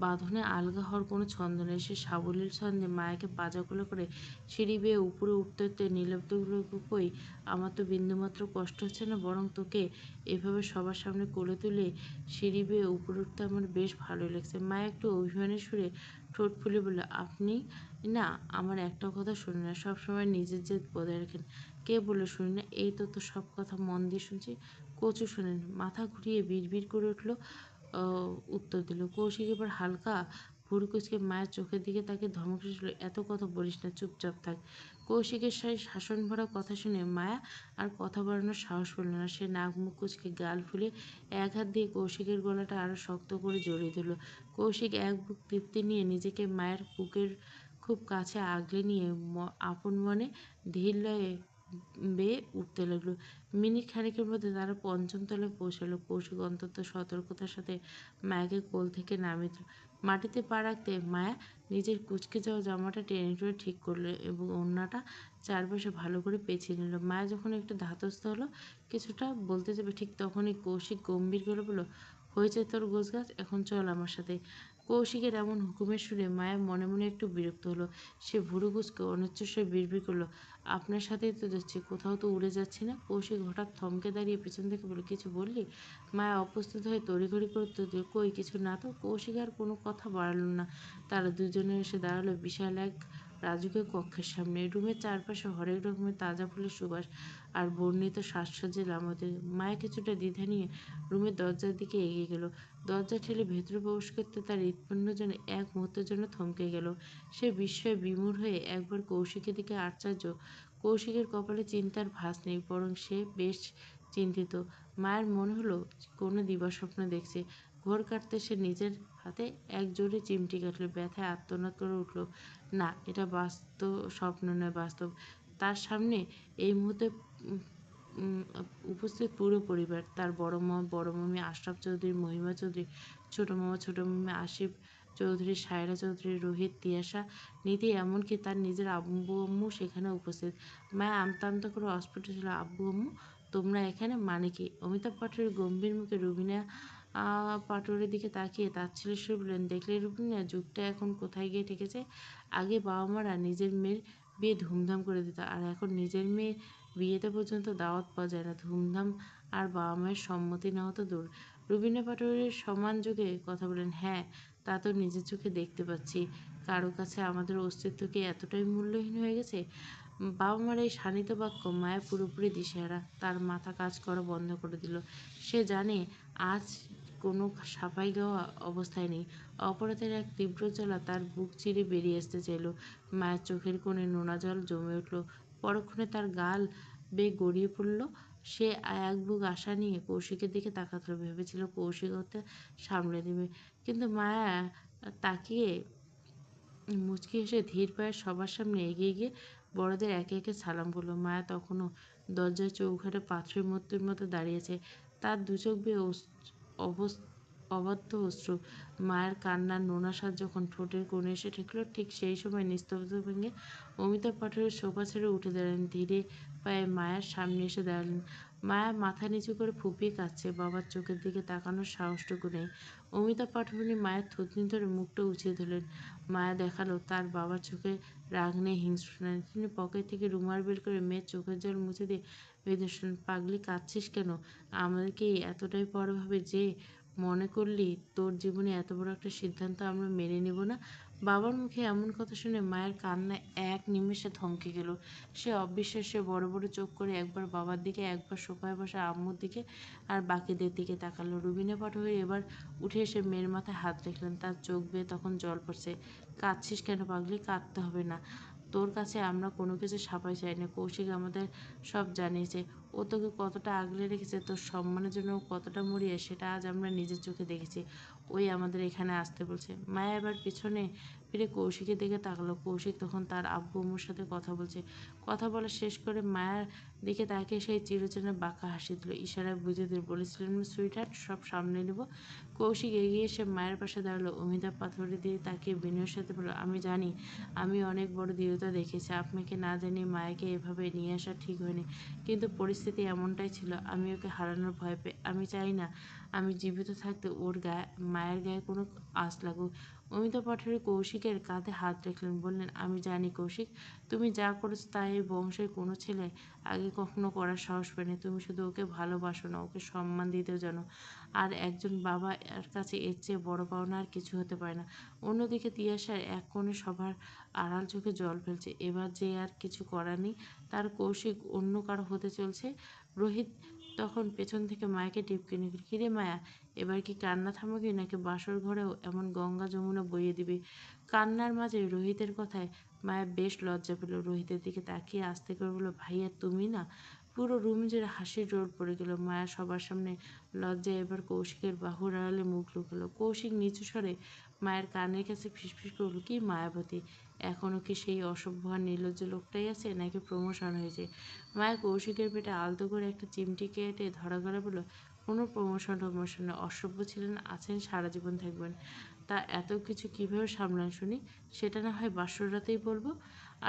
বাঁধনে আলগা হওয়ার কোনো ছন্দ নেই। সে সাবলীল ছন্দে মায়াকে পাজা কোলে করে সিঁড়ি বেয়ে উপরে উঠতে উঠতে নীরব কই, আমার তো বিন্দুমাত্র কষ্ট হচ্ছে না, বরং তোকে এভাবে সবার সামনে কোলে তুলে সিঁড়ি বেয়ে উপরে উঠতে আমার বেশ ভালোই লাগছে। মায়া একটু অভিমানের সুরে ঠোঁট ফুলে বলল, আপনি না আমার একটা কথা শুনে না, সবসময় নিজের জেদ বজায় রাখেন। কে বললো শুনি না? এই তো তো সব কথা মন দিয়ে শুনছি। কচু শোনেন। মাথা ঘুরিয়ে বিড়বিড় করে উঠল, উত্তর দিল। কৌশিক এবার হালকা ভুরু কুঁচকে মায়ের চোখের দিকে তাকে ধমক দিল, এত কথা বলিস না, চুপচাপ থাক। কৌশিকের সেই শাসন ভরা কথা শুনে মায়া আর কথা বাড়ানোর সাহস পেল না। সে নাক মুখ কুঁচকে গাল ফুলে এক হাত দিয়ে কৌশিকের গলাটা আরো শক্ত করে জড়িয়ে দিল। কৌশিক এক বুক তৃপ্তি নিয়ে নিজেকে মায়ের বুকের খুব কাছে আগলে নিয়ে আপন মনে ধীর লয়ে বেয়ে উঠতে লাগলো। মিনিট খানেকের মধ্যে তারা পঞ্চম তলায় পৌঁছালো। কৌশিক অত্যন্ত সতর্কতার সাথে মায়াকে কোল থেকে নামিয়ে দিল। মাটিতে পা রাখতে মায়া নিজের কুঁচকে যাওয়া জামাটা টেনে টুনে ঠিক করলো এবং ওড়নাটা চারপাশে ভালো করে পেঁচিয়ে নিল। মায়া যখন একটু ধাতস্থ হলো, কিছুটা বলতে যাবে, ঠিক তখনই কৌশিক গম্ভীর গলা বলল, হয়েছে তোর গোছগাছ, এখন চল আমার সাথে। কৌশিকের এমন হুকুমের সুরে মায়া মনে মনে একটু বিরক্ত হলো। সে ভুরু কুঁচকে অনিচ্ছস্বরে বিড়বিড় করলো, আপনার সাথেই তো যাচ্ছি, কোথাও তো উড়ে যাচ্ছি না। কৌশিক হঠাৎ থমকে দাঁড়িয়ে পেছন থেকে বলল, কিছু বললি? মায়া অপ্রস্তুত হয়ে তড়িঘড়ি করে উত্তর দিল, কই কিছু না তো। কৌশিক আর কোনো কথা বাড়ালো না। তারা দুজনে এসে দাঁড়ালো বিশাল এক রাজকীয় কক্ষের সামনে। রুমের চারপাশে হরেক রকমের তাজা ফুলের সুবাস আর বর্ণিত সাজসজ্জার লামাতে। মায়া কিছুটা দ্বিধা নিয়ে রুমের দরজার দিকে এগিয়ে গেল। দরজা ঠেলে ভেতরে প্রবেশ করতে তার হৃৎপিণ্ড যেন এক মুহূর্তের জন্য থমকে গেল। সে বিস্ময়ে বিমূঢ় হয়ে একবার কৌশিকের দিকে। আশ্চর্য, কৌশিকের কপালে চিন্তার ভাঁজ নেই, বরং সে বেশ চিন্তিত। মায়ের মনে হলো কোনো দিবাস্বপ্ন দেখছে। ঘোর কাটতে সে নিজের হাতে এক জোরে চিমটি কাটল। ব্যথায় আর্তনাদ করে উঠল, না, এটা বাস্তব স্বপ্ন নয়, বাস্তব। তার সামনে এই মুহূর্তে উম, উম, উপস্থিত পুরো পরিবার। তার বড় মামা, বড় মামি, আশরাফ চৌধুরী, মহিমা চৌধুরী, ছোট মামা, ছোট মামি, আসিফ চৌধুরী, সায়রা চৌধুরী, রোহিত, তিয়াসা, নিধি, এমনকি তার নিজের আব্বু আম্মু সেখানে উপস্থিত। মায়া আমতা আমতা করে অস্ফুট ছিল, আব্বু আম্মু তোমরা এখানে, মানে কি? অমিতাভ পাটোয়ারি গম্ভীর মুখে রুবিনা পাটোয়ারির দিকে তাকিয়ে তাচ্ছিল্যের সুরে বললেন, দেখলে রুবিনা, যুগটা এখন কোথায় গিয়ে ঠেকেছে। আগে বাবা মারা নিজের মেয়ের বিয়ে ধুমধাম করে দিত, আর এখন নিজের মেয়ের বিয়েতে পর্যন্ত দাওয়াত পাওয়া যায় না। ধুমধাম আর বাবা মায়ের সম্মতি নেওয়া তো দূর। রুবিনা পাটোয়ারির সমান যুগে কথা বলেন, হ্যাঁ তা তো নিজের চোখে দেখতে পাচ্ছি। কারো কাছে আমাদের অস্তিত্ব কি এতটাই মূল্যহীন হয়ে গেছে? বাবা মার এই শানিত বাক্য মায়া পুরোপুরি দিশেহারা। তার মাথা কাজ করা বন্ধ করে দিল। সে জানে আজ কোনো সাফাই গাওয়া অবস্থায় নেই। অপরাধের এক তীব্র জ্বালা তার বুক চিরে বেরিয়ে আসতে চাইল। মায়ের চোখের কোণে নোনা জল জমে উঠল। পরক্ষণে তার গাল বেয়ে গড়িয়ে পড়ল। সে এক বুক আশা নিয়ে কৌশিকের দিকে তাকাতো, ভেবেছিল কৌশিক হতে সামলে দেবে। কিন্তু মায়া তাকিয়ে মুচকি হেসে ধীর পায়ে সবার সামনে এগিয়ে গিয়ে বড়দের একে একে সালাম করলো। মায়া তখনও দরজার চৌঘাটে পাথরের মূর্তির মতো দাঁড়িয়েছে, তার দু চোখ বেয়ে অবাধ্য অশ্রু। মায়ের কান্নার নোনা স্বাদ যখন ঠোঁটের কোণে এসে ঠেকল, ঠিক সেই সময় নিস্তব্ধ ভেঙে অমিতাভ পাঠকের সোফা ছেড়ে উঠে দাঁড়ালেন। ধীরে পায়ে মায়ের সামনে এসে দাঁড়ালেন। মায়া মাথা নিচু করে ফুঁপিয়ে কাঁদছে, বাবার চোখের দিকে তাকানোর সাহসটুকু নেই। অমিতাভ পাঠক মায়ের থুতনি ধরে মুখটা উঁচিয়ে ধরলেন। মায়া দেখালো তার বাবার চোখে রাগ নেই, হিংস্র নেই। তিনি পকেট থেকে রুমাল বের করে মেয়ের চোখের জল মুছে দিয়ে বেঁধে, পাগলি কাঁদছিস কেন? আমাদেরকে এতটাই পর ভাবে যে মনে করলি তোর জীবনে এত বড় একটা সিদ্ধান্ত আমরা মেনে নেব না? বাবার মুখে এমন কথা শুনে মায়ের কান্না এক নিমেষে থমকে গেল। সে অবিশ্বাস্য বড় বড় চোখ করে একবার বাবার দিকে, একবার সোফায় বসা আম্মুর দিকে, আর বাকিদের দিকে তাকালো। রুবিনা পাটোয়ারি এবার উঠে এসে মেয়ের মাথায় হাত রাখলেন। তার চোখ বেয়ে তখন জল পড়ছে। কাঁদছিস কেন পাগলি? কাঁদতে হবে না। তোর কাছে আমরা কোনো কিছু সাফাই চাই না। কৌশিক আমাদের সব জানিয়েছে। ও তোকে কতটা আগলে রেখেছে, তোর সম্মানের জন্য ও কতটা মরিয়া, সেটা আজ আমরা নিজের চোখে দেখেছি। ওই আমাদের এখানে আসতে বলছে। মায়া এবার পিছনে ফিরে কৌশিকের দিকে তাকালো। কৌশিক তখন তার আব্বু আম্মুর সাথে কথা বলছে। কথা বলা শেষ করে মায়ার দিকে তাকিয়ে সেই চিরচেনা বাঁকা হাসি দিল, ইশারায় বুঝে দিল, বলেছিলেন সুইট হার্ট, সব সামনে নেব। কৌশিক এগিয়ে এসে মায়ের পাশে দাঁড়ালো। অমিতা পাথরে দিয়ে তাকিয়ে বিনয়ের সাথে বলল, আমি জানি আমি অনেক বড় দৃঢ়তা দেখেছি, আপনাকে না জানিয়ে মায়াকে এভাবে নিয়ে আসা ঠিক হয়নি, কিন্তু পরিস্থিতি এমনটাই ছিল। আমি ওকে হারানোর ভয় পেয়ে, আমি চাই না আমি জীবিত থাকতে ওর গায়ে, মায়ের গায়ে কোনো আঁচ লাগুক। অমিতা পাঠের কৌশিকের কাঁধে হাত রাখলেন, বললেন, আমি জানি কৌশিক, তুমি যা করেছো তা এই বংশের কোনো ছেলে আগে কখনো করার সাহস পায়নি। তুমি শুধু ওকে ভালোবাসো না, ওকে সম্মান দিতেও জানো। আর একজন বাবা এর কাছে এর চেয়ে বড় পাওনা আর কিছু হতে পারে না। অন্যদিকে তিয়াশার এক কোণে সবার আড়াল চোখে জল ফেলছে। এবার যে আর কিছু করার নেই, তার কৌশিক অন্য কারো হতে চলছে। রোহিত তখন পেছন থেকে মায়াকে টিপকে নিল, কিরে মায়া, এবার কি কান্না থামাবি নাকি বাসর ঘরেও এমন গঙ্গা যমুনা বইয়ে দিবি? কান্নার মাঝে রোহিতের কথায় মায়া বেশ লজ্জা পেল। রোহিতের দিকে তাকিয়ে আস্তে করে বলল, ভাইয়া তুমি না? পুরো রুম জুড়ে হাসির রোল পড়ে গেল। মায়া সবার সামনে লজ্জায় এবার কৌশিকের বাহুর আড়ালে মুখ লুকালো। কৌশিক নিচু স্বরে মায়ের কানের কাছে ফিসফিস করল, কি মায়াবতী, এখনও কি সেই অসভ্য আর নির্লজ্জ লোকটাই আছে, নাকি প্রমোশন হয়েছে? মায়া কৌশিকের পেটে আলতো করে একটা চিমটি কেটে ধরা গলা বলল, কোনো প্রমোশন না, অসভ্য ছিলেন, আছেন, সারা জীবন থাকবেন। তা এত কিছু কীভাবে সামলান শুনি? সেটা না হয় বাসর রাতেই বলবো।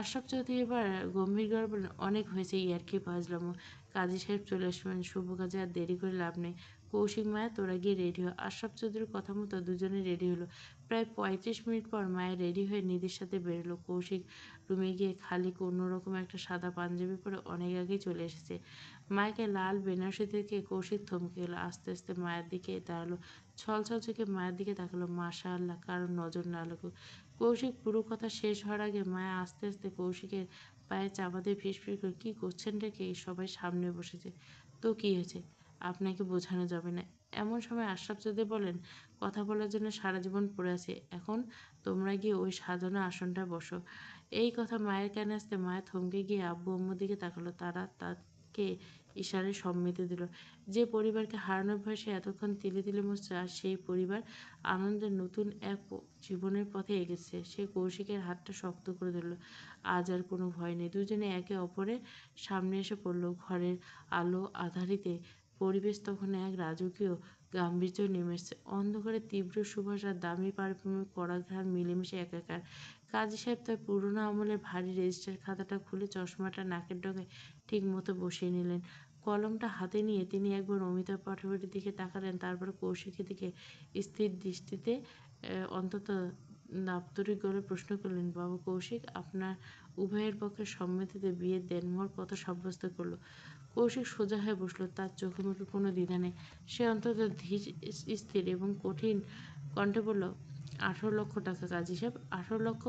আশরাফ চৌধুরী এবার গম্ভীর গলায় বললেন, অনেক হয়েছে ইয়ার্কি ফাজলামো, কাজী সাহেব চলে আসবেন, শুভ কাজে আর দেরি করে লাভ নেই। কৌশিক, মায়া তোরা গিয়ে রেডি হো। আশরাফ চৌধুরীর কথা মতো দুজনে রেডি হলো। প্রায় ৩৫ মিনিট পর মায়া রেডি হয়ে নিধির সাথে বেরোলো। কৌশিক রুমে গিয়ে খালি কোনোরকম একটা সাদা পাঞ্জাবি পরে অনেক আগেই চলে এসেছে। মায়াকে লাল বেনারসি থেকে কৌশিক থমকে গেল, আস্তে আস্তে মায়ের দিকে দাঁড়ালো, ছলছল চোখে মায়ের দিকে তাকালো। মাশাআল্লাহ, কারোর নজর না লাগুক। কৌশিক পুরো কথা শেষ হওয়ার আগে মায়া আস্তে আস্তে কৌশিকের পায়ে চাপা দিয়ে ফিসফিস করে, কী করছেন রে, কে? সবাই সামনে বসেছে তো কী হয়েছে, আপনাকে বোঝানো যাবে না। এমন সময় আশরাফ চৌধুরী বলেন, কথা বলার জন্য সারা জীবন পড়ে আছে, এখন তোমরা গিয়ে ওই সাজানো আসনটা বসো। এই কথা মায়ের কানে আসতে মায়া থমকে গিয়ে আব্বু আম্মুর দিকে তাকালো। তারা তাকে ইশারায় সম্মতি দিল। যে পরিবারকে হারানোর ভয়ে সে এতক্ষণ তিলে তিলে মরছে, আর সেই পরিবার আনন্দের নতুন এক জীবনের পথে এগেছে। সে কৌশিকের হাতটা শক্ত করে ধরল। আজ আর কোনো ভয় নেই। দুজনে একে অপরের সামনে এসে পড়ল। ঘরের আলো আঁধারিতে পরিবেশ তখন এক রাজকীয় গাম্ভীর্য নেমে এসেছে। অন্ধকারে তীব্র সুবাস আর দামি পারফিউমের কড়া ঘ্রাণ মিলেমিশে একাকার। কাজী সাহেব তার পুরোনো আমলের ভারী রেজিস্টার খাতাটা খুলে চশমাটা নাকের ডগায় ঠিক মতো বসিয়ে নিলেন। কলমটা হাতে নিয়ে তিনি একবার অমিতাভ পাঠকের দিকে তাকালেন, তারপর কৌশিকের দিকে স্থির দৃষ্টিতে অন্তত দাপ্তরিক গলায় প্রশ্ন করলেন, বাবু কৌশিক, আপনার উভয়ের পক্ষে সম্মতিতে বিয়ের দেনমোহর কত সাব্যস্ত করলো? কৌশিক সোজা হয়ে বসলো, তার চোখে মুখে কোনো দ্বিধা নেই। সে অন্তত ধীর স্থির এবং কঠিন কণ্ঠে বলল, ১৮ লক্ষ টাকা কাজী সাহেব। ১৮ লক্ষ।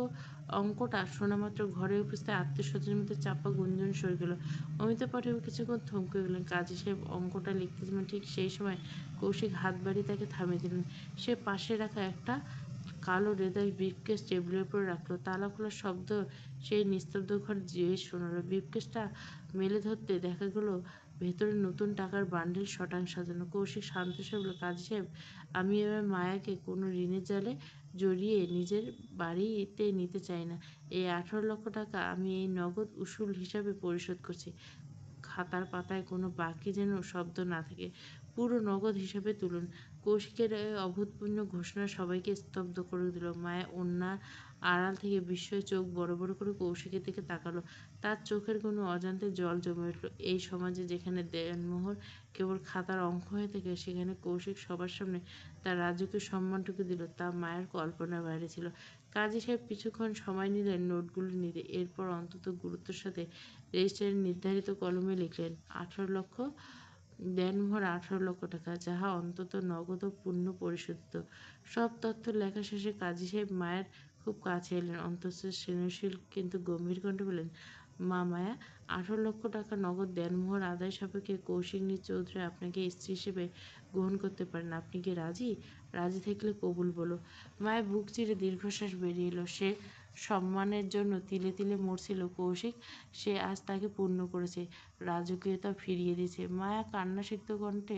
অঙ্কটা শোনামাত্র ঘরে উপস্থিত আত্মীয়স্বজনের মধ্যে চাপা গুঞ্জন সরে গেল। অমিতাভ পাঠক কিছুক্ষণ থমকে গেলেন। কাজী সাহেব অঙ্কটা লিখতেছিলেন, ঠিক সেই সময় কৌশিক হাত বাড়িয়ে তাকে থামিয়ে দিলেন। সে পাশে রাখা একটা কালো লেদার ব্রিফকেস টেবিলের উপর রাখলো। তালা খোলার শব্দ সেই নিস্তব্ধ ঘর যেয়ে শোনালো। ব্রিফকেসটা মেলে ধরতে দেখা গেল ভেতরে নতুন টাকার বান্ডিল শটাং সাজানো। কৌশিক শান্ত স্বরে বলল, কাজী সাহেব, আমি এবার মায়াকে কোনো ঋণের জালে জড়িয়ে নিজের বাড়িতে নিতে চাই না। এই ১৮ লক্ষ টাকা আমি এই নগদ উসুল হিসাবে পরিশোধ করছি। খাতার পাতায় কোনো বাকি যেন শব্দ না থাকে, পুরো নগদ হিসাবে তুলুন। কৌশিকের এই অভূতপূর্ণ ঘোষণা সবাইকে স্তব্ধ করে দিল। মায়া ওড়নার আড়াল থেকে বিস্ময়ে চোখ বড় বড় করে কৌশিকের দিকে তাকালো। তার চোখের কোনো অজান্তে জল জমে উঠল। এই সমাজে যেখানে দেনমোহর কেবল খাতার অঙ্ক হয়ে থাকে, সেখানে কৌশিক সবার সামনে তার রাজকীয় সম্মানটুকু দিল, তা মায়ের কল্পনার বাইরে ছিল। কাজী সাহেব কিছুক্ষণ সময় নিলেন নোটগুলো নিতে, এরপর অত্যন্ত গুরুত্বের সাথে রেজিস্ট্রারে নির্ধারিত কলমে লিখলেন, ১৮ লক্ষ দেনমোহর ১৮ লক্ষ টাকা, যাহা অন্তত নগদ ও পূর্ণ পরিশোধিত। সব তথ্য লেখা শেষে কাজী সাহেব মায়ের খুব কাছে এলেন, অন্তত স্নেহশীল কিন্তু গম্ভীর কণ্ঠে বললেন, মা মায়া, ১৮ লক্ষ টাকা নগদ দেনমোহর আদায় সাপেক্ষে কৌশিক চৌধুরী আপনাকে স্ত্রী হিসেবে গ্রহণ করতে পারেন। আপনি কি রাজি? রাজি থাকলে কবুল বলো। মায়ের বুক চিরে দীর্ঘশ্বাস বেরিয়ে এলো। সে সম্মানের জন্য তিলে তিলে মরছিল কৌশিক, সে আজ তাকে পূর্ণ করেছে, রাজকীয়তা ফিরিয়ে দিয়েছে। মায়া কান্নাসিক্ত কণ্ঠে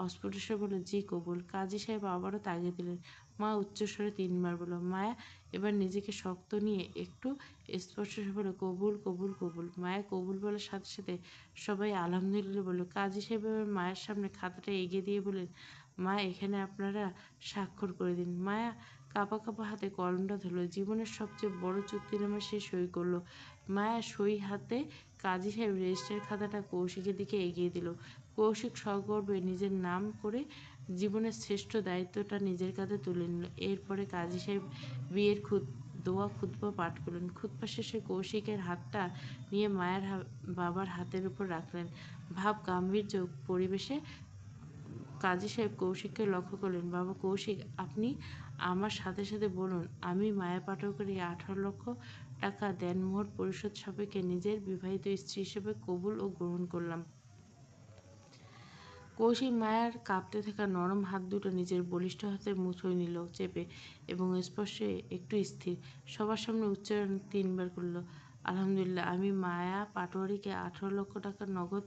অস্ফুট স্বরে বলল, জি কবুল। কাজী সাহেব আবারও তাগিদ দিলেন। মা উচ্চস্বরে ৩ বার বলল, মায়া, এবার নিজেকে শক্ত নিয়ে একটু স্পষ্ট বলে, কবুল কবুল কবুল। মায়া কবুল বলার সাথে সাথে সবাই আলহামদুলিল্লাহ বলল। কাজী সাহেব এবার মায়ের সামনে খাতাটা এগিয়ে দিয়ে বললেন, মা এখানে আপনারা স্বাক্ষর করে দিন। মায়া কাঁপা কাঁপা হাতে কলমটা ধরল। জীবনের সবচেয়ে বড় চুক্তিনামা সে সই করলো। মায়া সই হাতে কাজী সাহেব রেজিস্ট্রার খাতাটা কৌশিকের দিকে এগিয়ে দিল। কৌশিক সগর্বে নিজের নাম করে জীবনের শ্রেষ্ঠ দায়িত্বটা নিজের কাঁধে তুলে নিল। এরপরে কাজী সাহেব বিয়ের দোয়া খুতবা পাঠ করলেন। খুতবা শেষে কৌশিকের হাতটা নিয়ে মায়ের বাবার হাতের উপর রাখলেন। ভাব গাম্ভীর্য পরিবেশে কাজী সাহেব কৌশিককে লক্ষ্য করলেন। বাবা কৌশিক, আপনি আমার সাথে সাথে বলুন, আমি মায়া পাটোয়ারি 18 লক্ষ টাকা দেনমোহর পরিশোধ সাপেক্ষে নিজের বিবাহিত স্ত্রী হিসেবে কবুল ও গ্রহণ করলাম। কৌশিক মায়ার কাঁপতে থাকা নরম হাত দুটো নিজের বলিষ্ঠ হাতে মুঠোয় নিল চেপে এবং স্পর্শে একটু স্থির। সবার সামনে উচ্চারণ 3 বার করল, আলহামদুলিল্লাহ, আমি মায়া পাটোয়ারিকে 18 লক্ষ টাকা নগদ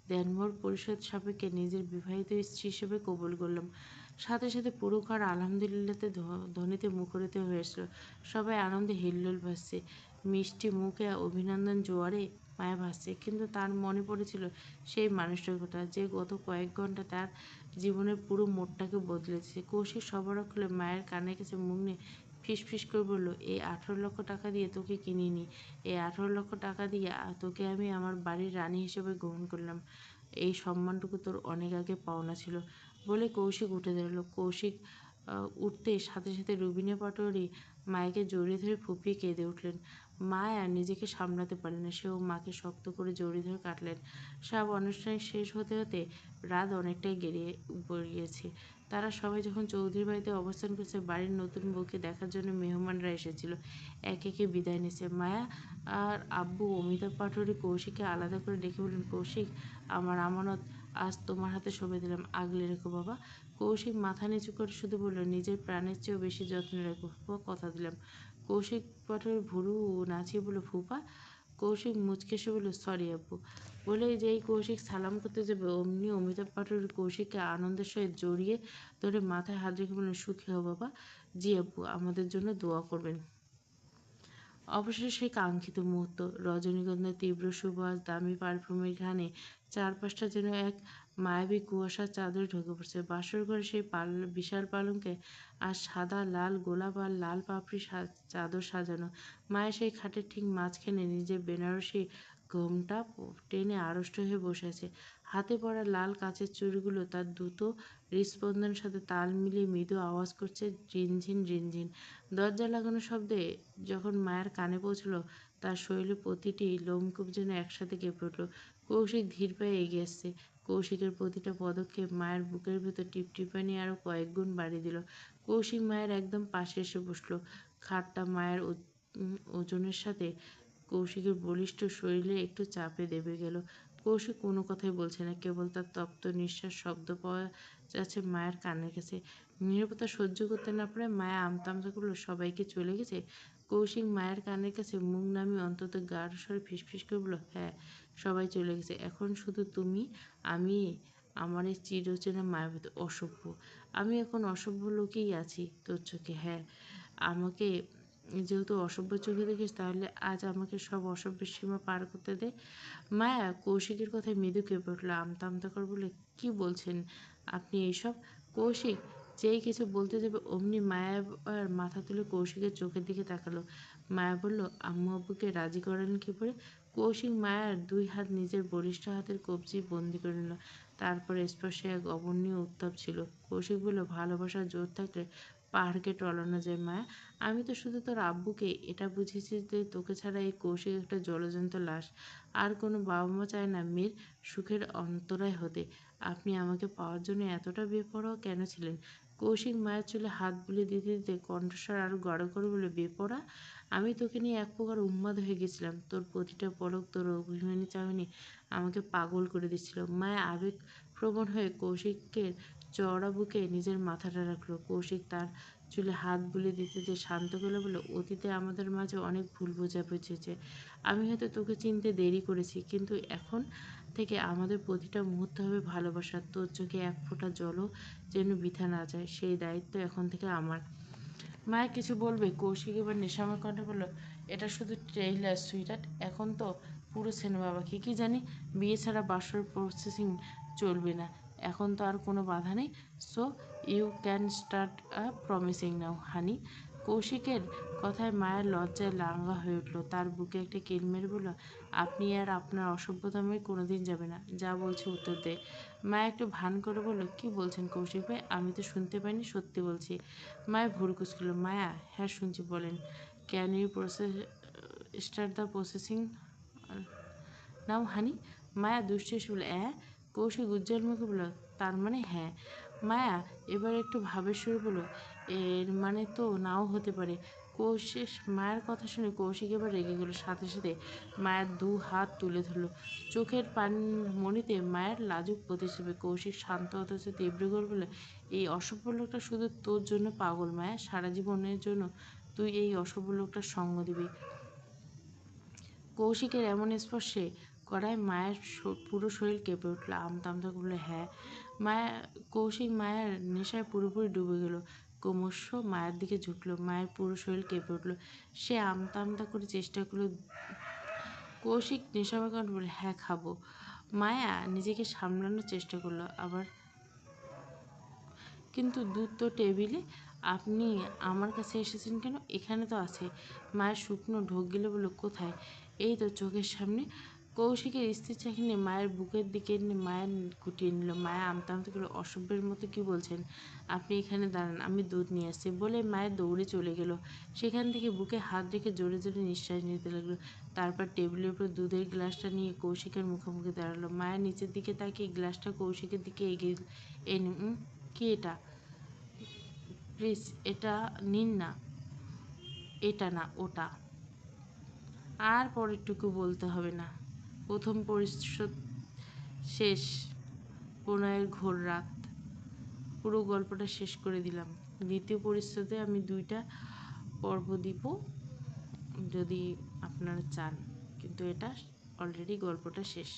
দেনমোহর পরিশোধ সাপেক্ষে নিজের বিবাহিত স্ত্রী হিসেবে কবুল করলাম। সাথে সাথে পুরো ঘর আলহামদুলিল্লাহতে ধ্বনিতে মুখরিত হয়েছিল। সবাই আনন্দে হিল্লোল ভাসছে। মিষ্টি মুখে অভিনন্দন জোয়ারে মায়া ভাসছে। কিন্তু তার মনে পড়েছিল সেই মানুষটার কথা, যে গত কয়েক ঘন্টা তার জীবনের পুরো মোড়টাকে বদলেছে। কৌশিক সবরা খুলে মায়ের কানের কাছে মুখ নিয়ে ফিসফিস করে বলল, এই 18 লক্ষ টাকা দিয়ে তোকে কিনিনি। এই 18 লক্ষ টাকা দিয়ে তোকে আমি আমার বাড়ির রানী হিসেবে গ্রহণ করলাম। এই সম্মানটুকু তোর অনেক আগে পাওনা ছিল। বলে কৌশিক উঠে দাঁড়ালো। কৌশিক উঠতে সাথে সাথে রুবিনা পাটোয়ারি মায়াকে জড়িয়ে ধরে ফুঁপিয়ে কেঁদে উঠলেন। মায়া নিজেকে সামলাতে পারলেন না। সেও মাকে শক্ত করে জড়িয়ে ধরে কাটলেন। সব অনুষ্ঠান শেষ হতে হতে রাত অনেকটাই গড়িয়েছে। তারা সবাই যখন চৌধুরী বাড়িতে অবস্থান করছে, বাড়ির নতুন বউকে দেখার জন্য মেহমানরা এসেছিল। একে একে বিদায় নিচ্ছে। মায়া আর আব্বু অমিতাভ পাটোয়ারি কৌশিককে আলাদা করে ডেকে বললেন, কৌশিক, আমার আমানত আজ তোমার হাতে সঁপে দিলাম, আগলে রেখো বাবা। কৌশিক মাথা নিচু করে শুধু বলল, নিজের প্রাণের চেয়েও বেশি যত্নে রাখবো ফুপা, কথা দিলাম। কৌশিক পাটোয়ারি ভুরু নাচিয়ে বলল, ফুপা। কৌশিক মুচকে এসে বলল, সরি আব্বু। বলে যেই কৌশিক সালাম করতে যাবে অমনি অমিতাভ পাটোয়ারি কৌশিককে আনন্দের সহিত জড়িয়ে ধরে মাথায় হাত রেখে বললেন, সুখী হও বাবা। জি আব্বু, আমাদের জন্য দোয়া করবেন। অবশেষে সেই কাঙ্ক্ষিত মুহূর্ত। রজনীগন্ধার তীব্র সুবাস, দামি পারফিউমের ঘ্রাণে চারপাশটা যেন এক মায়াবী কুয়াশার চাদরে ঢুকে পড়ছে। বাসর ঘরে সেই বিশাল পালঙ্কে আর সাদা, লাল গোলাপ আর লাল পাপড়ি চাদর সাজানো। মায়া সেই খাটের ঠিক মাঝখানে নিজের বেনারসি ঘোমটা টেনে আড়ষ্ট হয়ে বসে আছে। হাতে পড়া লাল কাচের চুড়িগুলো তার দ্রুত হৃৎস্পন্দনের সাথে তাল মিলিয়ে মৃদু আওয়াজ করছে, রিনঝিন রিনঝিন। দরজা লাগানো শব্দে যখন মায়ের কানে পৌঁছল, তার শরীরে প্রতিটি লোমকূপ যেন একসাথে কেঁপে উঠল। কৌশিক ধীর পায়ে এগিয়ে আসছে। কৌশিকের প্রতিটা পদক্ষেপ মায়ের বুকের ভেতর টিপটিপানি আরও কয়েক গুণ বাড়িয়ে দিল। কৌশিক মায়ের একদম পাশে এসে বসল। খাটটা মায়ের ওজনের সাথে কৌশিকের বলিষ্ঠ শরীরে একটু চাপে দেবে গেল। কৌশিক কোনো কথাই বলছে না, কেবল তার তপ্ত নিঃশ্বাস শব্দ পাওয়া যাচ্ছে মায়ের কানের কাছে। নীরবতা সহ্য করতে না পারে মায়া আমতা আমতা করলো, সবাইকে চলে গেছে। কৌশিক মায়ের কানের কাছে মুখ নামিয়ে অন্তত গাঢ় স্বরে ফিসফিস করে বলল, হ্যাঁ, সবাই চলে গেছে। এখন শুধু তুমি, আমি, আমার এই চিরচেনা মায়াবতী অসভ্য। আমি এখন অসভ্য লোকেই আছি তোর চোখে। হ্যাঁ, আমাকে যেহেতু অসভ্য চোখে দেখিস, তাহলে আজ আমাকে সব অসভ্যের সীমা পার করতে দে। মায়া কৌশিকের কথায় মৃদু কেঁপে উঠল। আমতা আমতা করে বলে, কি বলছেন আপনি এইসব? কৌশিক যেই কিছু বলতে যাবে অমনি মায়া মাথা তুলে কৌশিকের চোখের দিকে তাকালো। মায়া বলল, আম্মু আব্বুকে রাজি করালেন কি করে? কৌশিক মায়ার 2 হাত নিজের বলিষ্ঠ হাতের কবজি বন্দি করে নিল। তারপরে স্পর্শে এক অবর্ণীয় উত্তাপ ছিল। কৌশিক বলল, ভালোবাসার জোর থাকলে পাহাড়কে টলানো যায় মায়া। আমি তো শুধু তোর আব্বুকে এটা বুঝেছি যে তোকে ছাড়া এই কৌশিক একটা জলজন্ত লাশ। আর কোনো বাবা মা চায় না মেয়ের সুখের অন্তরায় হতে। আপনি আমাকে পাওয়ার জন্য এতটা বেপরোয়া কেন ছিলেন? কৌশিক মায়ের চুলে হাত বুলিয়ে দিতে দিতে কণ্ঠস্বর আরও গাঢ় করে বলে, বেপরোয়া? আমি তোকে নিয়ে এক প্রকার উন্মাদ হয়ে গেছিলাম। তোর প্রতিটা পলক, তোর অভিমানী চাহনি আমাকে পাগল করে দিচ্ছিল। মায়া আবেগ প্রবণ হয়ে কৌশিকের চওড়া বুকে নিজের মাথাটা রাখলো। কৌশিক তার চুলে হাত বুলিয়ে দিতে দিতে শান্ত গলা বলল, অতীতে আমাদের মাঝে অনেক ভুল বোঝাবুঝি হয়েছে। আমি হয়তো তোকে চিনতে দেরি করেছি, কিন্তু এখন থেকে আমাদের প্রতিটা মুহূর্ত হবে ভালোবাসা। তোর চোখে এক ফোঁটা জলও যেন বৃথা না যায়, সেই দায়িত্ব এখন থেকে আমার। মায়া কিছু বলবে, কৌশিক এবার নেশাময় কণ্ঠে বলল, এটা শুধু ট্রেইলার সুইটার্ট, এখন তো পুরো সিনেমা বাকি। কি জানি বিয়ে ছাড়া বাসর প্রসেসিং চলবে না, এখন তো আর কোনো বাধা নেই। So you can start promising now honey. কৌশিকের কথায় মায়ের লজ্জায় লাঙ্গা হয়ে উঠল। তার বুকে একটা কিল মেরে বলল, আপনি আর আপনার অসভ্যতামে কোনোদিন যাবে না। যা বলছি উত্তর দে। মায়া একটু ভান করে বলল, কি বলছেন কৌশিক ভাই? আমি তো শুনতে পাইনি, সত্যি বলছি। মায়া ভুরু কুচকিল। মায়া, হ্যাঁ শুনছি, বলেন। Can you process start the processing now honey. মায়া দুষ্টু এসে বলে, কৌশিক উজ্জ্বল মুখে বলল, তার মানে হ্যাঁ। মায়া এবার একটু ভাবের সুরে বলল, এর মানে তো নাও হতে পারে। কৌশিক মায়ের কথা শুনে কৌশিক এবার রেগে গেল। সাথে সাথে মায়ের দু হাত তুলে ধরল। চোখের মণিতে মায়ের লাজুক প্রতিচ্ছবি। কৌশিক শান্ত অথচ তীব্র করে বলল, এই অসভ্য লোকটা শুধু তোর জন্য পাগল মায়া, সারা জীবনের জন্য তুই এই অসভ্য লোকটার সঙ্গ দিবি। কৌশিকের এমন স্পর্শে করায় মায়ের পুরো শরীর কেঁপে উঠল। আমতা আমতা করলো, হ্যাঁ। মায়া কৌশিক মায়ের নেশায় পুরোপুরি ডুবে গেল। ক্রমশ মায়ের দিকে ঝুঁকলো। মায়ের পুরো শরীর কেঁপে উঠল। সে আমতা আমতা করে চেষ্টা করলো। কৌশিক নেশাময় কণ্ঠে বলল, হ্যাঁ খাবো। মায়া নিজেকে সামলানোর চেষ্টা করলো আবার, কিন্তু দুধ তো টেবিলে। আপনি আমার কাছে এসেছেন কেন? এখানে তো আছে। মায়ের শুকনো ঢোক গিলে বলল, কোথায়? এই তো চোখের সামনে। কৌশিকের স্থির চাকি নিয়ে মায়ের বুকের দিকে মায়ের গুটিয়ে নিল। মায়া আমতা আমতা করে, অসভ্যের মতো কি বলছেন? আপনি এখানে দাঁড়ান, আমি দুধ নিয়ে আসছি বলে মায়ের দৌড়ে চলে গেল। সেখান থেকে বুকে হাত রেখে জোরে জোরে নিঃশ্বাস নিতে লাগলো। তারপর টেবিলের উপর দুধের গ্লাসটা নিয়ে কৌশিকের মুখোমুখি দাঁড়ালো। মায়া নিচের দিকে তাকিয়ে গ্লাসটা কৌশিকের দিকে এগিয়ে কি এটা? প্লিজ এটা নিন না। এটা না, ওটা। আর পরেরটুকু বলতে হবে না। প্রথম পরিচ্ছদ শেষ। প্রণয়ের ঘোর রাত। পুরো গল্পটা শেষ করে দিলাম। দ্বিতীয় পরিচ্ছদে আমি 2টা পর্ব দিব যদি আপনারা চান, কিন্তু এটা অলরেডি গল্পটা শেষ।